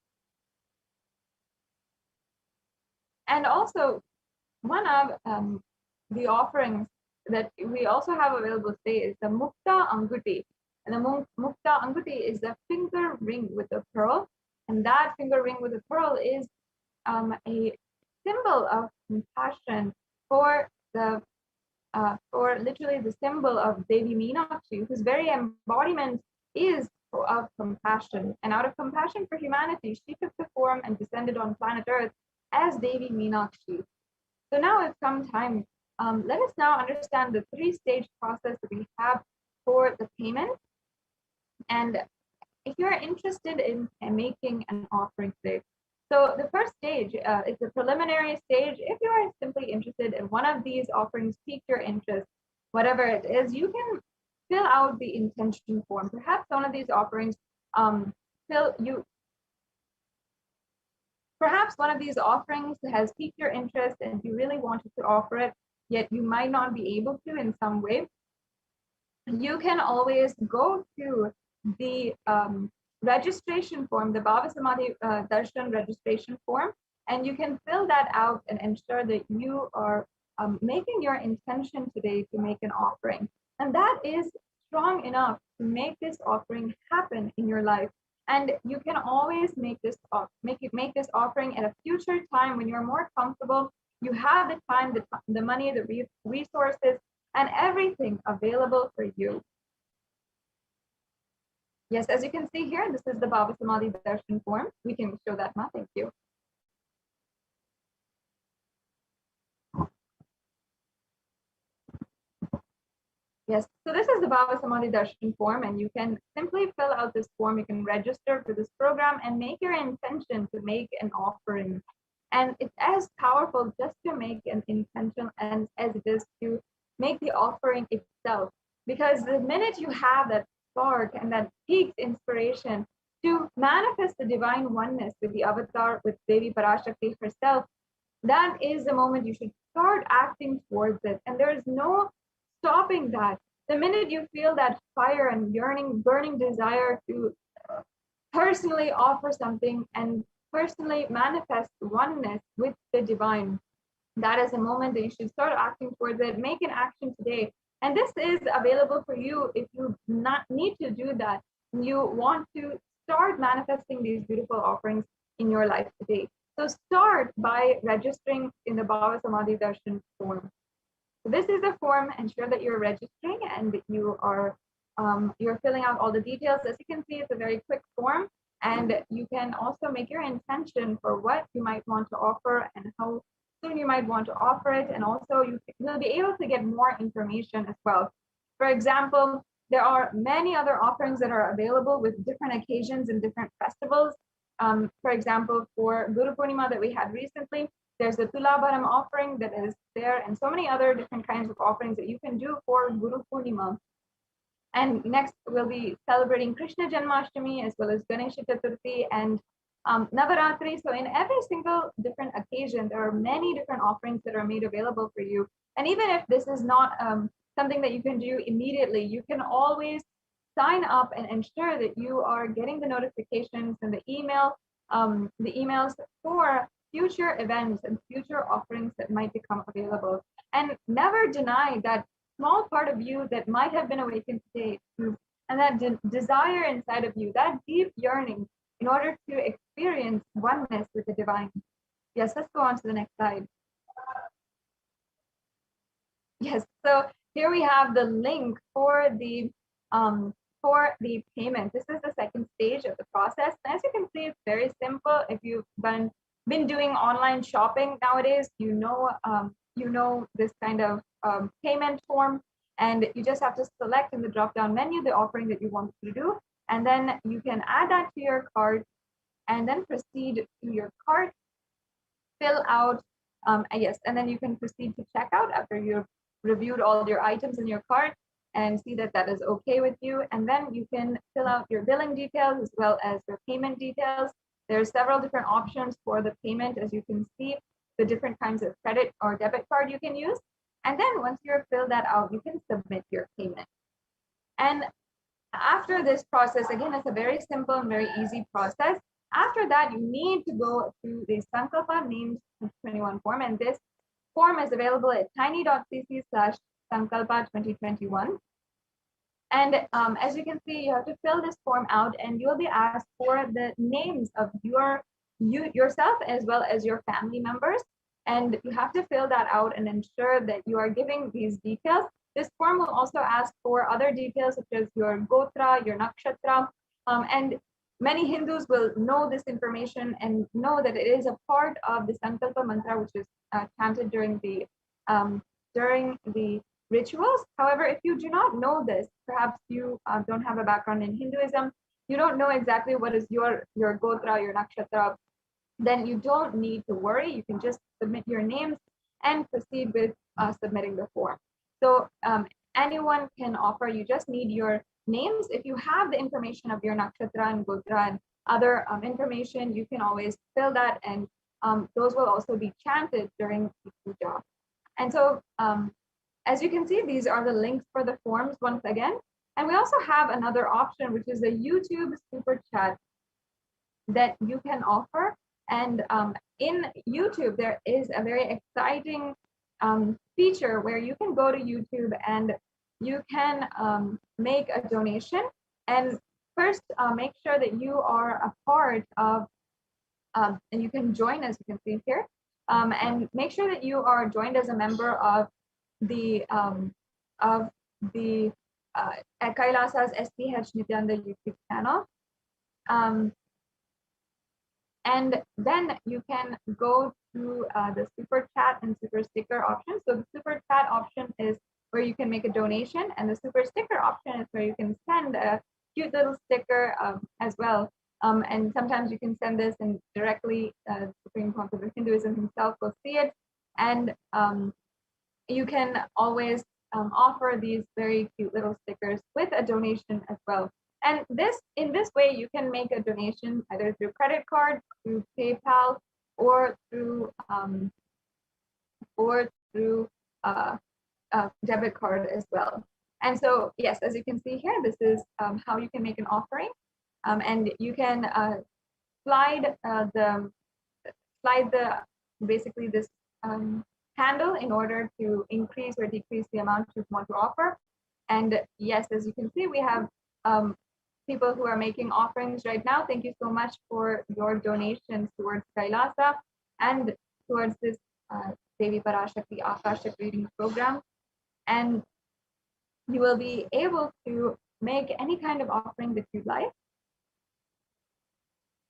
And also, one of the offerings that we also have available today is the Mukta Anguti. And the Mukta Anguti is a finger ring with a pearl. And that finger ring with a pearl is a symbol of compassion for literally the symbol of Devi Meenakshi, whose very embodiment is of compassion. And out of compassion for humanity, she took the form and descended on planet Earth as Devi Meenakshi. So now it's come time let us now understand the three-stage process that we have for the payment. And if you're interested in making an offering today, so the first stage is the preliminary stage. If you are simply interested in one of these offerings, pique your interest, whatever it is, you can fill out the intention form. Perhaps one of these offerings Perhaps one of these offerings has piqued your interest and you really wanted to offer it, yet you might not be able to in some way. You can always go to the registration form, the BHAVASAMADHI DARSHAN registration form, and you can fill that out and ensure that you are making your intention today to make an offering. And that is strong enough to make this offering happen in your life. And you can always make this offering at a future time when you're more comfortable. You have the time, the money, the resources, and everything available for you. Yes, as you can see here, this is the BHAVASAMADHI Darshan form. We can show that now. Thank you. Yes, so this is the BHAVASAMADHI Darshan form, and you can simply fill out this form. You can register for this program and make your intention to make an offering. And it's as powerful just to make an intention as it is to make the offering itself. Because the minute you have that spark and that peaked inspiration to manifest the divine oneness with the avatar, with Devi Parashakti herself, that is the moment you should start acting towards it. And there is no stopping that. The minute you feel that fire and yearning, burning desire to personally offer something and personally manifest oneness with the divine, that is a moment that you should start acting towards it. Make an action today. And this is available for you if you not need to do that. You want to start manifesting these beautiful offerings in your life today. So start by registering in the BHAVASAMADHI Darshan form. So this is the form. Ensure that you're registering and you are you're filling out all the details. As you can see, it's a very quick form, and you can also make your intention for what you might want to offer and how soon you might want to offer it. And also you will be able to get more information as well. For example, there are many other offerings that are available with different occasions and different festivals. For example, for Guru Purnima that we had recently, there's the Tulabharam offering that is there, and so many other different kinds of offerings that you can do for Guru Purnima. And next, we'll be celebrating Krishna Janmashtami as well as Ganesha Chaturthi and Navaratri. So in every single different occasion, there are many different offerings that are made available for you. And even if this is not something that you can do immediately, you can always sign up and ensure that you are getting the notifications and the emails for future events and future offerings that might become available. And never deny that small part of you that might have been awakened today, and that desire inside of you, that deep yearning in order to experience oneness with the divine. Yes, let's go on to the next slide. Yes, so here we have the link for the payment. This is the second stage of the process. And as you can see, it's very simple. If you've been doing online shopping nowadays, you know this kind of payment form, and you just have to select in the drop-down menu the offering that you want to do, and then you can add that to your cart, and then proceed to your cart, fill out, yes, and then you can proceed to checkout after you've reviewed all your items in your cart and see that that is okay with you, and then you can fill out your billing details as well as your payment details. There are several different options for the payment, as you can see, the different kinds of credit or debit card you can use. And then once you've filled that out, you can submit your payment. And after this process, again, it's a very simple and very easy process. After that, you need to go to the Sankalpa Names 2021 form. And this form is available at tiny.cc/Sankalpa2021. And as you can see, you have to fill this form out, and you'll be asked for the names of yourself as well as your family members. And you have to fill that out and ensure that you are giving these details. This form will also ask for other details such as your gotra, your nakshatra, and many Hindus will know this information and know that it is a part of the Sankalpa mantra, which is chanted during the during the rituals. However, if you do not know this, perhaps you don't have a background in Hinduism, you don't know exactly what is your gotra, your nakshatra, then you don't need to worry. You can just submit your names and proceed with submitting the form. So anyone can offer, you just need your names. If you have the information of your nakshatra and gotra and other information, you can always fill that, and those will also be chanted during the puja. And so as you can see, these are the links for the forms once again. And we also have another option, which is a YouTube super chat that you can offer. And in YouTube, there is a very exciting feature where you can go to YouTube and you can make a donation. And first, make sure that you are a part of, and you can join, as you can see here, and make sure that you are joined as a member of the Kailasa's HDH Nithyananda YouTube channel. And then you can go to the super chat and super sticker option. So the super chat option is where you can make a donation, and the super sticker option is where you can send a cute little sticker as well. And sometimes you can send this and directly the Supreme Council of Hinduism himself will see it. And you can always offer these very cute little stickers with a donation as well. And in this way, you can make a donation either through credit card, through PayPal, or through debit card as well. And so, yes, as you can see here, this is how you can make an offering, and you can slide basically this handle in order to increase or decrease the amount you want to offer. And yes, as you can see, we have people who are making offerings right now. Thank you so much for your donations towards Kailasa and towards this Devi Parashakti Akashik reading program. And you will be able to make any kind of offering that you'd like.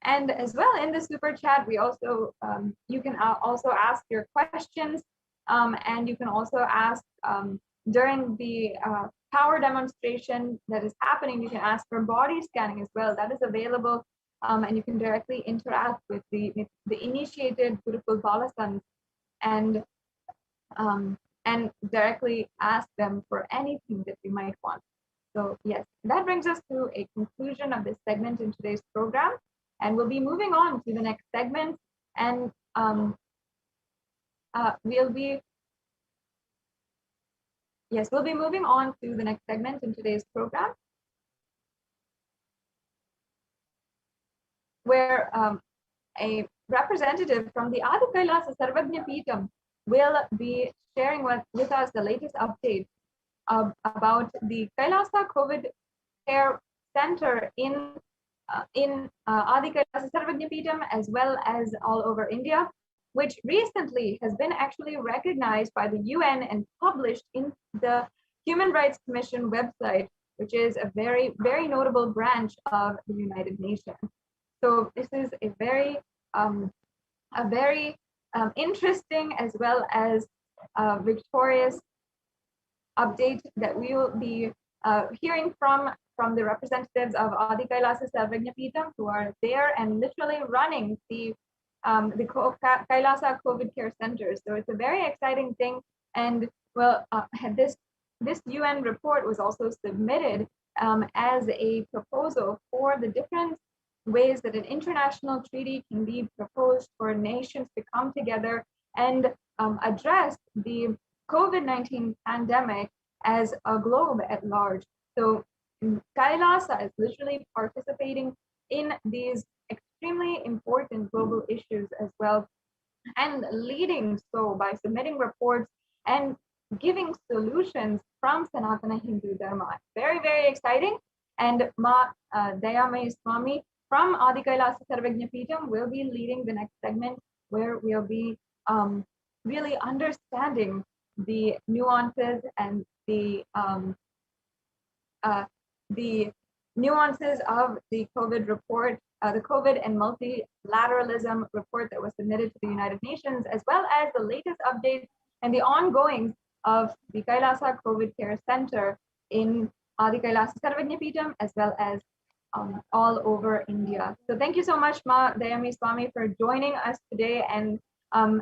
And as well, in the super chat, we also you can also ask your questions, and you can also ask during the power demonstration that is happening. You can ask for body scanning as well. That is available, and you can directly interact with the initiated Gurukul Balasans and directly ask them for anything that you might want. So yes, that brings us to a conclusion of this segment in today's program. And we'll be moving on to the next segment, and we'll be moving on to the next segment in today's program, where a representative from the Adi Kailasa Sarvajna Peetham will be sharing with us the latest update about the Kailasa COVID Care Center in Adi Kailasa Sarvajna Peetham, as well as all over India, which recently has been actually recognized by the UN and published in the Human Rights Commission website, which is a very, very notable branch of the United Nations. So this is a very interesting as well as victorious update that we will be hearing from the representatives of Adi Kailasa Sarvajna Peetham, who are there and literally running the Kailasa COVID Care Center. So it's a very exciting thing. And well, this UN report was also submitted as a proposal for the different ways that an international treaty can be proposed for nations to come together and address the COVID-19 pandemic as a globe at large. So Kailasa is literally participating in these extremely important global issues as well, and leading so by submitting reports and giving solutions from Sanatana Hindu Dharma. Very, very exciting. And Ma Dayamay Swami from Adi Kailasa Sarvajna Peetham will be leading the next segment, where we'll be really understanding the nuances and the nuances of the COVID report, the COVID and multilateralism report that was submitted to the United Nations, as well as the latest updates and the ongoing of the Kailasa COVID Care Center in Adi Kailasa Sarvajnapeetham as well as all over India. So thank you so much, Ma Dayami Swami, for joining us today and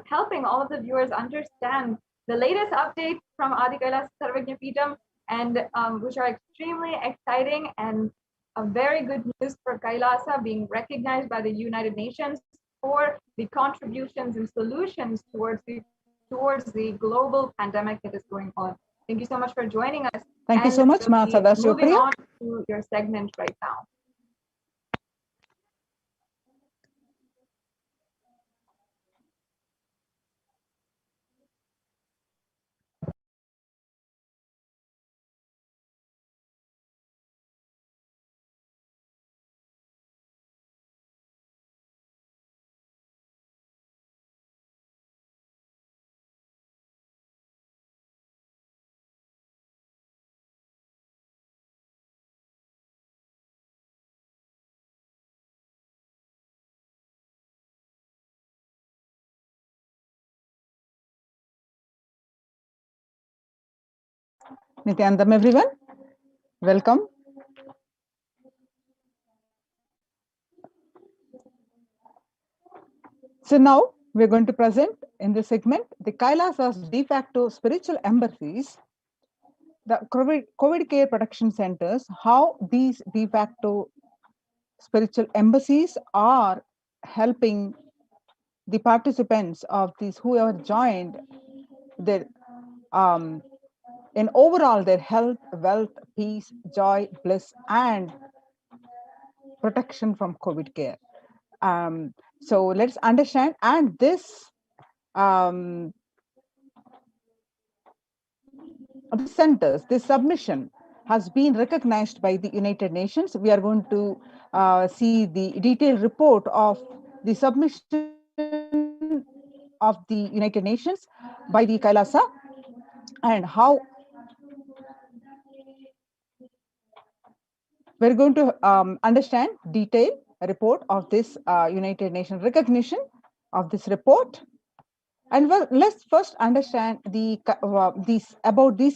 helping all of the viewers understand the latest updates from Adi Kailasa Sarvajnapeetham, and which are extremely exciting and a very good news for Kailasa being recognized by the United Nations for the contributions and solutions towards the global pandemic that is going on. Thank you so much for joining us. Thank you so much, Ma We'll be moving Sadashivapriya. on to your segment right now. Nityanandam, everyone. Welcome. So now we're going to present in this segment the Kailasa's de facto spiritual embassies, the COVID care protection centers, how these de facto spiritual embassies are helping the participants of these who have joined their in overall their health, wealth, peace, joy, bliss, and protection from COVID care. So let's understand. And this centers, this submission has been recognized by the United Nations. We are going to see the detailed report of the submission of the United Nations by the Kailasa and how we're going to understand detailed report of this United Nations recognition of this report. And well, let's first understand these about these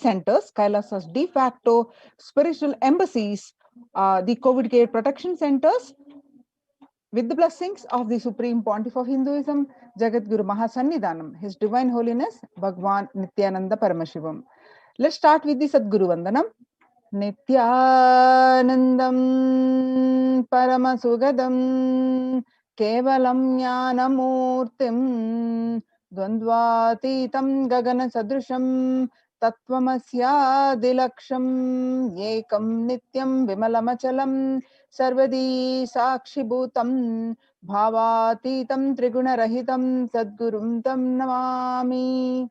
centers, Kailasa's de facto spiritual embassies, the COVID care protection centers, with the blessings of the Supreme Pontiff of Hinduism, Jagat Guru Mahasannidhanam, His Divine Holiness, Bhagwan Nithyananda Paramashivam. Let's start with the Sadguru Vandanam. Nithyanandam Paramasugadam Kevalam Jnanamurtim Dvandvatitam Gagana Sadrusham Tattvamasya Ekam Nityam Vimalamachalam Sarvadi Sakshibhutam Bhavatitam Trigunarahitam Sadgurum Tam Namami.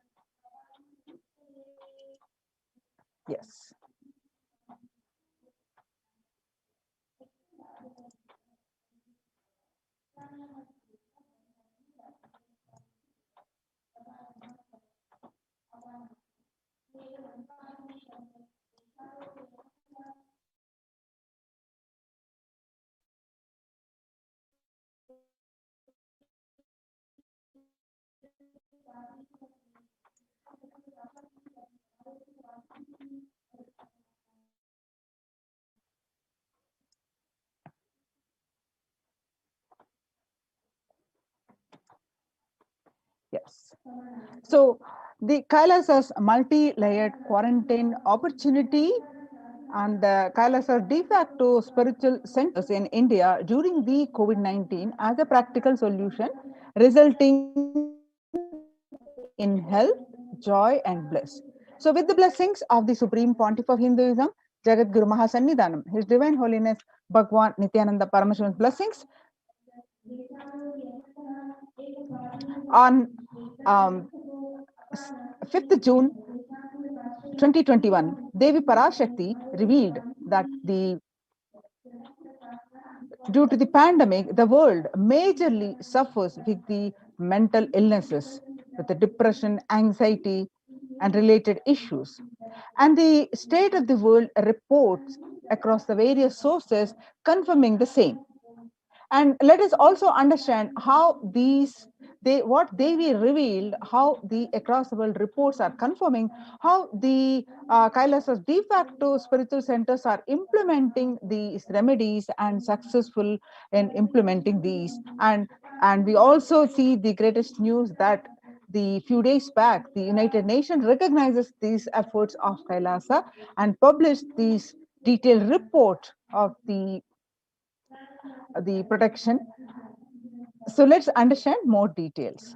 Yes. Yes. So the Kailasa's multi-layered quarantine opportunity and the Kailasa de facto spiritual centers in India during the COVID-19 as a practical solution, resulting in health, joy, and bliss. So with the blessings of the Supreme Pontiff of Hinduism, Jagat Guru Mahasannidhanam, His Divine Holiness Bhagwan Nithyananda Paramashivan's blessings, on 5th June 2021, Devi Parashakti revealed that due to the pandemic, the world majorly suffers with the mental illnesses, with the depression, anxiety, and related issues. And the state of the world reports across the various sources confirming the same. And let us also understand how the what Devi revealed, how the across the world reports are confirming how the Kailasa's de facto spiritual centers are implementing these remedies and successful in implementing these. And we also see the greatest news that the few days back, the United Nations recognizes these efforts of Kailasa and published this detailed report of the protection. So let's understand more details.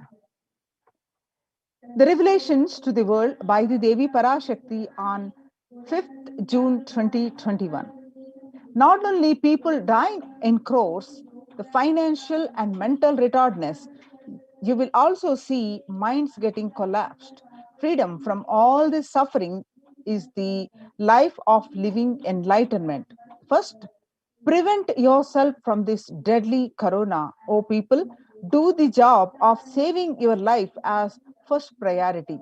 The revelations to the world by the Devi Parashakti on 5th June 2021. Not only people dying in crores, the financial and mental retardedness, you will also see minds getting collapsed. Freedom from all this suffering is the life of living enlightenment. First, prevent yourself from this deadly corona. Oh, people, do the job of saving your life as first priority.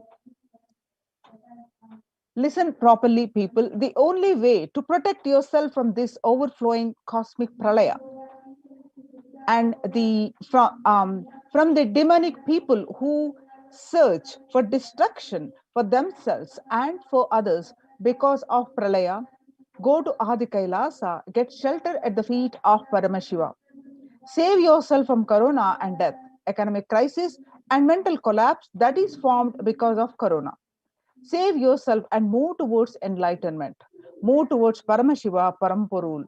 Listen properly, people. The only way to protect yourself from this overflowing cosmic pralaya and from the demonic people who search for destruction for themselves and for others because of pralaya, go to Adi Kailasa, get shelter at the feet of Paramashiva. Save yourself from corona and death, economic crisis, and mental collapse that is formed because of corona. Save yourself and move towards enlightenment. Move towards Paramashiva, Parampurul.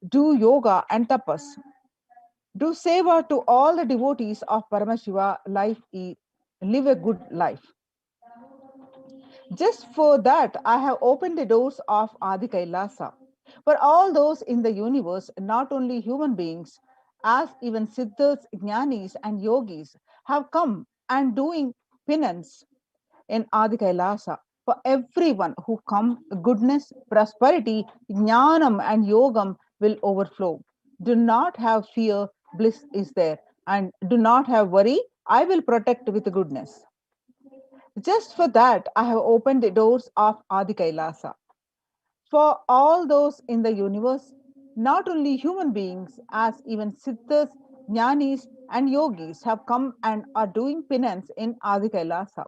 Do yoga and tapas. Do seva to all the devotees of Paramashiva. Live a good life. Just for that, I have opened the doors of Adi Kailasa. For all those in the universe, not only human beings, as even Siddhas, Jnanis, and Yogis have come and doing penance in Adi Kailasa. For everyone who come, goodness, prosperity, jnanam, and yogam will overflow. Do not have fear, bliss is there. And do not have worry, I will protect with goodness. Just for that, I have opened the doors of Adi Kailasa. For all those in the universe, not only human beings, as even Siddhas, Jnanis, and Yogis have come and are doing penance in Adi Kailasa.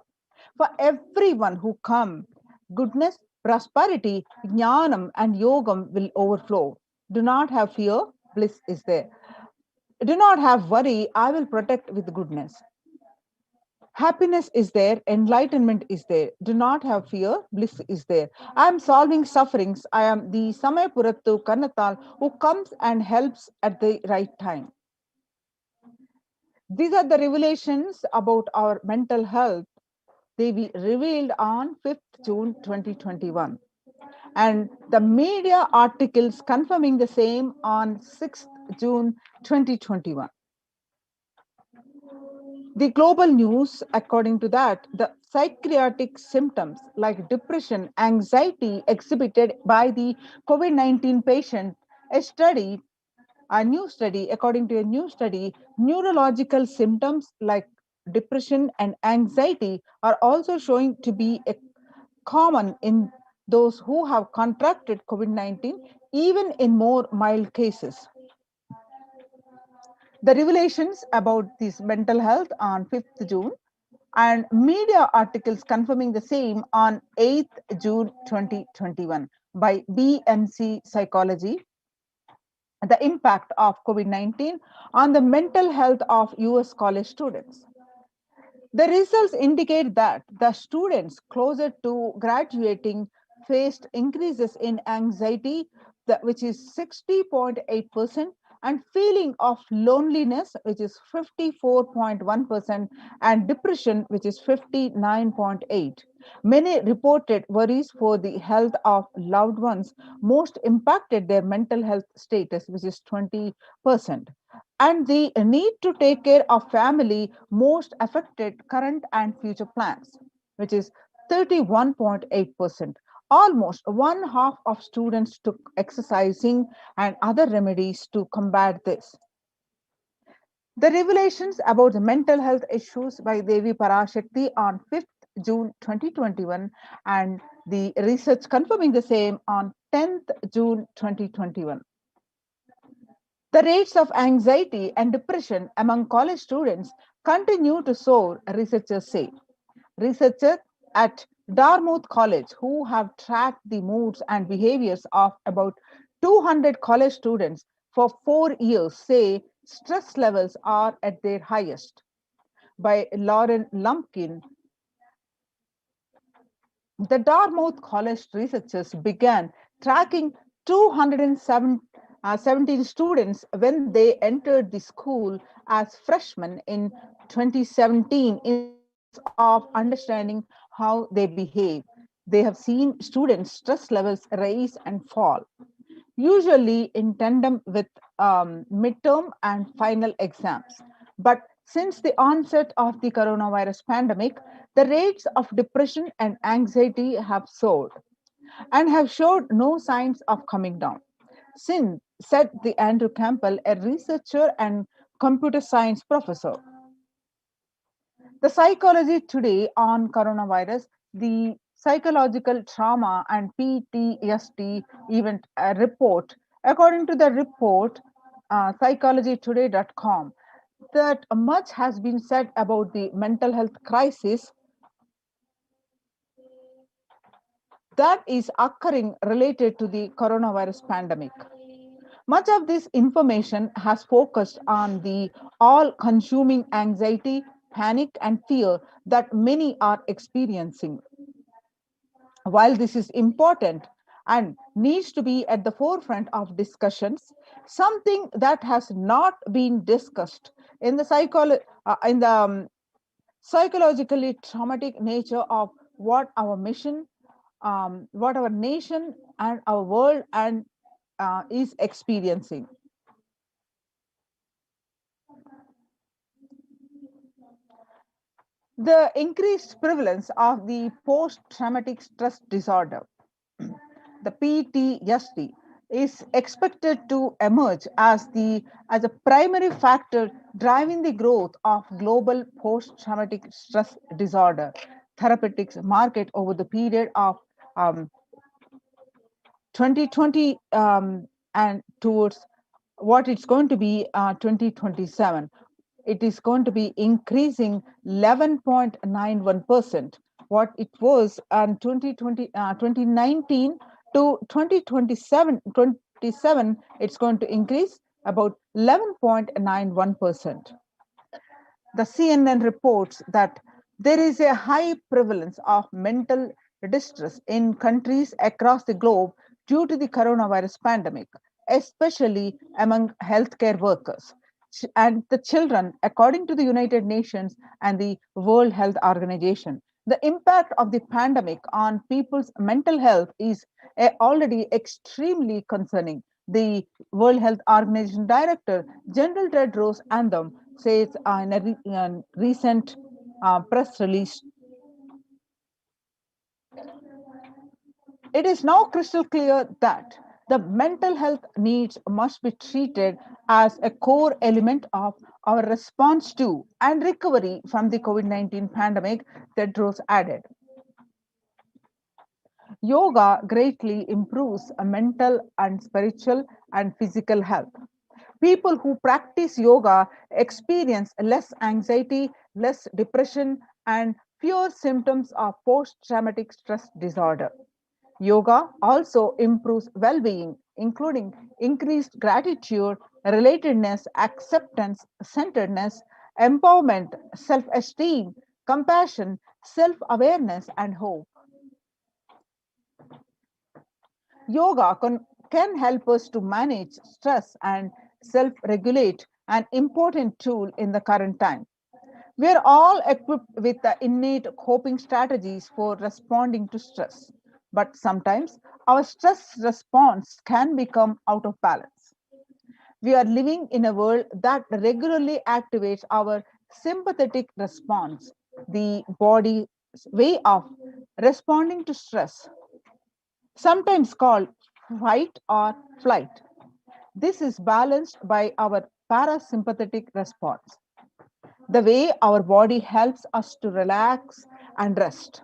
For everyone who come, goodness, prosperity, jnanam, and yogam will overflow. Do not have fear, bliss is there. Do not have worry, I will protect with goodness. Happiness is there, enlightenment is there. Do not have fear, bliss is there. I am solving sufferings. I am the Samayapurattu Kannatal who comes and helps at the right time. These are the revelations about our mental health. They be revealed on 5th June 2021. And the media articles confirming the same on 6th June 2021. The global news, according to that, the psychiatric symptoms like depression, anxiety exhibited by the COVID-19 patient, according to a new study, neurological symptoms like depression and anxiety are also showing to be common in those who have contracted COVID-19, even in more mild cases. The revelations about this mental health on 5th June and media articles confirming the same on 8th June 2021 by BMC Psychology, the impact of COVID-19 on the mental health of US college students. The results indicate that the students closer to graduating faced increases in anxiety, which is 60.8%, and feeling of loneliness, which is 54.1%, and depression, which is 59.8%. Many reported worries for the health of loved ones most impacted their mental health status, which is 20%. And the need to take care of family most affected current and future plans, which is 31.8%. Almost one half of students took exercising and other remedies to combat this. The revelations about the mental health issues by Devi Parashakti on 5th June 2021 and the research confirming the same on 10th June 2021. The rates of anxiety and depression among college students continue to soar, researchers say. Researchers at Dartmouth College, who have tracked the moods and behaviors of about 200 college students for 4 years, say stress levels are at their highest. By Lauren Lumpkin, the Dartmouth College researchers began tracking 217 students when they entered the school as freshmen in 2017 in the hopes of understanding how they behave. They have seen students' stress levels rise and fall, usually in tandem with midterm and final exams. But since the onset of the coronavirus pandemic, the rates of depression and anxiety have soared and have showed no signs of coming down. Since, said the Andrew Campbell, a researcher and computer science professor. The psychology today on coronavirus, the psychological trauma and PTSD event report. According to the report, psychologytoday.com, that much has been said about the mental health crisis that is occurring related to the coronavirus pandemic. Much of this information has focused on the all consuming anxiety, panic, and fear that many are experiencing. While this is important and needs to be at the forefront of discussions, something that has not been discussed in the, psychologically traumatic nature of what our mission, what our nation and our world and is experiencing. The increased prevalence of the post traumatic stress disorder, the PTSD, is expected to emerge as a primary factor driving the growth of global post traumatic stress disorder therapeutics market over the period of um, 2020 and towards what it's going to be 2027. It is going to be increasing 11.91%. What it was in 2019 to 2027, it's going to increase about 11.91%. The CNN reports that there is a high prevalence of mental distress in countries across the globe due to the coronavirus pandemic, especially among healthcare workers and the children, according to the United Nations and the World Health Organization. The impact of the pandemic on people's mental health is already extremely concerning. The World Health Organization Director, General Tedros Adhanom, says in a recent press release. It is now crystal clear that the mental health needs must be treated as a core element of our response to and recovery from the COVID-19 pandemic, Tedros added. Yoga greatly improves mental and spiritual and physical health. People who practice yoga experience less anxiety, less depression, and fewer symptoms of post traumatic stress disorder. Yoga also improves well being, including increased gratitude, relatedness, acceptance, centeredness, empowerment, self esteem, compassion, self awareness, and hope. Yoga can help us to manage stress and self regulate, an important tool in the current time. We are all equipped with the innate coping strategies for responding to stress, but sometimes our stress response can become out of balance. We are living in a world that regularly activates our sympathetic response, the body's way of responding to stress, sometimes called fight or flight. This is balanced by our parasympathetic response, the way our body helps us to relax and rest.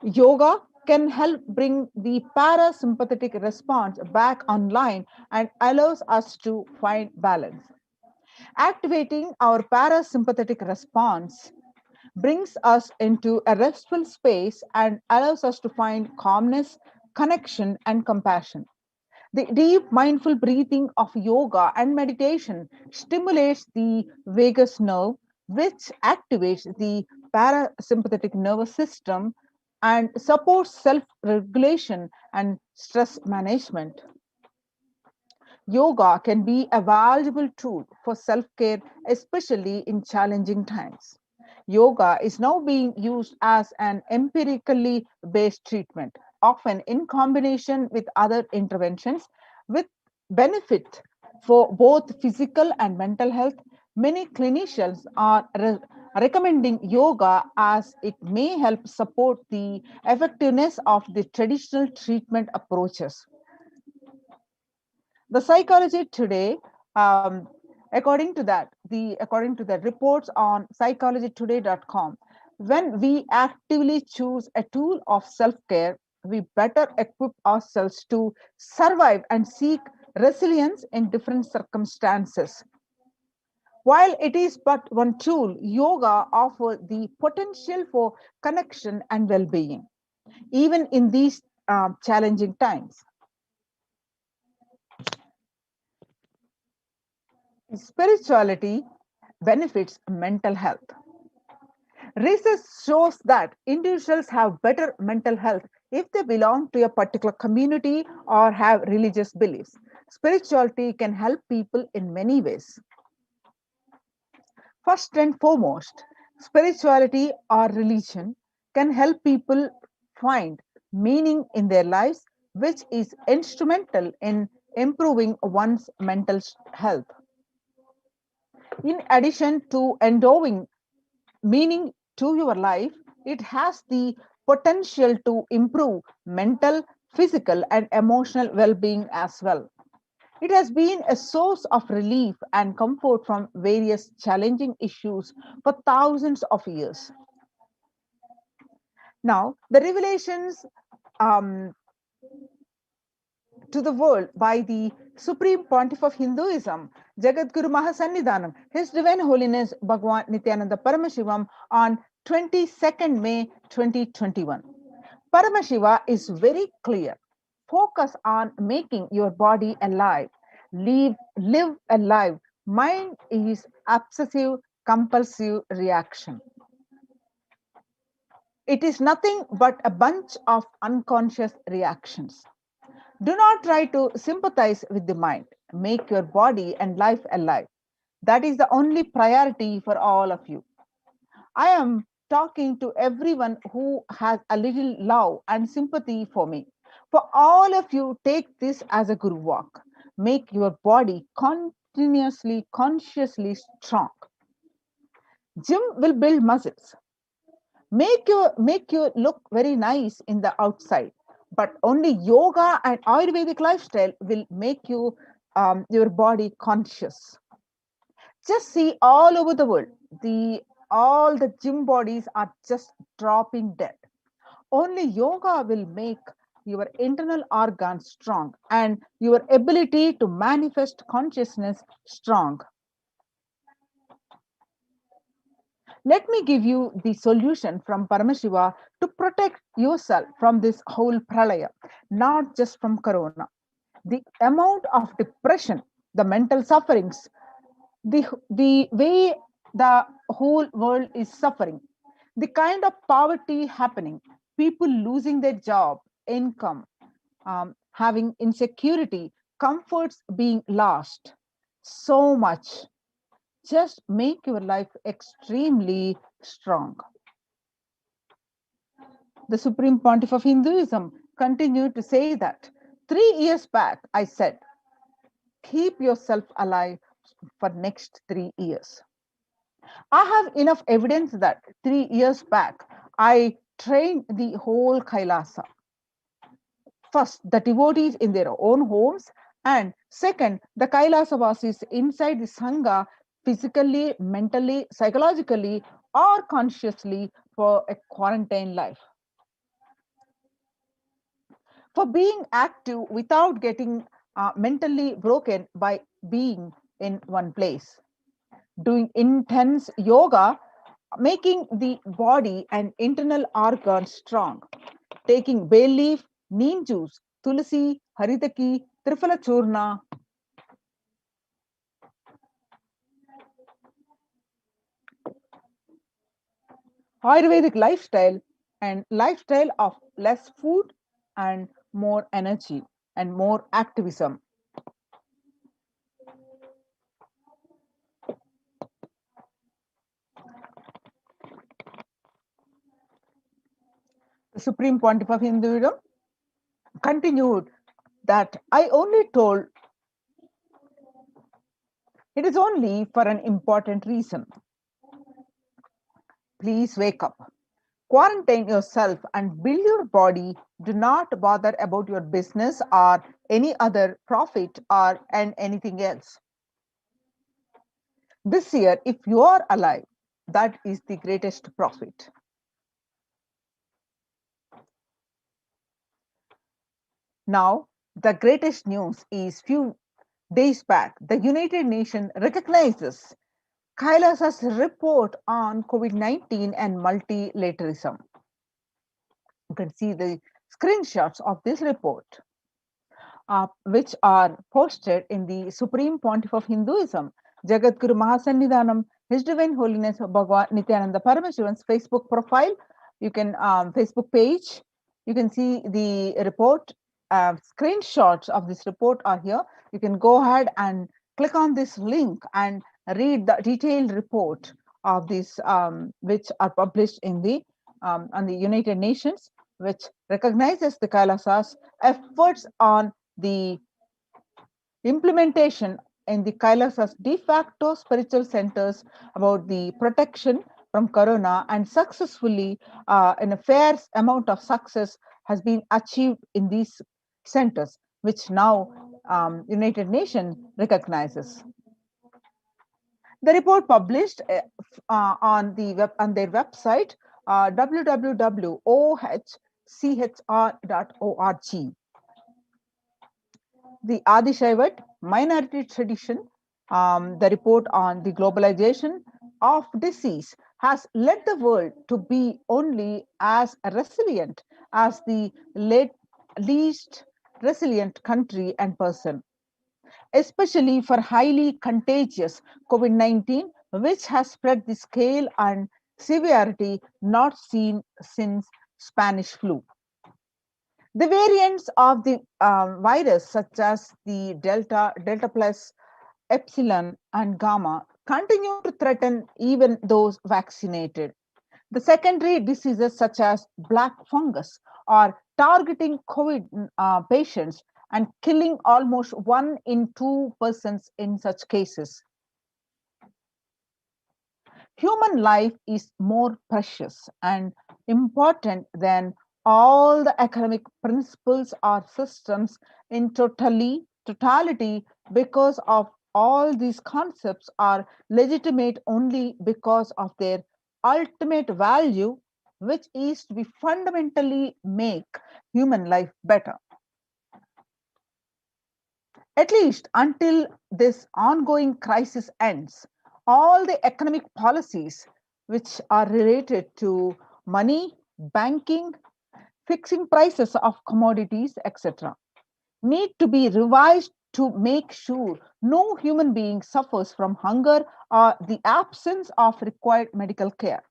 Yoga can help bring the parasympathetic response back online and allows us to find balance. Activating our parasympathetic response brings us into a restful space and allows us to find calmness, connection, and compassion. The deep mindful breathing of yoga and meditation stimulates the vagus nerve, which activates the parasympathetic nervous system and supports self regulation and stress management. Yoga can be a valuable tool for self care, especially in challenging times. Yoga is now being used as an empirically based treatment, often in combination with other interventions, with benefit for both physical and mental health. Many clinicians are recommending yoga as it may help support the effectiveness of the traditional treatment approaches. The psychology today, according to that, according to the reports on psychologytoday.com, when we actively choose a tool of self-care, we better equip ourselves to survive and seek resilience in different circumstances. While it is but one tool, yoga offers the potential for connection and well-being, even in these challenging times. Spirituality benefits mental health. Research shows that individuals have better mental health if they belong to a particular community or have religious beliefs. Spirituality can help people in many ways. First and foremost, spirituality or religion can help people find meaning in their lives, which is instrumental in improving one's mental health. In addition to endowing meaning to your life, it has the potential to improve mental, physical, and emotional well being as well. It has been a source of relief and comfort from various challenging issues for thousands of years. Now, the revelations um, to the world by the Supreme Pontiff of Hinduism, Jagadguru Mahasannidhanam, His Divine Holiness Bhagwan Nithyananda Paramashivam, on 22nd May 2021. Paramashiva is very clear. Focus on making your body alive. Live alive. Mind is obsessive, compulsive reaction. It is nothing but a bunch of unconscious reactions. Do not try to sympathize with the mind. Make your body and life alive. That is the only priority for all of you. I am talking to everyone who has a little love and sympathy for me. For all of you, take this as a guru walk. Make your body continuously, consciously strong. Gym will build muscles. Make you look very nice in the outside, but only yoga and Ayurvedic lifestyle will make you your body conscious. Just see all over the world, all the gym bodies are just dropping dead. Only yoga will make your internal organs strong and your ability to manifest consciousness strong. Let me give you the solution from Paramashiva to protect yourself from this whole pralaya, not just from corona. The amount of depression, the mental sufferings, the way the whole world is suffering, the kind of poverty happening, people losing their job, income, having insecurity, comforts being lost, so much. Just make your life extremely strong. The Supreme Pontiff of Hinduism continued to say that 3 years back, I said, keep yourself alive for next 3 years. I have enough evidence that 3 years back, I trained the whole Kailasa. First, the devotees in their own homes, and second, the Kailasa inside the Sangha, physically, mentally, psychologically, or consciously for a quarantine life. for being active without getting mentally broken by being in one place, doing intense yoga, making the body and internal organs strong, taking bay leaf, neem juice, tulsi, haritaki, triphala churna, Ayurvedic lifestyle, and lifestyle of less food and more energy and more activism. The Supreme Pontiff of Hinduism continued that I only told it is only for an important reason. Please wake up. Quarantine yourself and build your body. Do not bother about your business or any other profit or and anything else. This year, if you are alive, that is the greatest profit. Now, the greatest news is few days back, the United Nations recognizes Kailasa's report on COVID-19 and multilateralism. You can see the screenshots of this report, which are posted in the Supreme Pontiff of Hinduism, Jagadguru Mahasannidhanam, His Divine Holiness Bhagavan Nithyananda Paramashivan's Facebook profile. You can Facebook page. You can see the report. Screenshots of this report are here. You can go ahead and click on this link and read the detailed report of this, which are published in the on the United Nations, which recognizes the Kailasa's efforts on the implementation in the Kailasa's de facto spiritual centers about the protection from corona, and successfully in a fair amount of success has been achieved in these centers, which now United Nations recognizes. The report published on their website www.ohchr.org. The Adi Shaivat minority tradition, the report on the globalization of disease has led the world to be only as resilient as the least resilient country and person, especially for highly contagious COVID-19, which has spread the scale and severity not seen since Spanish flu. The variants of the virus, such as the Delta, Delta plus, Epsilon, and Gamma, continue to threaten even those vaccinated. The secondary diseases, such as black fungus, are targeting COVID patients and killing almost 1 in 2 persons in such cases. Human life is more precious and important than all the academic principles or systems in totality, because of all these concepts are legitimate only because of their ultimate value, which is to be fundamentally make human life better. At least until this ongoing crisis ends, all the economic policies which are related to money, banking, fixing prices of commodities, etc., need to be revised to make sure no human being suffers from hunger or the absence of required medical care.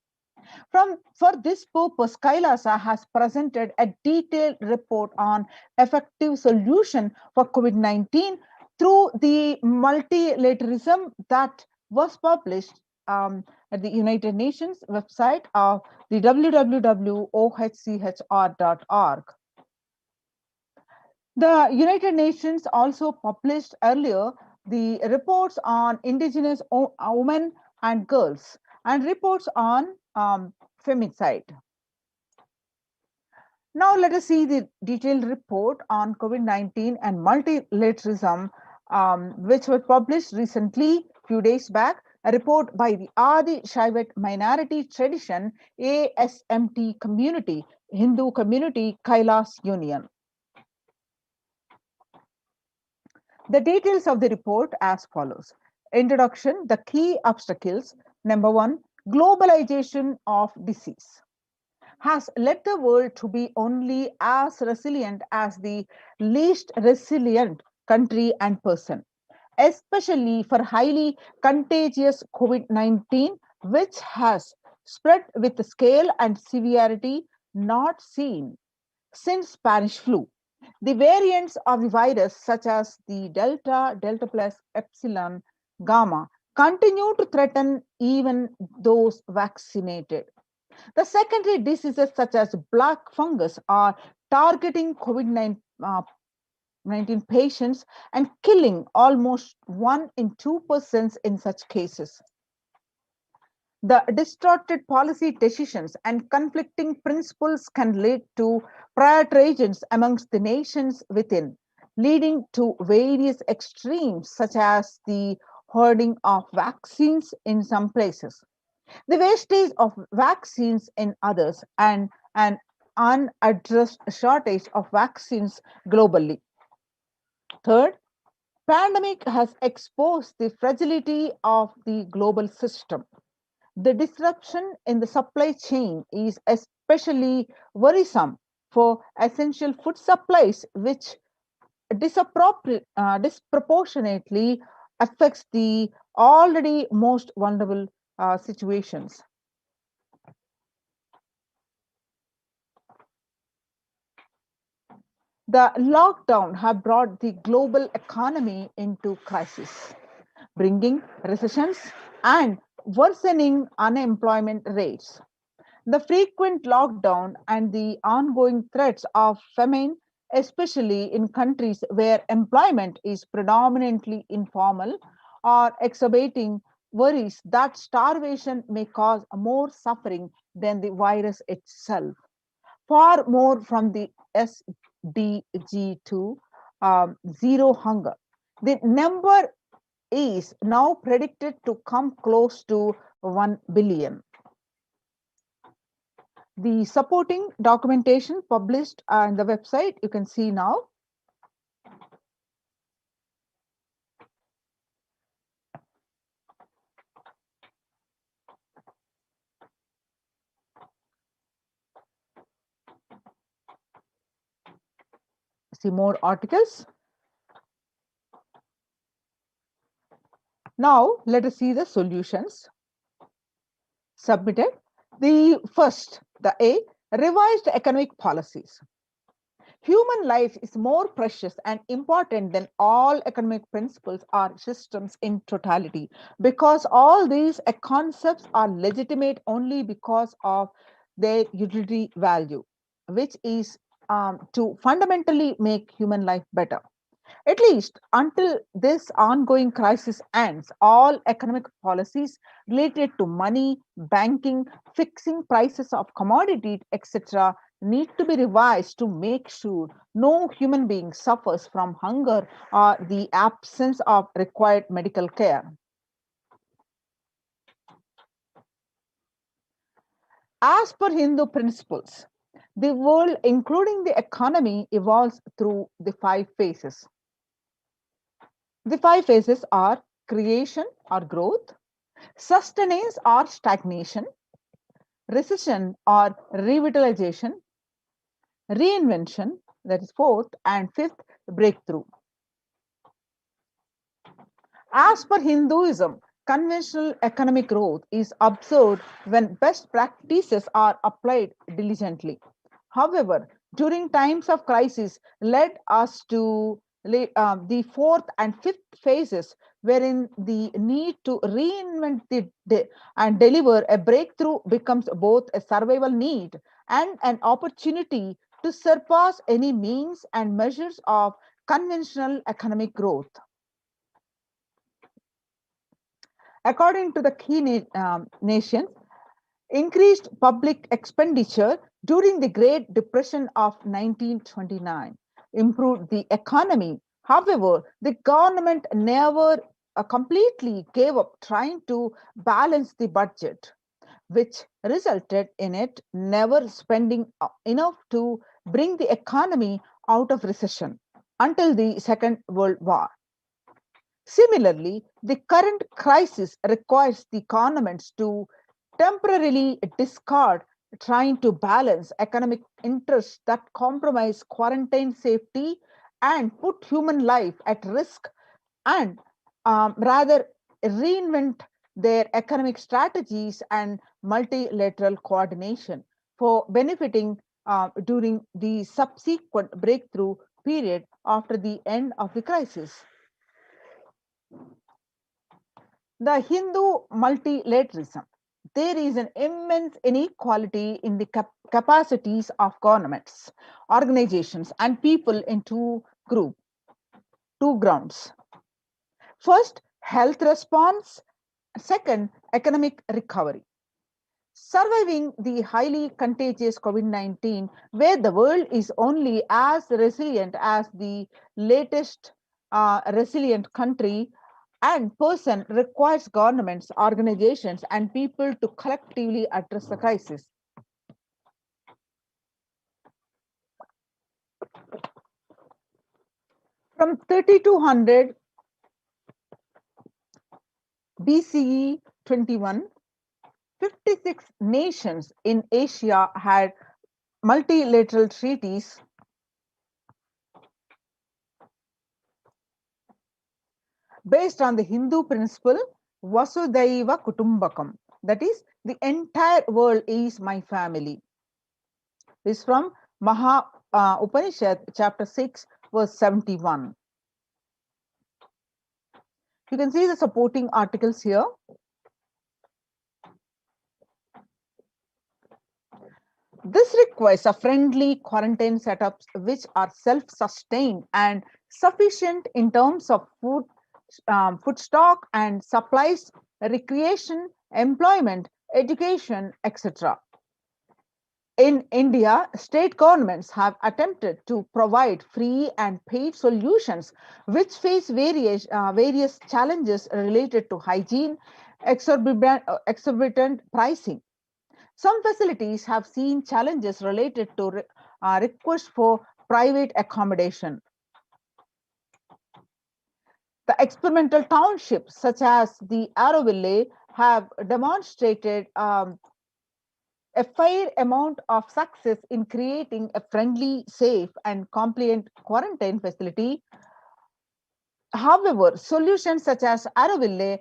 For this purpose, Kailasa has presented a detailed report on effective solution for COVID-19 through the multilateralism that was published at the United Nations website of the www.ohchr.org. The United Nations also published earlier the reports on indigenous women and girls and reports on femicide. Now let us see the detailed report on COVID-19 and multilateralism, which was published recently, few days back, a report by the Adi Shaivat Minority Tradition ASMT Community, Hindu Community Kailas Union. The details of the report as follows. Introduction, the key obstacles. Number one, globalization of disease has led the world to be only as resilient as the least resilient country and person, especially for highly contagious COVID-19, which has spread with a scale and severity not seen since Spanish flu. The variants of the virus, such as the Delta, Delta plus, Epsilon, Gamma, continue to threaten even those vaccinated. The secondary diseases, such as black fungus, are targeting COVID-19 patients and killing almost 1 in 2 persons in such cases. The distorted policy decisions and conflicting principles can lead to prioritizations amongst the nations within, leading to various extremes, such as the hoarding of vaccines in some places, the wastage of vaccines in others, and an unaddressed shortage of vaccines globally. Third, pandemic has exposed the fragility of the global system. The disruption in the supply chain is especially worrisome for essential food supplies, which disproportionately affects the already most vulnerable situations. The lockdown have brought the global economy into crisis, bringing recessions and worsening unemployment rates. The frequent lockdown and the ongoing threats of famine, especially in countries where employment is predominantly informal, are exacerbating worries that starvation may cause more suffering than the virus itself. Far more from the SDG2, zero hunger. The number is now predicted to come close to 1 billion. The supporting documentation published on the website, you can see now. See more articles. Now, let us see the solutions submitted. The first, the A, revised economic policies. Human life is more precious and important than all economic principles or systems in totality, because all these concepts are legitimate only because of their utility value, which is to fundamentally make human life better. At least until this ongoing crisis ends, all economic policies related to money, banking, fixing prices of commodities, etc., need to be revised to make sure no human being suffers from hunger or the absence of required medical care. As per Hindu principles, the world, including the economy, evolves through the 5 phases. The 5 phases are creation or growth, sustenance or stagnation, recession or revitalization, reinvention, that is 4th, and 5th, breakthrough. As per Hinduism, conventional economic growth is observed when best practices are applied diligently. However, during times of crisis led us to the 4th and 5th phases, wherein the need to reinvent and deliver a breakthrough becomes both a survival need and an opportunity to surpass any means and measures of conventional economic growth. According to the key nations, increased public expenditure during the Great Depression of 1929 improved the economy. However, the government never completely gave up trying to balance the budget, which resulted in it never spending enough to bring the economy out of recession until the Second World War. Similarly, the current crisis requires the governments to temporarily discard trying to balance economic interests that compromise quarantine safety and put human life at risk, and rather reinvent their economic strategies and multilateral coordination for benefiting during the subsequent breakthrough period after the end of the crisis. The Hindu multilateralism. There is an immense inequality in the capacities of governments, organizations, and people in two grounds. First, health response. Second, economic recovery. Surviving the highly contagious COVID-19, where the world is only as resilient as the latest resilient country and person, requires governments, organizations, and people to collectively address the crisis. From 3200 BCE 21, 56 nations in Asia had multilateral treaties based on the Hindu principle Vasudhaiva Kutumbakam. That is, the entire world is my family. This is from Maha Upanishad, chapter 6, verse 71. You can see the supporting articles here. This requires a friendly quarantine setups which are self-sustained and sufficient in terms of food stock and supplies, recreation, employment, education, etc. In India, state governments have attempted to provide free and paid solutions which face various challenges related to hygiene, exorbitant pricing. Some facilities have seen challenges related to requests for private accommodation. The experimental townships, such as the Auroville, have demonstrated a fair amount of success in creating a friendly, safe, and compliant quarantine facility. However, solutions such as Auroville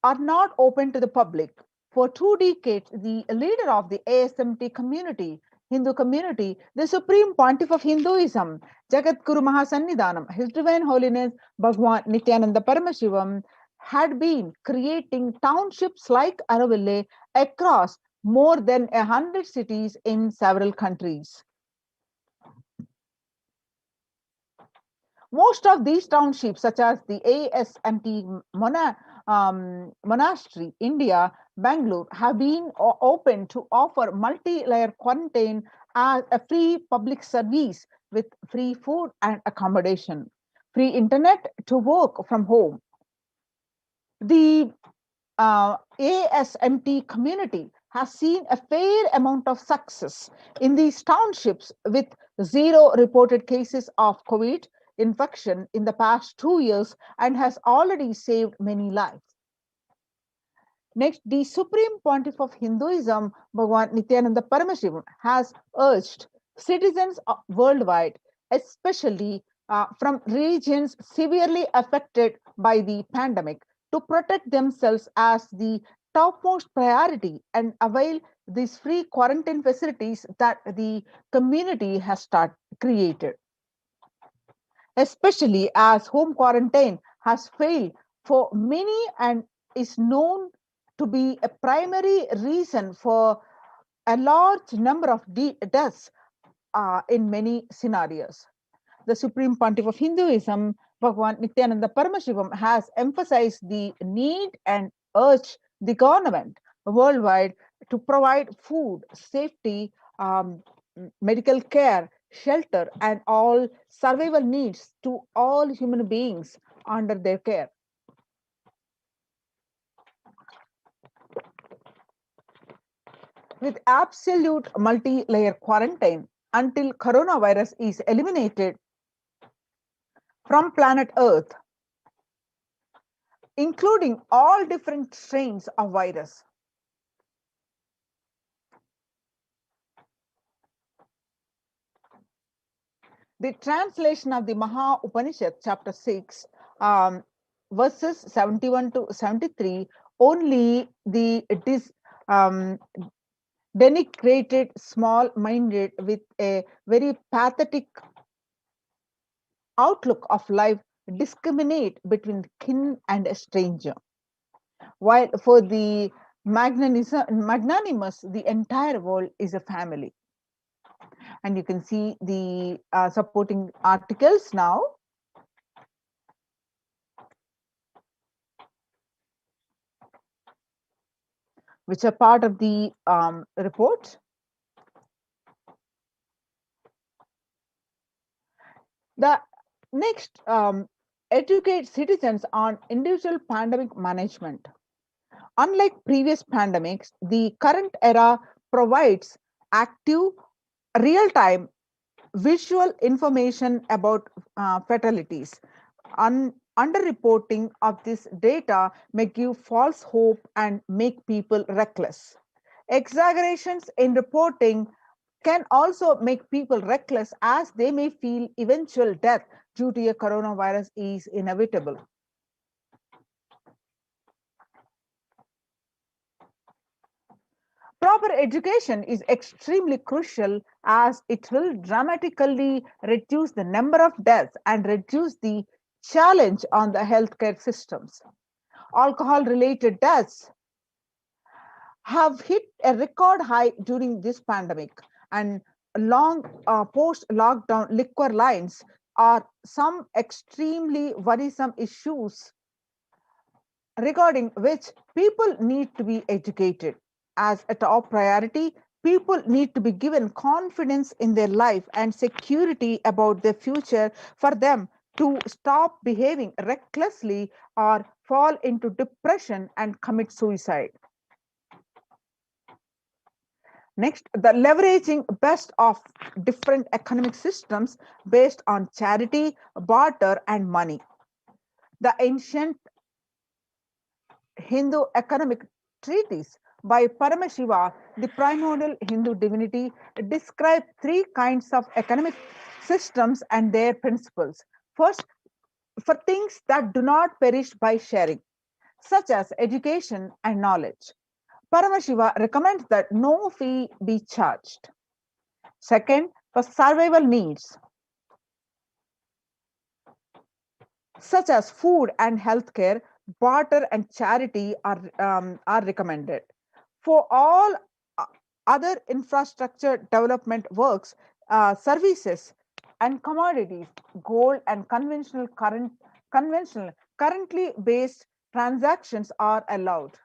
are not open to the public. For 2 decades, the leader of the ASMT community, Hindu community, the Supreme Pontiff of Hinduism, Jagat Guru Mahasannidhanam, His Divine Holiness Bhagwan Nithyananda Paramashivam, had been creating townships like Auroville across more than 100 cities in several countries. Most of these townships, such as the ASMT Monastery, India, Bangalore, have been open to offer multi-layer quarantine as a free public service with free food and accommodation, free internet to work from home. The ASMT community has seen a fair amount of success in these townships with zero reported cases of COVID infection in the past 2 years and has already saved many lives. Next, the Supreme Pontiff of Hinduism, Bhagwan Nithyananda Paramashivam, has urged citizens worldwide, especially from regions severely affected by the pandemic, to protect themselves as the topmost priority and avail these free quarantine facilities that the community has created. Especially as home quarantine has failed for many and is known to be a primary reason for a large number of deaths in many scenarios. The Supreme Pontiff of Hinduism, Bhagwan Nithyananda Paramashivam, has emphasized the need and urged the government worldwide to provide food, safety, medical care, shelter, and all survival needs to all human beings under their care. With absolute multi-layer quarantine until coronavirus is eliminated from planet Earth, including all different strains of virus. The translation of the Maha Upanishad, chapter 6, verses 71 to 73, only the denigrated, small-minded, with a very pathetic outlook of life, discriminate between kin and a stranger. While for the magnanimous, the entire world is a family. And you can see the supporting articles now. Which are part of the report. The next, educate citizens on individual pandemic management. Unlike previous pandemics, the current era provides active, real-time visual information about fatalities. Underreporting of this data may give false hope and make people reckless. Exaggerations in reporting can also make people reckless, as they may feel eventual death due to a coronavirus is inevitable. Proper education is extremely crucial, as it will dramatically reduce the number of deaths and reduce the challenge on the healthcare systems. Alcohol-related deaths have hit a record high during this pandemic, and long post-lockdown liquor lines are some extremely worrisome issues regarding which people need to be educated. As a top priority, people need to be given confidence in their life and security about their future for them to stop behaving recklessly or fall into depression and commit suicide. Next, the leveraging best of different economic systems based on charity, barter, and money. The ancient Hindu economic treatise by Paramashiva, the primordial Hindu divinity, describe three kinds of economic systems and their principles. First, for things that do not perish by sharing, such as education and knowledge, Paramashiva recommends that no fee be charged. Second, for survival needs, such as food and healthcare, barter and charity are recommended. For all other infrastructure development works, services, and commodities, gold and conventional currently based transactions are allowed.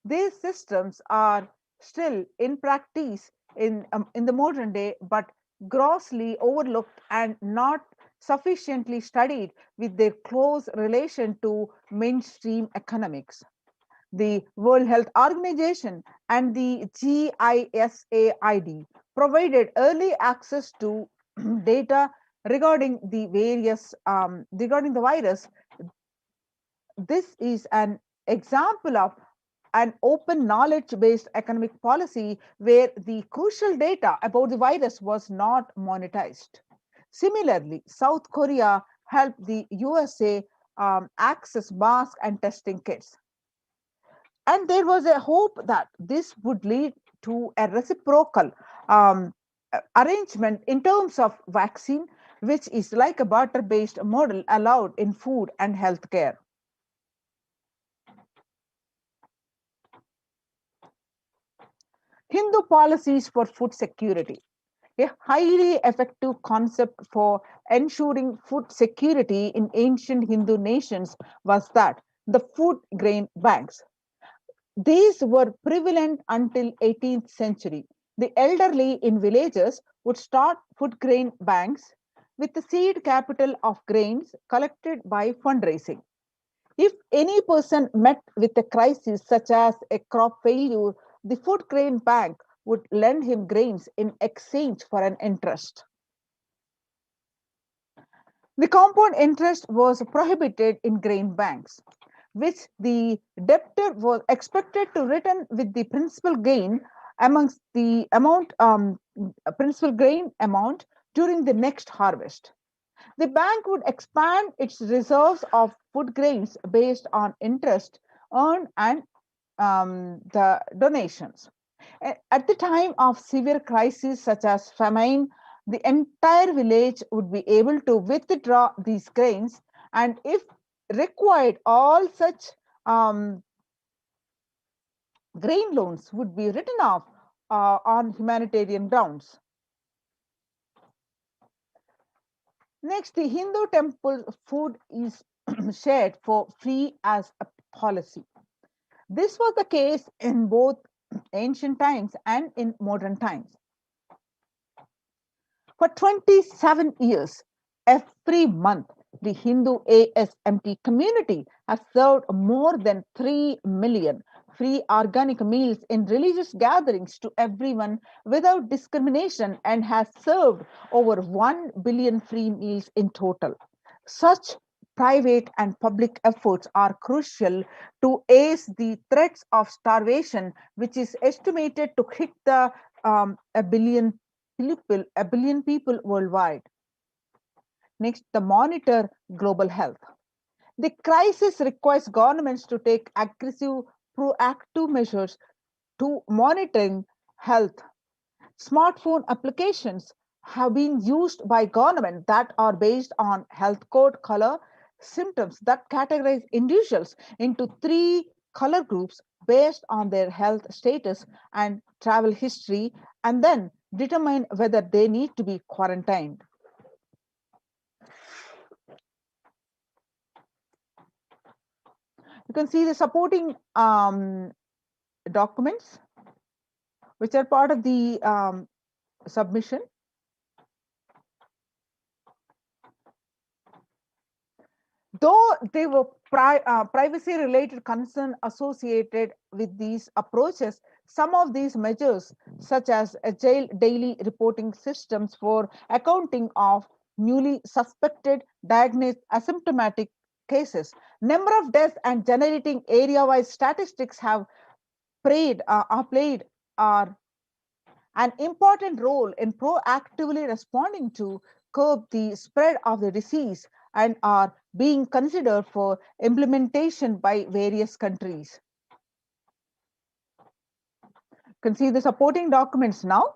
These systems are still in practice in the modern day, but grossly overlooked and not sufficiently studied with their close relation to mainstream economics. The World Health Organization and the GISAID provided early access to data regarding the virus. This is an example of an open knowledge-based economic policy where the crucial data about the virus was not monetized. Similarly, South Korea helped the USA access masks and testing kits. And there was a hope that this would lead to a reciprocal arrangement in terms of vaccine, which is like a barter-based model allowed in food and healthcare. Hindu policies for food security. A highly effective concept for ensuring food security in ancient Hindu nations was that the food grain banks. These were prevalent until 18th century. The elderly in villages would start food grain banks with the seed capital of grains collected by fundraising. If any person met with a crisis such as a crop failure, the food grain bank would lend him grains in exchange for an interest. The compound interest was prohibited in grain banks, which the debtor was expected to return with the principal gain amongst the principal gain amount during the next harvest. The bank would expand its reserves of food grains based on interest earned and the donations. At the time of severe crises such as famine, the entire village would be able to withdraw these grains, and if required, all such um, grain loans would be written off on humanitarian grounds. Next, the Hindu temple food is shared for free as a policy. This was the case in both ancient times and in modern times. For 27 years, every month, the Hindu ASMT community has served more than 3 million free organic meals in religious gatherings to everyone without discrimination and has served over 1 billion free meals in total. Such private and public efforts are crucial to ease the threats of starvation, which is estimated to hit the a billion people worldwide. Next, the monitor global health. The crisis requires governments to take aggressive, proactive measures to monitoring health. Smartphone applications have been used by government that are based on health code color symptoms that categorize individuals into three color groups based on their health status and travel history, and then determine whether they need to be quarantined. You can see the supporting documents which are part of the submission. Though there were privacy related concerns associated with these approaches, some of these measures, such as agile daily reporting systems for accounting of newly suspected diagnosed asymptomatic cases, number of deaths, and generating area wise statistics have played are an important role in proactively responding to curb the spread of the disease and are being considered for implementation by various countries. You can see the supporting documents now.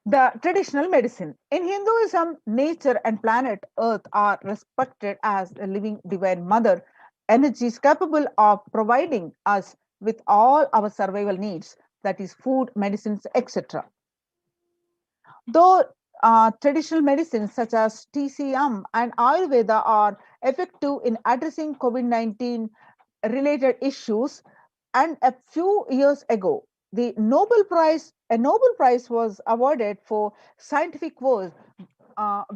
The traditional medicine. In Hinduism, nature and planet Earth are respected as a living divine mother, energies capable of providing us with all our survival needs, that is, food, medicines, etc. Though traditional medicines such as TCM and Ayurveda are effective in addressing COVID-19 related issues, and a few years ago, a Nobel Prize was awarded for scientific work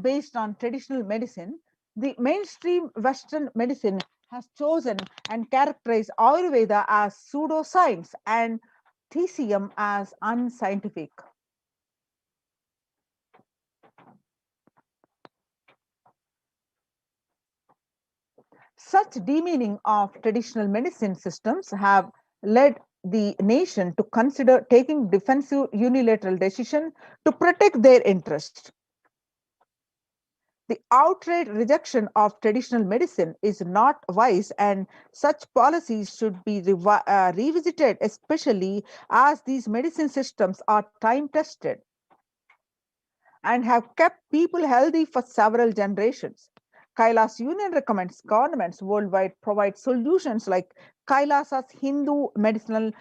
based on traditional medicine. The mainstream Western medicine has chosen and characterized Ayurveda as pseudoscience and TCM as unscientific. Such demeaning of traditional medicine systems have led the nation to consider taking defensive unilateral decision to protect their interests. The outright rejection of traditional medicine is not wise, and such policies should be revisited, especially as these medicine systems are time tested and have kept people healthy for several generations. Kailas Union recommends governments worldwide provide solutions like Kailasa's Hindu medicinal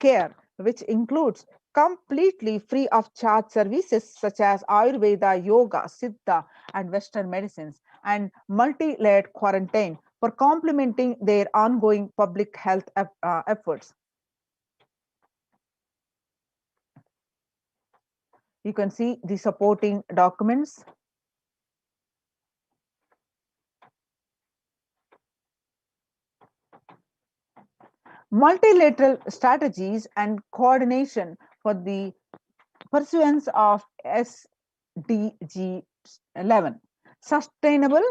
care, which includes completely free of charge services such as Ayurveda, Yoga, Siddha, and Western medicines, and multi layered quarantine for complementing their ongoing public health efforts. You can see the supporting documents. Multilateral strategies and coordination for the pursuance of SDG 11, sustainable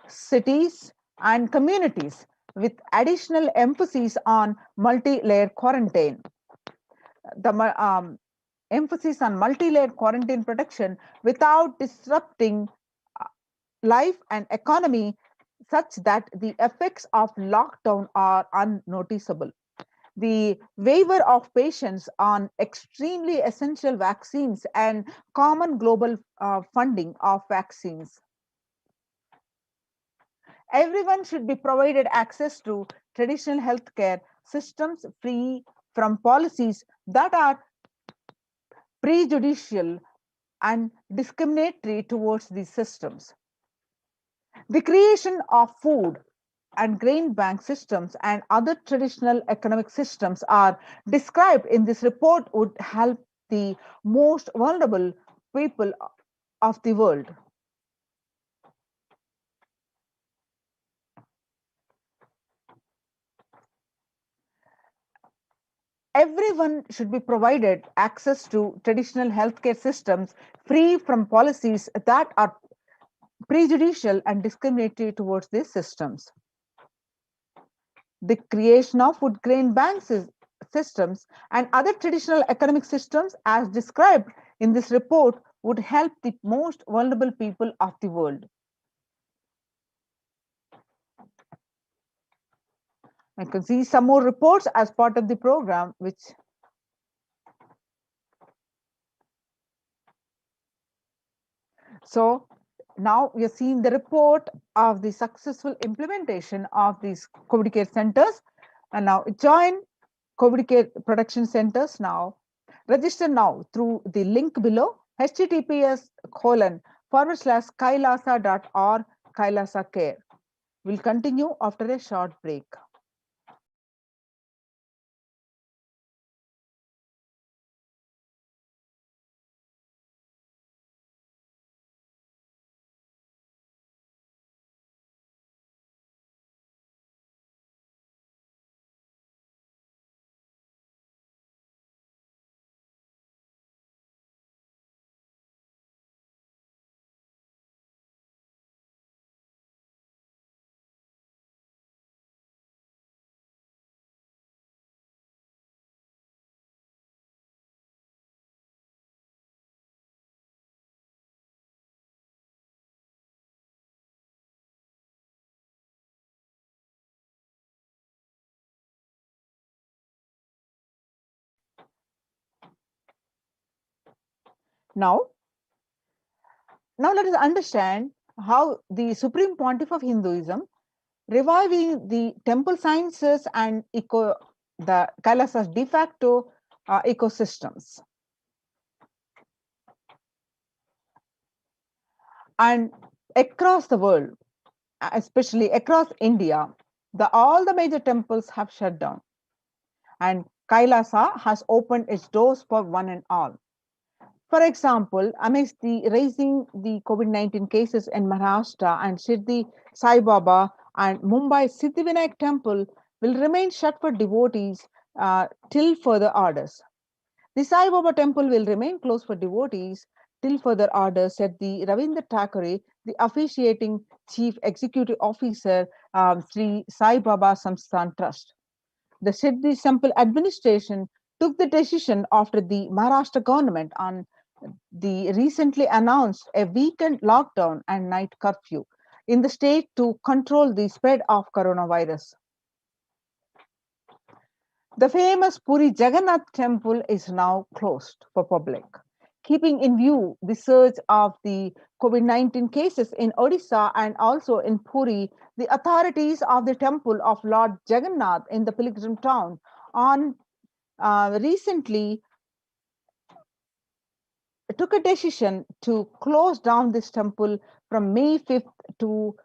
cities and communities, with additional emphasis on multi-layer quarantine. The emphasis on multi-layered quarantine protection without disrupting life and economy, such that the effects of lockdown are unnoticeable. The waiver of patients on extremely essential vaccines and common global funding of vaccines. Everyone should be provided access to traditional healthcare systems free from policies that are prejudicial and discriminatory towards these systems. The creation of food and grain bank systems and other traditional economic systems are described in this report would help the most vulnerable people of the world. Everyone should be provided access to traditional healthcare systems free from policies that are prejudicial and discriminatory towards these systems. The creation of food grain bank systems and other traditional economic systems as described in this report would help the most vulnerable people of the world. I can see some more reports as part of the program, which so now we are seeing the report of the successful implementation of these COVID care centers. And now join COVID care production centers now. Register now through the link below, https://kailasa.org Kailasa Care. We'll continue after a short break. Now let us understand how the Supreme Pontiff of Hinduism, reviving the temple sciences and the Kailasa's de facto ecosystems. And across the world, especially across India, all the major temples have shut down. And Kailasa has opened its doors for one and all. For example, amidst the raising the COVID-19 cases in Maharashtra, and Shirdi Sai Baba and Mumbai Siddhivinayak temple will remain shut for devotees till further orders. The Sai Baba temple will remain closed for devotees till further orders, said the Ravindra Thakore, the officiating chief executive officer, Sri Sai Baba Samsthan Trust. The Siddhi Temple administration took the decision after the Maharashtra government on the recently announced a weekend lockdown and night curfew in the state to control the spread of coronavirus. The famous Puri Jagannath temple is now closed for public. Keeping in view the surge of the COVID-19 cases in Odisha and also in Puri, the authorities of the temple of Lord Jagannath in the pilgrim town recently took a decision to close down this temple from May 5th to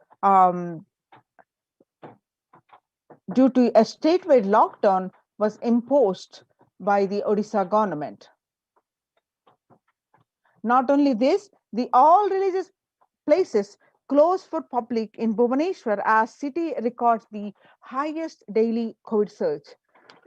due to a statewide lockdown was imposed by the Odisha government. Not only this, the all religious places closed for public in Bhubaneswar as city records the highest daily COVID surge.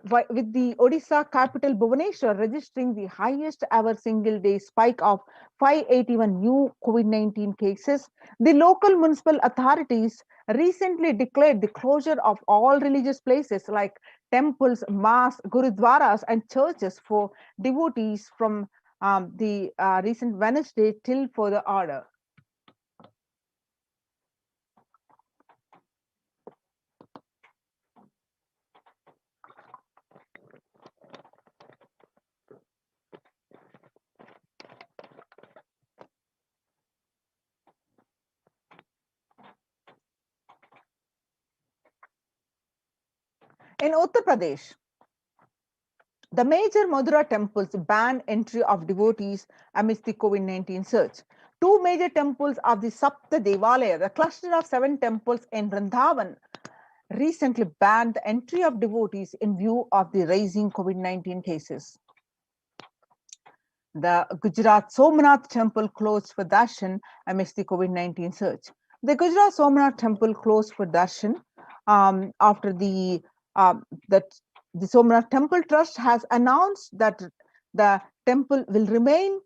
with the Odisha capital Bhubaneswar registering the highest ever single day spike of 581 new COVID-19 cases, the local municipal authorities recently declared the closure of all religious places like temples, mosques, gurudwaras, and churches for devotees from the recent Wednesday till further order. In Uttar Pradesh, the major Madura temples ban entry of devotees amidst the COVID-19 surge. Two major temples of the Sapta Devalaya, the cluster of 7 temples in Vrindavan, recently banned the entry of devotees in view of the rising COVID-19 cases. The Gujarat Somnath temple closed for darshan amidst the COVID-19 surge. The Gujarat Somnath temple closed for darshan after that the Somnath Temple Trust has announced that the temple will remain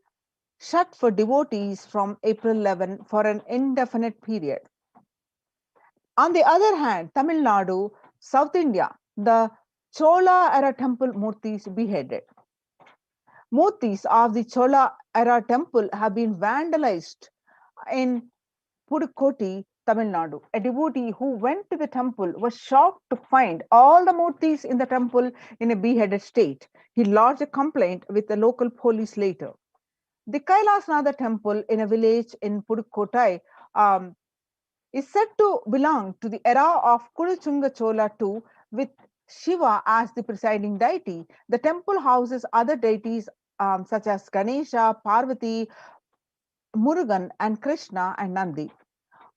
shut for devotees from April 11 for an indefinite period. On the other hand, Tamil Nadu, South India, the Chola era temple murtis beheaded. Murtis of the Chola era temple have been vandalized in Pudukkottai, Tamil Nadu. A devotee who went to the temple was shocked to find all the murtis in the temple in a beheaded state. He lodged a complaint with the local police later. The Kailasa temple in a village in Pudukkottai is said to belong to the era of Kuluchunga Chola II, with Shiva as the presiding deity. The temple houses other deities such as Ganesha, Parvati, Murugan, and Krishna and Nandi.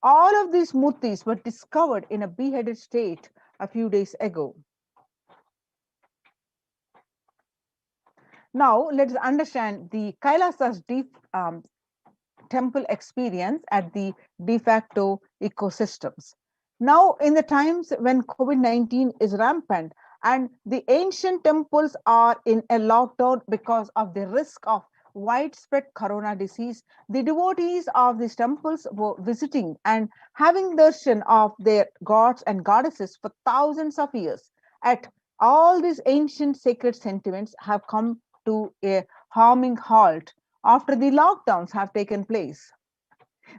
All of these murtis were discovered in a beheaded state a few days ago. Now, let us understand the Kailasa's deep temple experience at the de facto ecosystems. Now, in the times when COVID-19 is rampant and the ancient temples are in a lockdown because of the risk of widespread corona disease, the devotees of these temples were visiting and having darshan of their gods and goddesses for thousands of years. At all these ancient sacred sentiments have come to a harming halt after the lockdowns have taken place.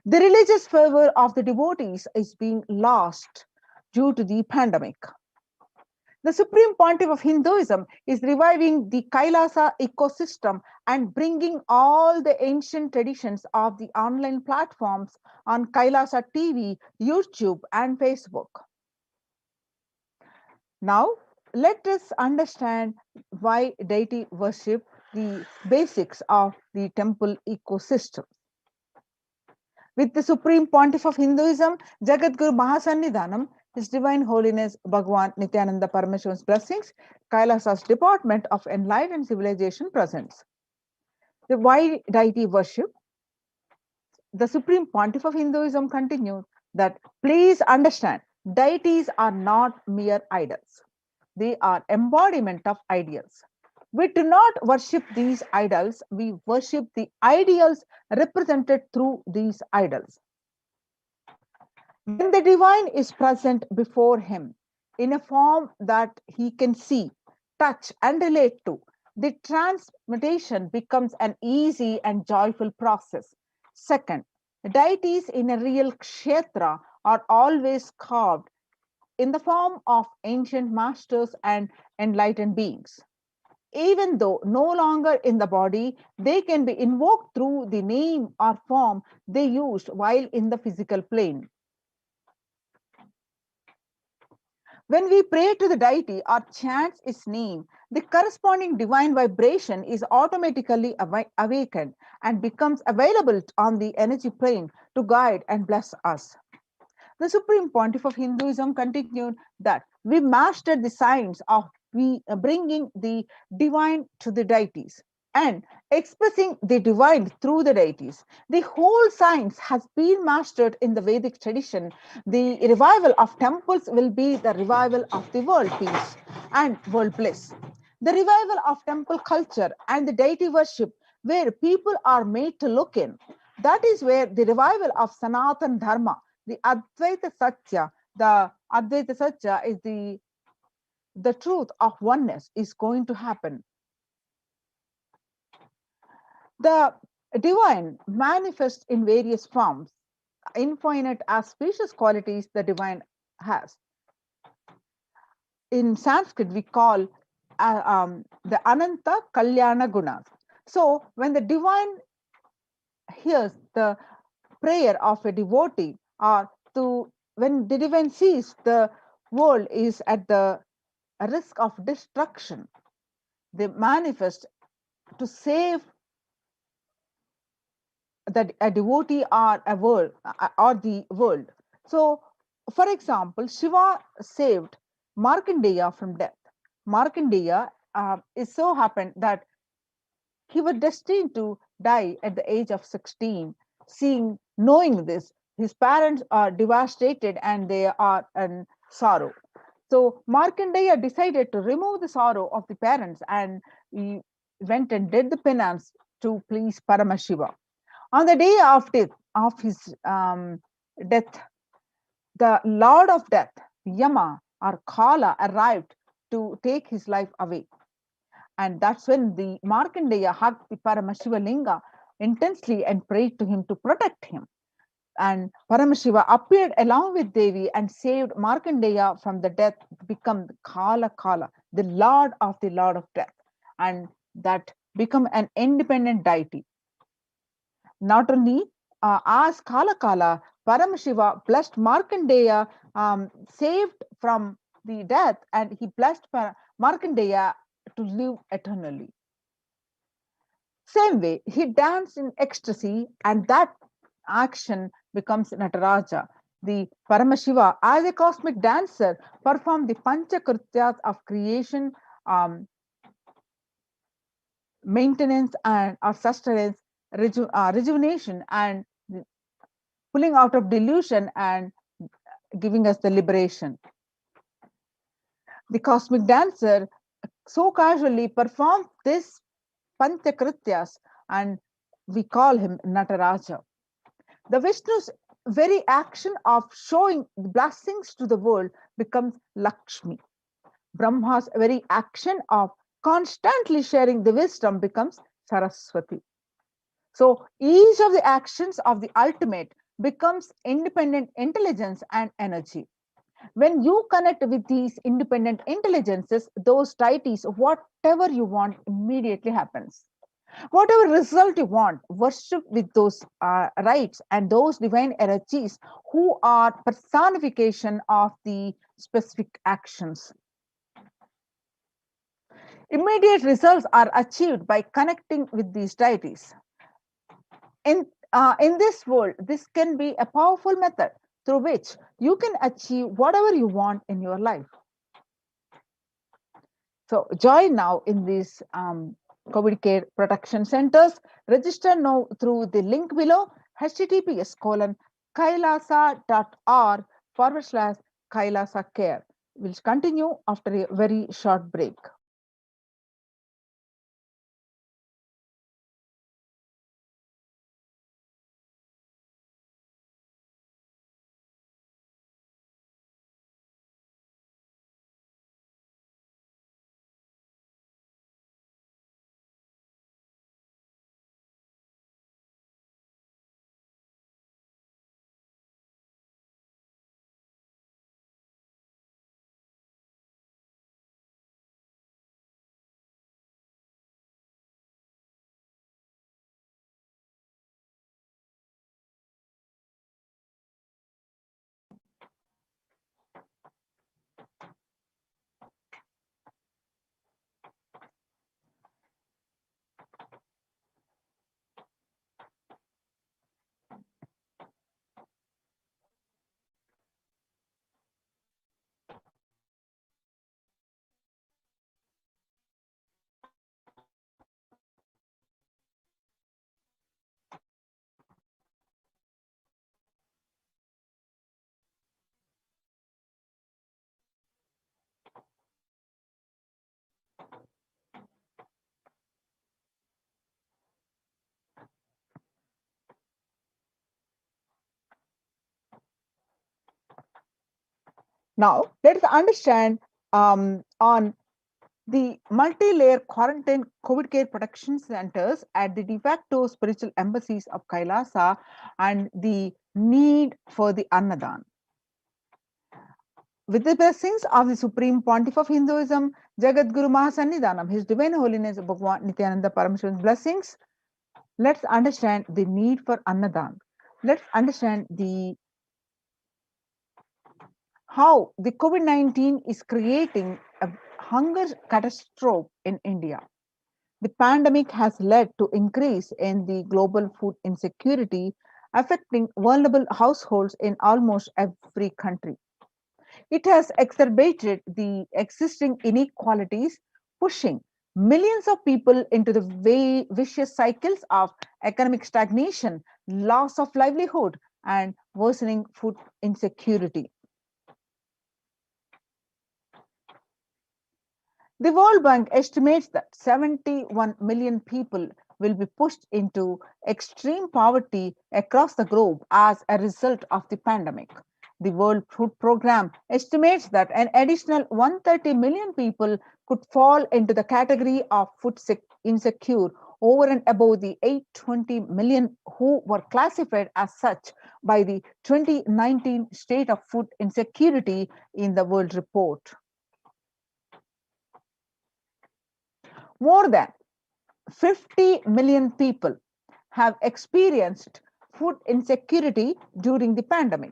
The religious fervor of the devotees is being lost due to the pandemic. The Supreme Pontiff of Hinduism is reviving the Kailasa ecosystem and bringing all the ancient traditions of the online platforms on Kailasa TV, YouTube, and Facebook. Now, let us understand why deity worship, the basics of the temple ecosystem. With the Supreme Pontiff of Hinduism, Jagadguru Mahasannidhanam, His Divine Holiness Bhagwan Nithyananda Paramashivan's blessings, Kailasa's Department of Enlightened Civilization presents. The why deity worship? The Supreme Pontiff of Hinduism continued that please understand, deities are not mere idols. They are embodiment of ideals. We do not worship these idols, we worship the ideals represented through these idols. When the divine is present before him in a form that he can see, touch, and relate to, the transmutation becomes an easy and joyful process. Second, deities in a real kshetra are always carved in the form of ancient masters and enlightened beings. Even though no longer in the body, they can be invoked through the name or form they used while in the physical plane. When we pray to the deity or chant its name, the corresponding divine vibration is automatically awakened and becomes available on the energy plane to guide and bless us. The Supreme Pontiff of Hinduism continued that we mastered the science of bringing the divine to the deities. and expressing the divine through the deities. The whole science has been mastered in the Vedic tradition. The revival of temples will be the revival of the world peace and world bliss. The revival of temple culture and the deity worship, where people are made to look in. That is where the revival of Sanatan Dharma, the Advaita Satya is the truth of oneness is going to happen. The divine manifests in various forms, infinite as species qualities the divine has. In Sanskrit, we call the Ananta Kalyana Gunas. So, when the divine hears the prayer of a devotee, or when the divine sees the world is at the risk of destruction, they manifest to save that a devotee or a world or the world. So, for example, Shiva saved Markandeya from death. Markandeya is so happened that he was destined to die at the age of 16. Knowing this, his parents are devastated and they are in sorrow. So Markandeya decided to remove the sorrow of the parents, and he went and did the penance to please Paramashiva. On the day of his death, the Lord of Death, Yama or Kala, arrived to take his life away. And that's when the Markandeya hugged the Paramashiva Linga intensely and prayed to him to protect him. And Paramashiva appeared along with Devi and saved Markandeya from the death, become the Kala, the Lord of Death, and that become an independent deity. Not only as Kala, Paramashiva blessed Markandeya, saved from the death, and he blessed Markandeya to live eternally. Same way, he danced in ecstasy, and that action becomes Nataraja. The Paramashiva, as a cosmic dancer, performed the Panchakrityas of creation, maintenance, and or sustenance, rejuvenation, and pulling out of delusion and giving us the liberation. The cosmic dancer so casually performed this Panchakrityas, and we call him Nataraja. The Vishnu's very action of showing blessings to the world becomes Lakshmi. Brahma's very action of constantly sharing the wisdom becomes Saraswati. So each of the actions of the ultimate becomes independent intelligence and energy. When you connect with these independent intelligences, those deities, whatever you want immediately happens. Whatever result you want, worship with those rights and those divine energies who are personification of the specific actions. Immediate results are achieved by connecting with these deities. In this world, this can be a powerful method through which you can achieve whatever you want in your life. So join now in these COVID care protection centers. Register now through the link below, https://kailasa.org/Kailasa care. We'll continue after a very short break. Now, let us understand on the multi-layer quarantine COVID care protection centers at the de facto spiritual embassies of Kailasa and the need for the Annadan. With the blessings of the Supreme Pontiff of Hinduism, Jagat Guru Mahasannidhanam, His Divine Holiness Bhagwan Nithyananda Paramashivam blessings, let's understand the need for Annadan. Let's understand how the COVID-19 is creating a hunger catastrophe in India. The pandemic has led to increase in the global food insecurity, affecting vulnerable households in almost every country. It has exacerbated the existing inequalities, pushing millions of people into the vicious cycles of economic stagnation, loss of livelihood, and worsening food insecurity. The World Bank estimates that 71 million people will be pushed into extreme poverty across the globe as a result of the pandemic. The World Food Programme estimates that an additional 130 million people could fall into the category of food insecure over and above the 820 million who were classified as such by the 2019 State of Food Insecurity in the World Report. More than 50 million people have experienced food insecurity during the pandemic,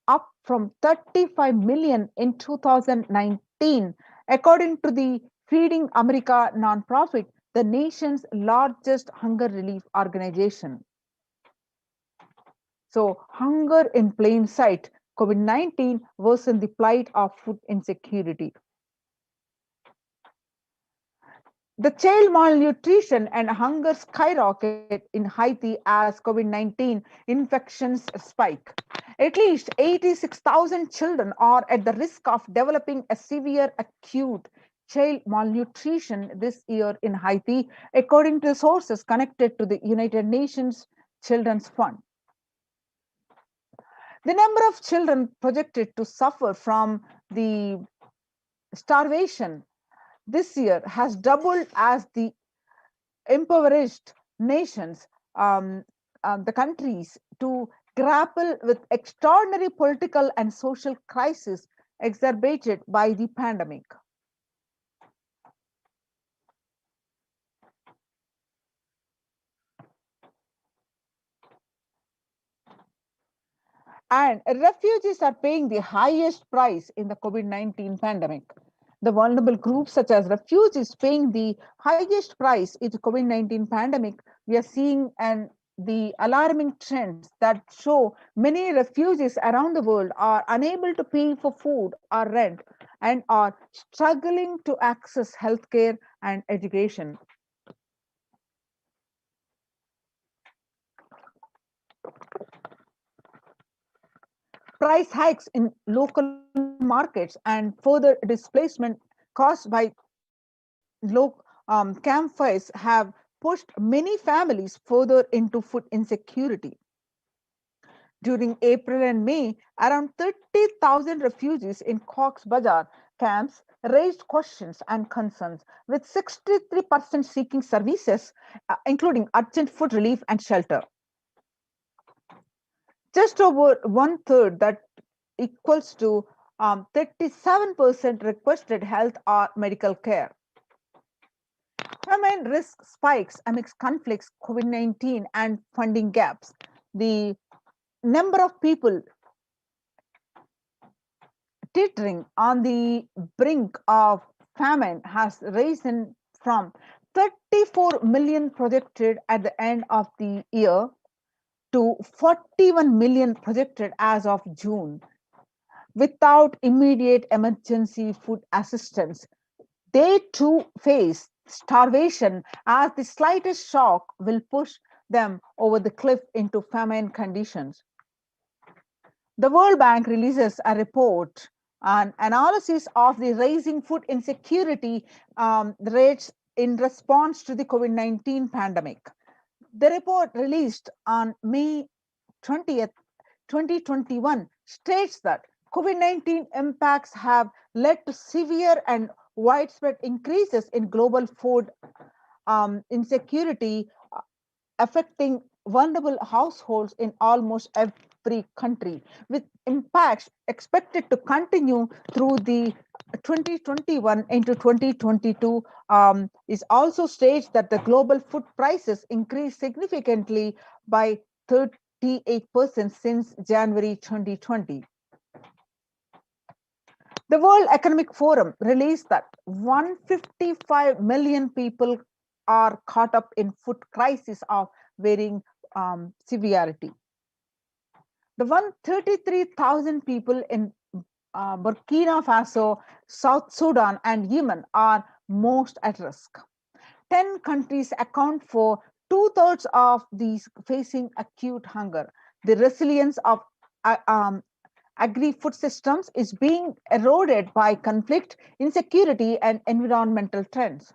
up from 35 million in 2019, according to the Feeding America nonprofit, the nation's largest hunger relief organization. So, hunger in plain sight, COVID-19 worsened the plight of food insecurity. The child malnutrition and hunger skyrocket in Haiti as COVID-19 infections spike. At least 86,000 children are at the risk of developing a severe acute child malnutrition this year in Haiti, according to sources connected to the United Nations Children's Fund. The number of children projected to suffer from the starvation this year has doubled as the impoverished nations, the countries, to grapple with extraordinary political and social crisis exacerbated by the pandemic. And refugees are paying the highest price in the COVID-19 pandemic. The vulnerable groups, such as refugees, paying the highest price in the COVID-19 pandemic. We are seeing the alarming trends that show many refugees around the world are unable to pay for food or rent and are struggling to access healthcare and education. Price hikes in local markets and further displacement caused by low campfires have pushed many families further into food insecurity. During April and May, around 30,000 refugees in Cox's Bazar camps raised questions and concerns, with 63% seeking services, including urgent food relief and shelter. Just over one third, that equals to 37% requested health or medical care. Famine risk spikes amidst conflicts, COVID-19, and funding gaps. The number of people teetering on the brink of famine has risen from 34 million projected at the end of the year to 41 million projected as of June. Without immediate emergency food assistance, they too face starvation, as the slightest shock will push them over the cliff into famine conditions. The World Bank releases a report, an analysis of the rising food insecurity rates in response to the COVID-19 pandemic. The report, released on May 20th, 2021, states that COVID-19 impacts have led to severe and widespread increases in global food insecurity, affecting vulnerable households in almost every country, with impacts expected to continue through the 2021 into 2022. Is also staged that the global food prices increased significantly by 38% since January 2020. The World Economic Forum released that 155 million people are caught up in food crisis of varying severity. The 133,000 people in Burkina Faso, South Sudan, and Yemen are most at risk. 10 countries account for two-thirds of these facing acute hunger. The resilience of agri-food systems is being eroded by conflict, insecurity, and environmental trends.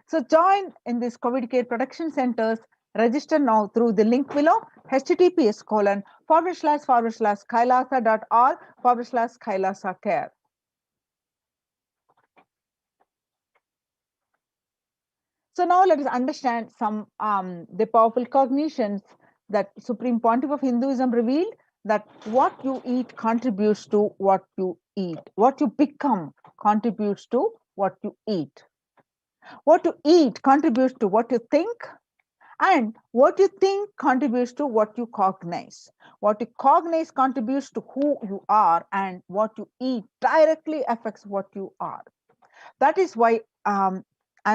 So join in these COVID care production centers. Register now through the link below, https://kailasa.org/Kailasa care. So now let us understand some the powerful cognitions that Supreme Pontiff of Hinduism revealed, that what you eat contributes to what you eat. What you become contributes to what you eat. What you eat contributes to what you think, and what you think contributes to what you cognize. What you cognize contributes to who you are, and what you eat directly affects what you are. That is why I'm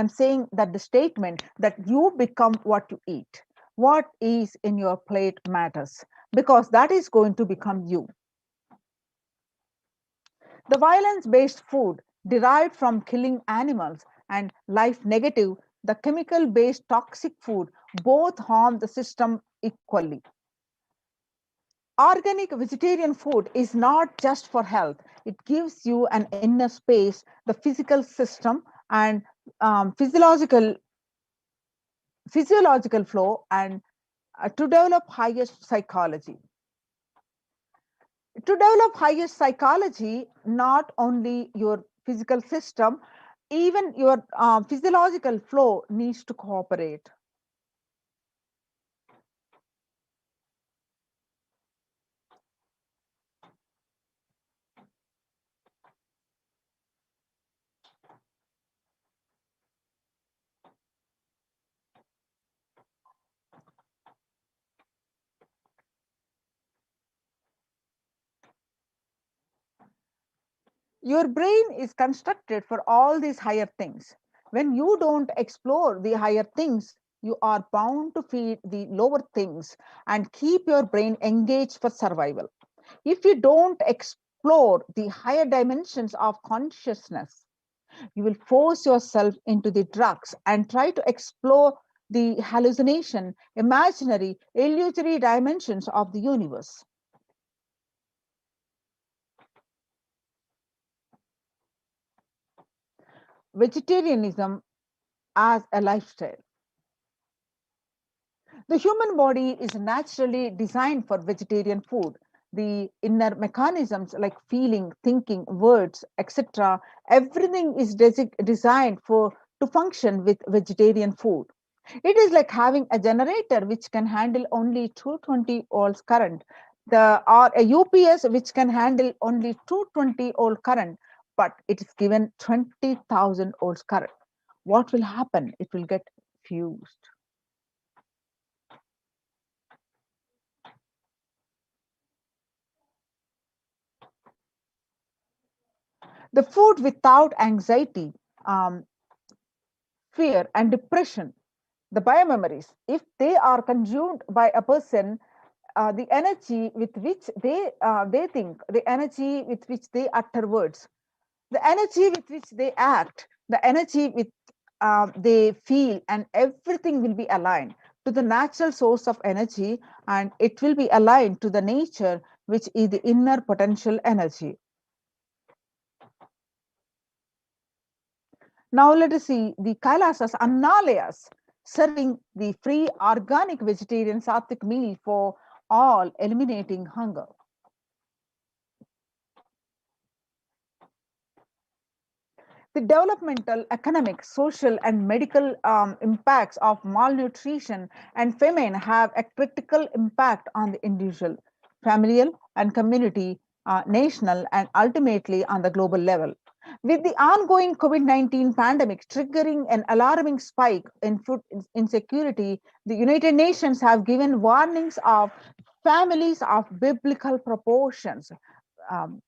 saying that the statement that you become what you eat, what is in your plate matters, because that is going to become you. The violence-based food derived from killing animals and life negative, the chemical-based toxic food, both harm the system equally. Organic vegetarian food is not just for health. It gives you an inner space, the physical system, and physiological flow, and to develop highest psychology. To develop highest psychology, not only your physical system, even your physiological flow needs to cooperate. Your brain is constructed for all these higher things. When you don't explore the higher things, you are bound to feed the lower things and keep your brain engaged for survival. If you don't explore the higher dimensions of consciousness, you will force yourself into the drugs and try to explore the hallucination, imaginary, illusory dimensions of the universe. Vegetarianism as a lifestyle. The human body is naturally designed for vegetarian food. The inner mechanisms like feeling, thinking, words, etc., everything is designed to function with vegetarian food. It is like having a generator which can handle only 220 volts current, or a UPS which can handle only 220 volt current, but it is given 20,000 volts current. What will happen? It will get fused. The food without anxiety, fear, and depression, the biomemories, if they are consumed by a person, the energy with which they think, the energy with which they utter words, the energy with which they act, the energy with they feel, and everything will be aligned to the natural source of energy, and it will be aligned to the nature, which is the inner potential energy. Now let us see the Kailasas, Annalayas, serving the free organic vegetarian sattvic meal for all eliminating hunger. The developmental, economic, social, and medical impacts of malnutrition and famine have a critical impact on the individual, familial, and community, national, and ultimately on the global level. With the ongoing COVID-19 pandemic triggering an alarming spike in food insecurity, the United Nations have given warnings of families of biblical proportions. Um,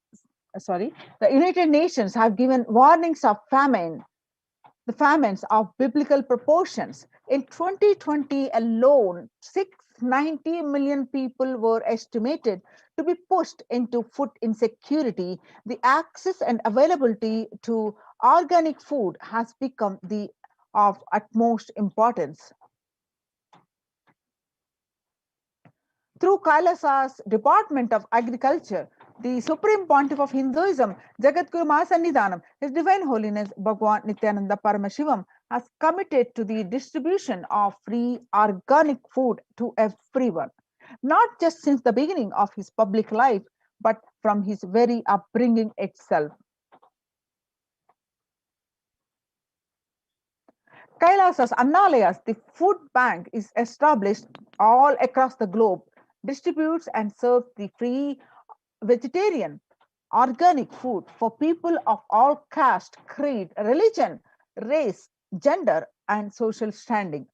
the United Nations have given warnings of the famines of biblical proportions. In 2020 alone, 690 million people were estimated to be pushed into food insecurity. The access and availability to organic food has become of utmost importance. Through Kailasa's Department of Agriculture, the Supreme Pontiff of Hinduism, Jagadguru Mahasannidhanam, His Divine Holiness Bhagwan Nithyananda Paramashivam, has committed to the distribution of free organic food to everyone, not just since the beginning of his public life, but from his very upbringing itself. Kailasa's Annalayas, the food bank, is established all across the globe, distributes and serves the free vegetarian organic food for people of all caste, creed, religion, race, gender, and social standing.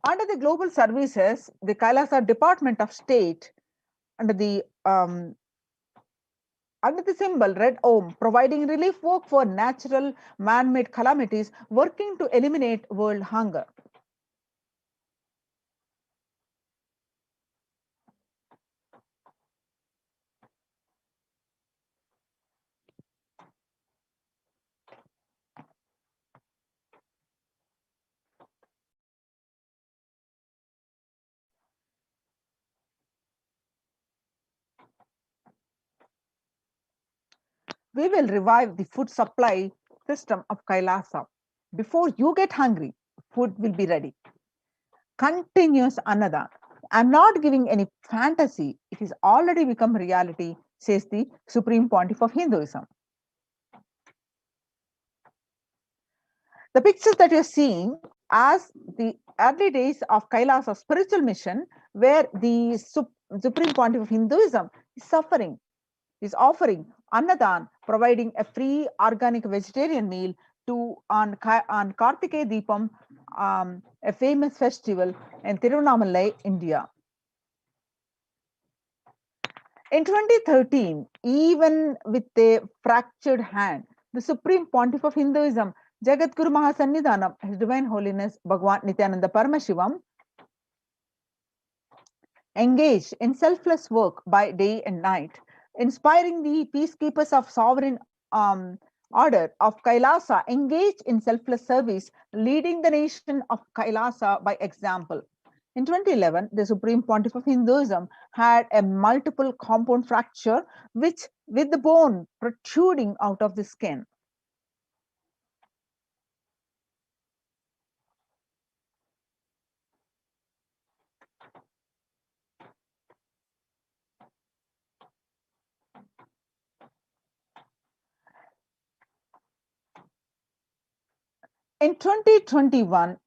Under the global services, the Kailasa Department of State, under the symbol Red Om, providing relief work for natural man-made calamities, working to eliminate world hunger. We will revive the food supply system of Kailasa. Before you get hungry, food will be ready. Continuous Anada. I'm not giving any fantasy. It has already become reality, says the Supreme Pontiff of Hinduism. The pictures that you're seeing as the early days of Kailasa's spiritual mission, where the Supreme Pontiff of Hinduism is offering Annadan, providing a free organic vegetarian meal on Kartikeya Deepam, a famous festival in Tiruvannamalai, India. In 2013, even with a fractured hand, the Supreme Pontiff of Hinduism, Jagadguru Mahasannidhanam, His Divine Holiness Bhagwan Nithyananda Paramashivam, engaged in selfless work by day and night, inspiring the peacekeepers of sovereign order of Kailasa, engaged in selfless service, leading the nation of Kailasa by example. In 2011, the Supreme Pontiff of Hinduism had a multiple compound fracture with the bone protruding out of the skin. In 2011,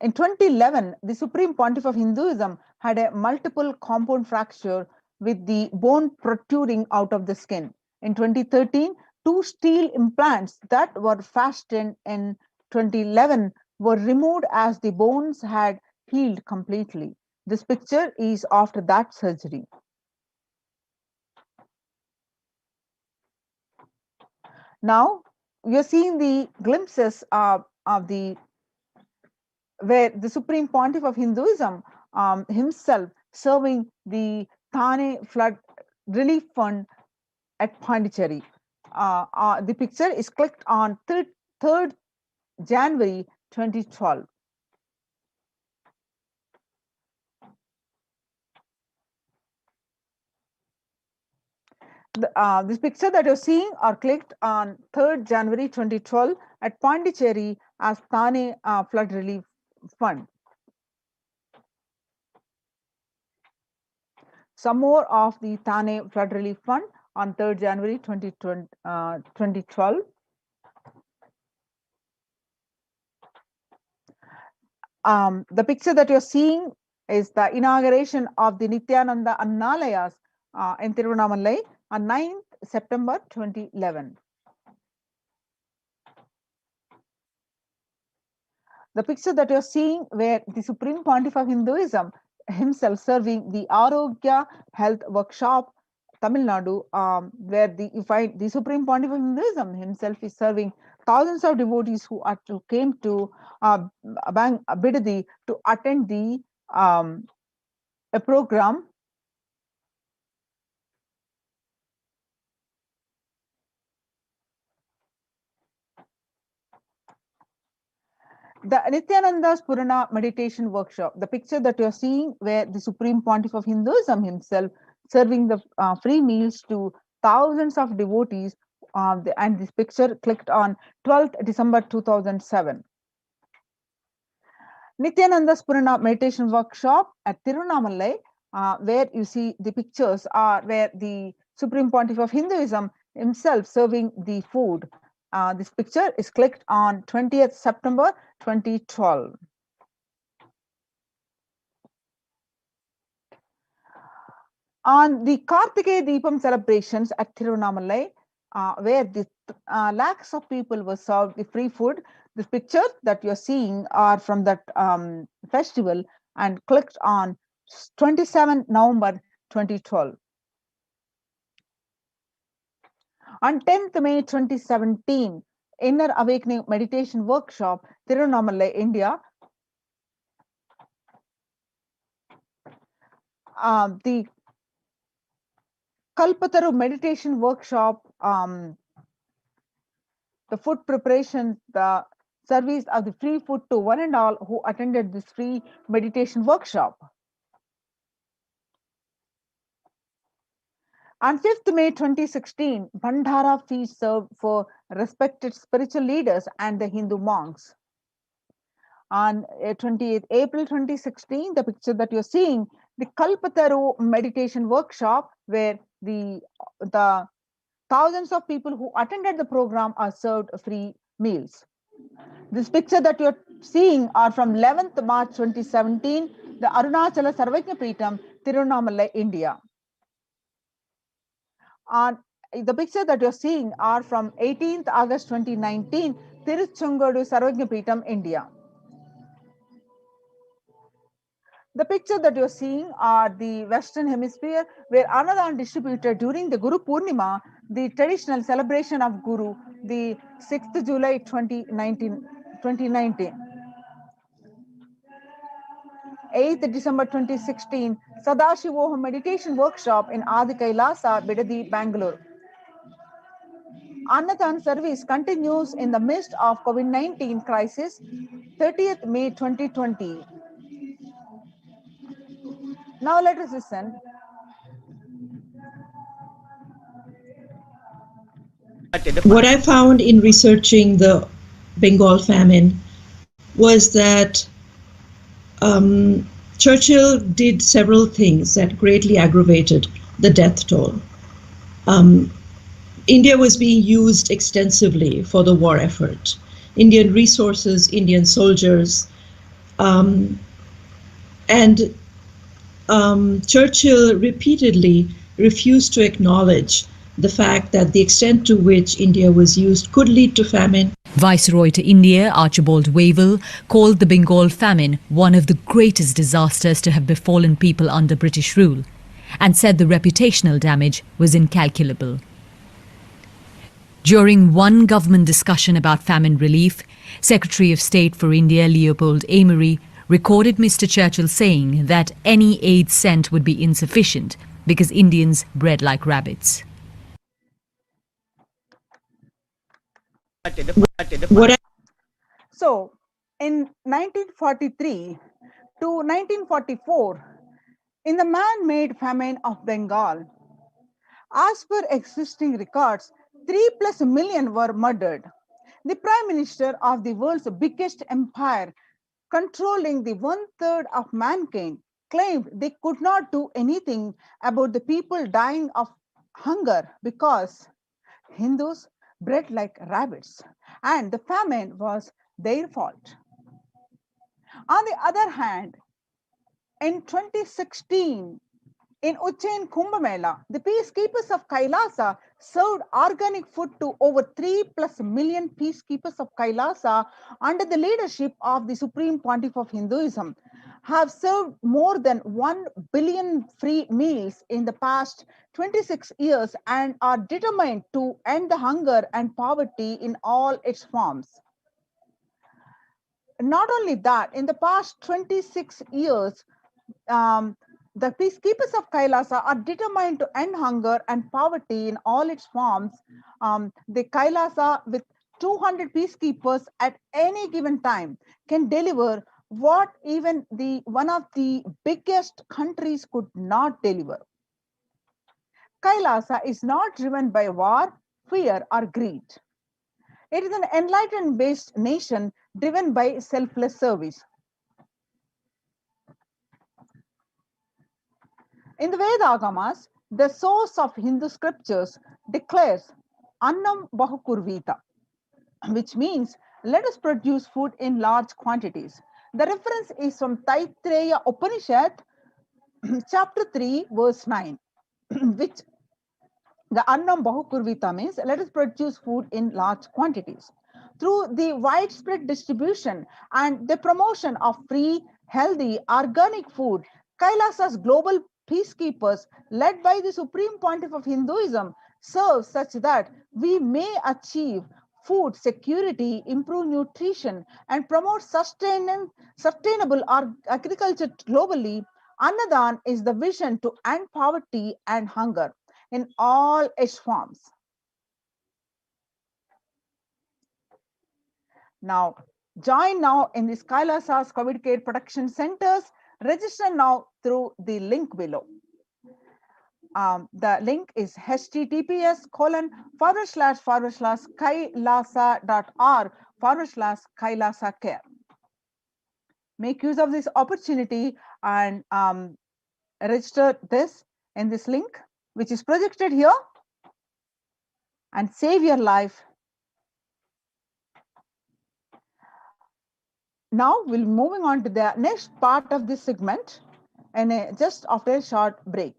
the Supreme Pontiff of Hinduism had a multiple compound fracture with the bone protruding out of the skin. In 2013, two steel implants that were fastened in 2011 were removed as the bones had healed completely. This picture is after that surgery. Now, we are seeing the glimpses of where the Supreme Pontiff of Hinduism himself serving the Thane Flood Relief Fund at Pondicherry. The picture is clicked on 3rd January 2012. This picture that you're seeing are clicked on 3rd January 2012 at Pondicherry as Thane Flood Relief Fund. Some more of the Thane Flood Relief Fund on 3rd January 2012. The picture that you're seeing is the inauguration of the Nithyananda Annalayas in Tiruvannamalai on 9th September 2011. The picture that you're seeing where the Supreme Pontiff of Hinduism himself serving the Arogya Health Workshop, Tamil Nadu, where you find the Supreme Pontiff of Hinduism himself is serving thousands of devotees who came to Bidadi to attend the a program. The Nithyananda Purana meditation workshop, the picture that you're seeing where the Supreme Pontiff of Hinduism himself serving the free meals to thousands of devotees, and this picture clicked on 12th December 2007. Nithyananda Purana meditation workshop at Tiruvannamalai, where you see the pictures are where the Supreme Pontiff of Hinduism himself serving the food. This picture is clicked on 20th September 2012. On the Kartikeya Deepam celebrations at Tiruvannamalai, where the lakhs of people were served the free food, the pictures that you're seeing are from that festival and clicked on 27 November 2012. On 10th May 2017, Inner Awakening Meditation Workshop, Tiruvannamalai, India. The Kalpataru Meditation Workshop, the food preparation, the service of the free food to one and all who attended this free meditation workshop. On 5th May 2016, Bhandara feast served for respected spiritual leaders and the Hindu monks. On 28th April 2016, the picture that you're seeing, the Kalpataru meditation workshop, where the thousands of people who attended the program are served free meals. This picture that you're seeing are from 11th March 2017, the Arunachala Sarvajna Preetam, Tiruvannamalai, India. The picture that you're seeing are from 18th August 2019, Tiruchungodu Sarvajna Preetam, India. The picture that you're seeing are the Western Hemisphere, where Annadan distributed during the Guru Purnima, the traditional celebration of Guru, the 6th July 2019. 8th December 2016, Sadashivoham meditation workshop in Adi Kailasa, Bidadi, Bangalore. Annadan service continues in the midst of COVID-19 crisis, 30th May 2020. Now let us listen. What I found in researching the Bengal famine was that Churchill did several things that greatly aggravated the death toll. India was being used extensively for the war effort. Indian resources, Indian soldiers, and Churchill repeatedly refused to acknowledge the fact that the extent to which India was used could lead to famine. Viceroy to India, Archibald Wavell, called the Bengal famine one of the greatest disasters to have befallen people under British rule, and said the reputational damage was incalculable. During one government discussion about famine relief, Secretary of State for India Leopold Amery recorded Mr. Churchill saying that any aid sent would be insufficient because Indians bred like rabbits. So, in 1943 to 1944, in the man-made famine of Bengal, As per existing records, 3+ million were murdered. The Prime Minister of the world's biggest empire, controlling the 1/3 of mankind, claimed they could not do anything about the people dying of hunger because Hindus bred like rabbits and the famine was their fault. On the other hand, in 2016, in Ujjain Kumbh Mela, the peacekeepers of Kailasa served organic food to over 3+ million peacekeepers of Kailasa under the leadership of the Supreme Pontiff of Hinduism, have served more than 1 billion free meals in the past 26 years and are determined to end the hunger and poverty in all its forms. Not only that, in the past 26 years, the peacekeepers of Kailasa are determined to end hunger and poverty in all its forms. The Kailasa, with 200 peacekeepers at any given time, can deliver what even one of the biggest countries could not deliver. Kailasa is not driven by war, fear, or greed. It is an enlightenment-based nation driven by selfless service. In the Vedagamas, the source of Hindu scriptures declares Annam Bahukurvita, which means let us produce food in large quantities. The reference is from Taittiriya Upanishad, chapter 3, verse 9, which the Annam Bahukurvita means let us produce food in large quantities. Through the widespread distribution and the promotion of free, healthy, organic food, Kailasa's global peacekeepers, led by the Supreme Pontiff of Hinduism, serve such that we may achieve food security, improve nutrition, and promote sustainable agriculture globally. Annadan is the vision to end poverty and hunger in all its forms. Now, join now in these Kailasa's COVID care protection centers. Register now through the link below. The link is https://kailasa.org/Kailasa care. Make use of this opportunity and register this in this link, which is projected here, and save your life. Now we'll moving on to the next part of this segment and just after a short break.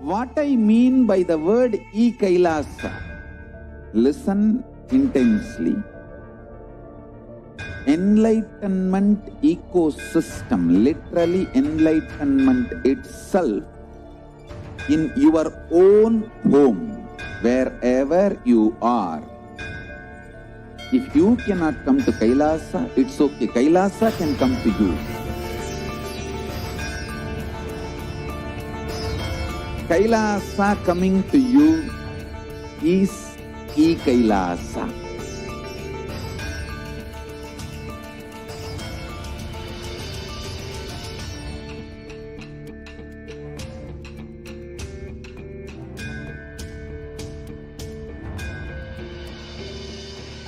What I mean by the word Kailasa, listen intensely. Enlightenment ecosystem, literally enlightenment itself, in your own home, wherever you are. If you cannot come to Kailasa, it's okay. Kailasa can come to you. Kailasa coming to you is Kailasa.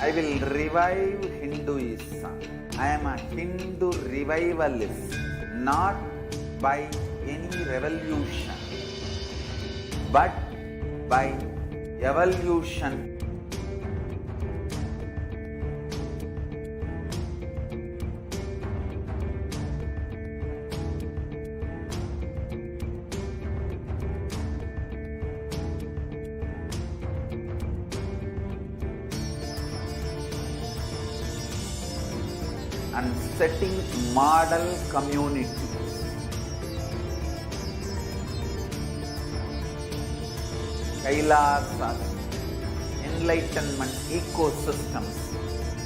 I will revive Hinduism. I am a Hindu revivalist, not by any revolution, but by evolution. And setting model community. Kailasa, enlightenment ecosystems,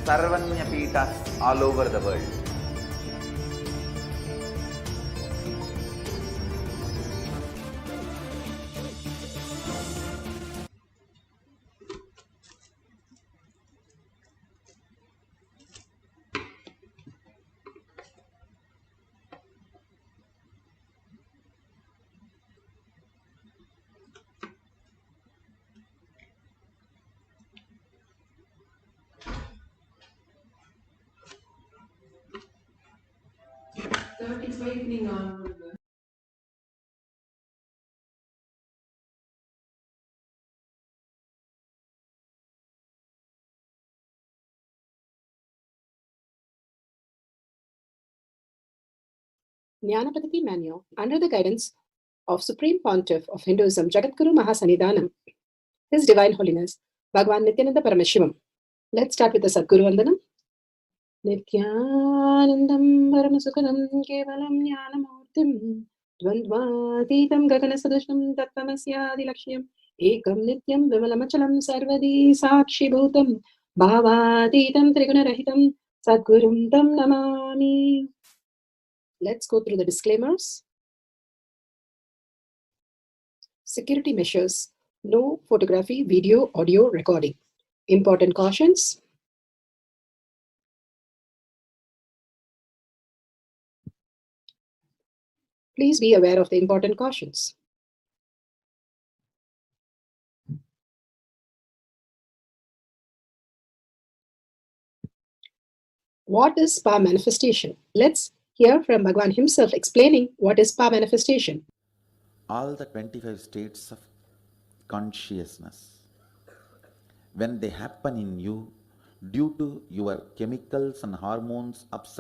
Sarvanya Peethas all over the world. Jnanapadati Manual, under the guidance of Supreme Pontiff of Hinduism, Jagadguru Mahasanidhanam, His Divine Holiness, Bhagavan Nithyananda Paramashivam. Let's start with the Sadguru Vandanam. Nithyanandam Paramasukhanam Kevalam Jnanamurtim Dvandvatitam Gaganasadusham Tattvamasya Lakshyan Ekam Nityam Vimalamachalam Sarvadi Sakshi Bhutam Bhavatitam Trigunarahitam Sadgurum Tam Namami. Let's go through the disclaimers. Security measures. No photography, video, audio recording. Important cautions. Please be aware of the important cautions. What is power manifestation? Let's hear from Bhagavan himself explaining what is power manifestation. All the 25 states of consciousness, when they happen in you due to your chemicals and hormones ups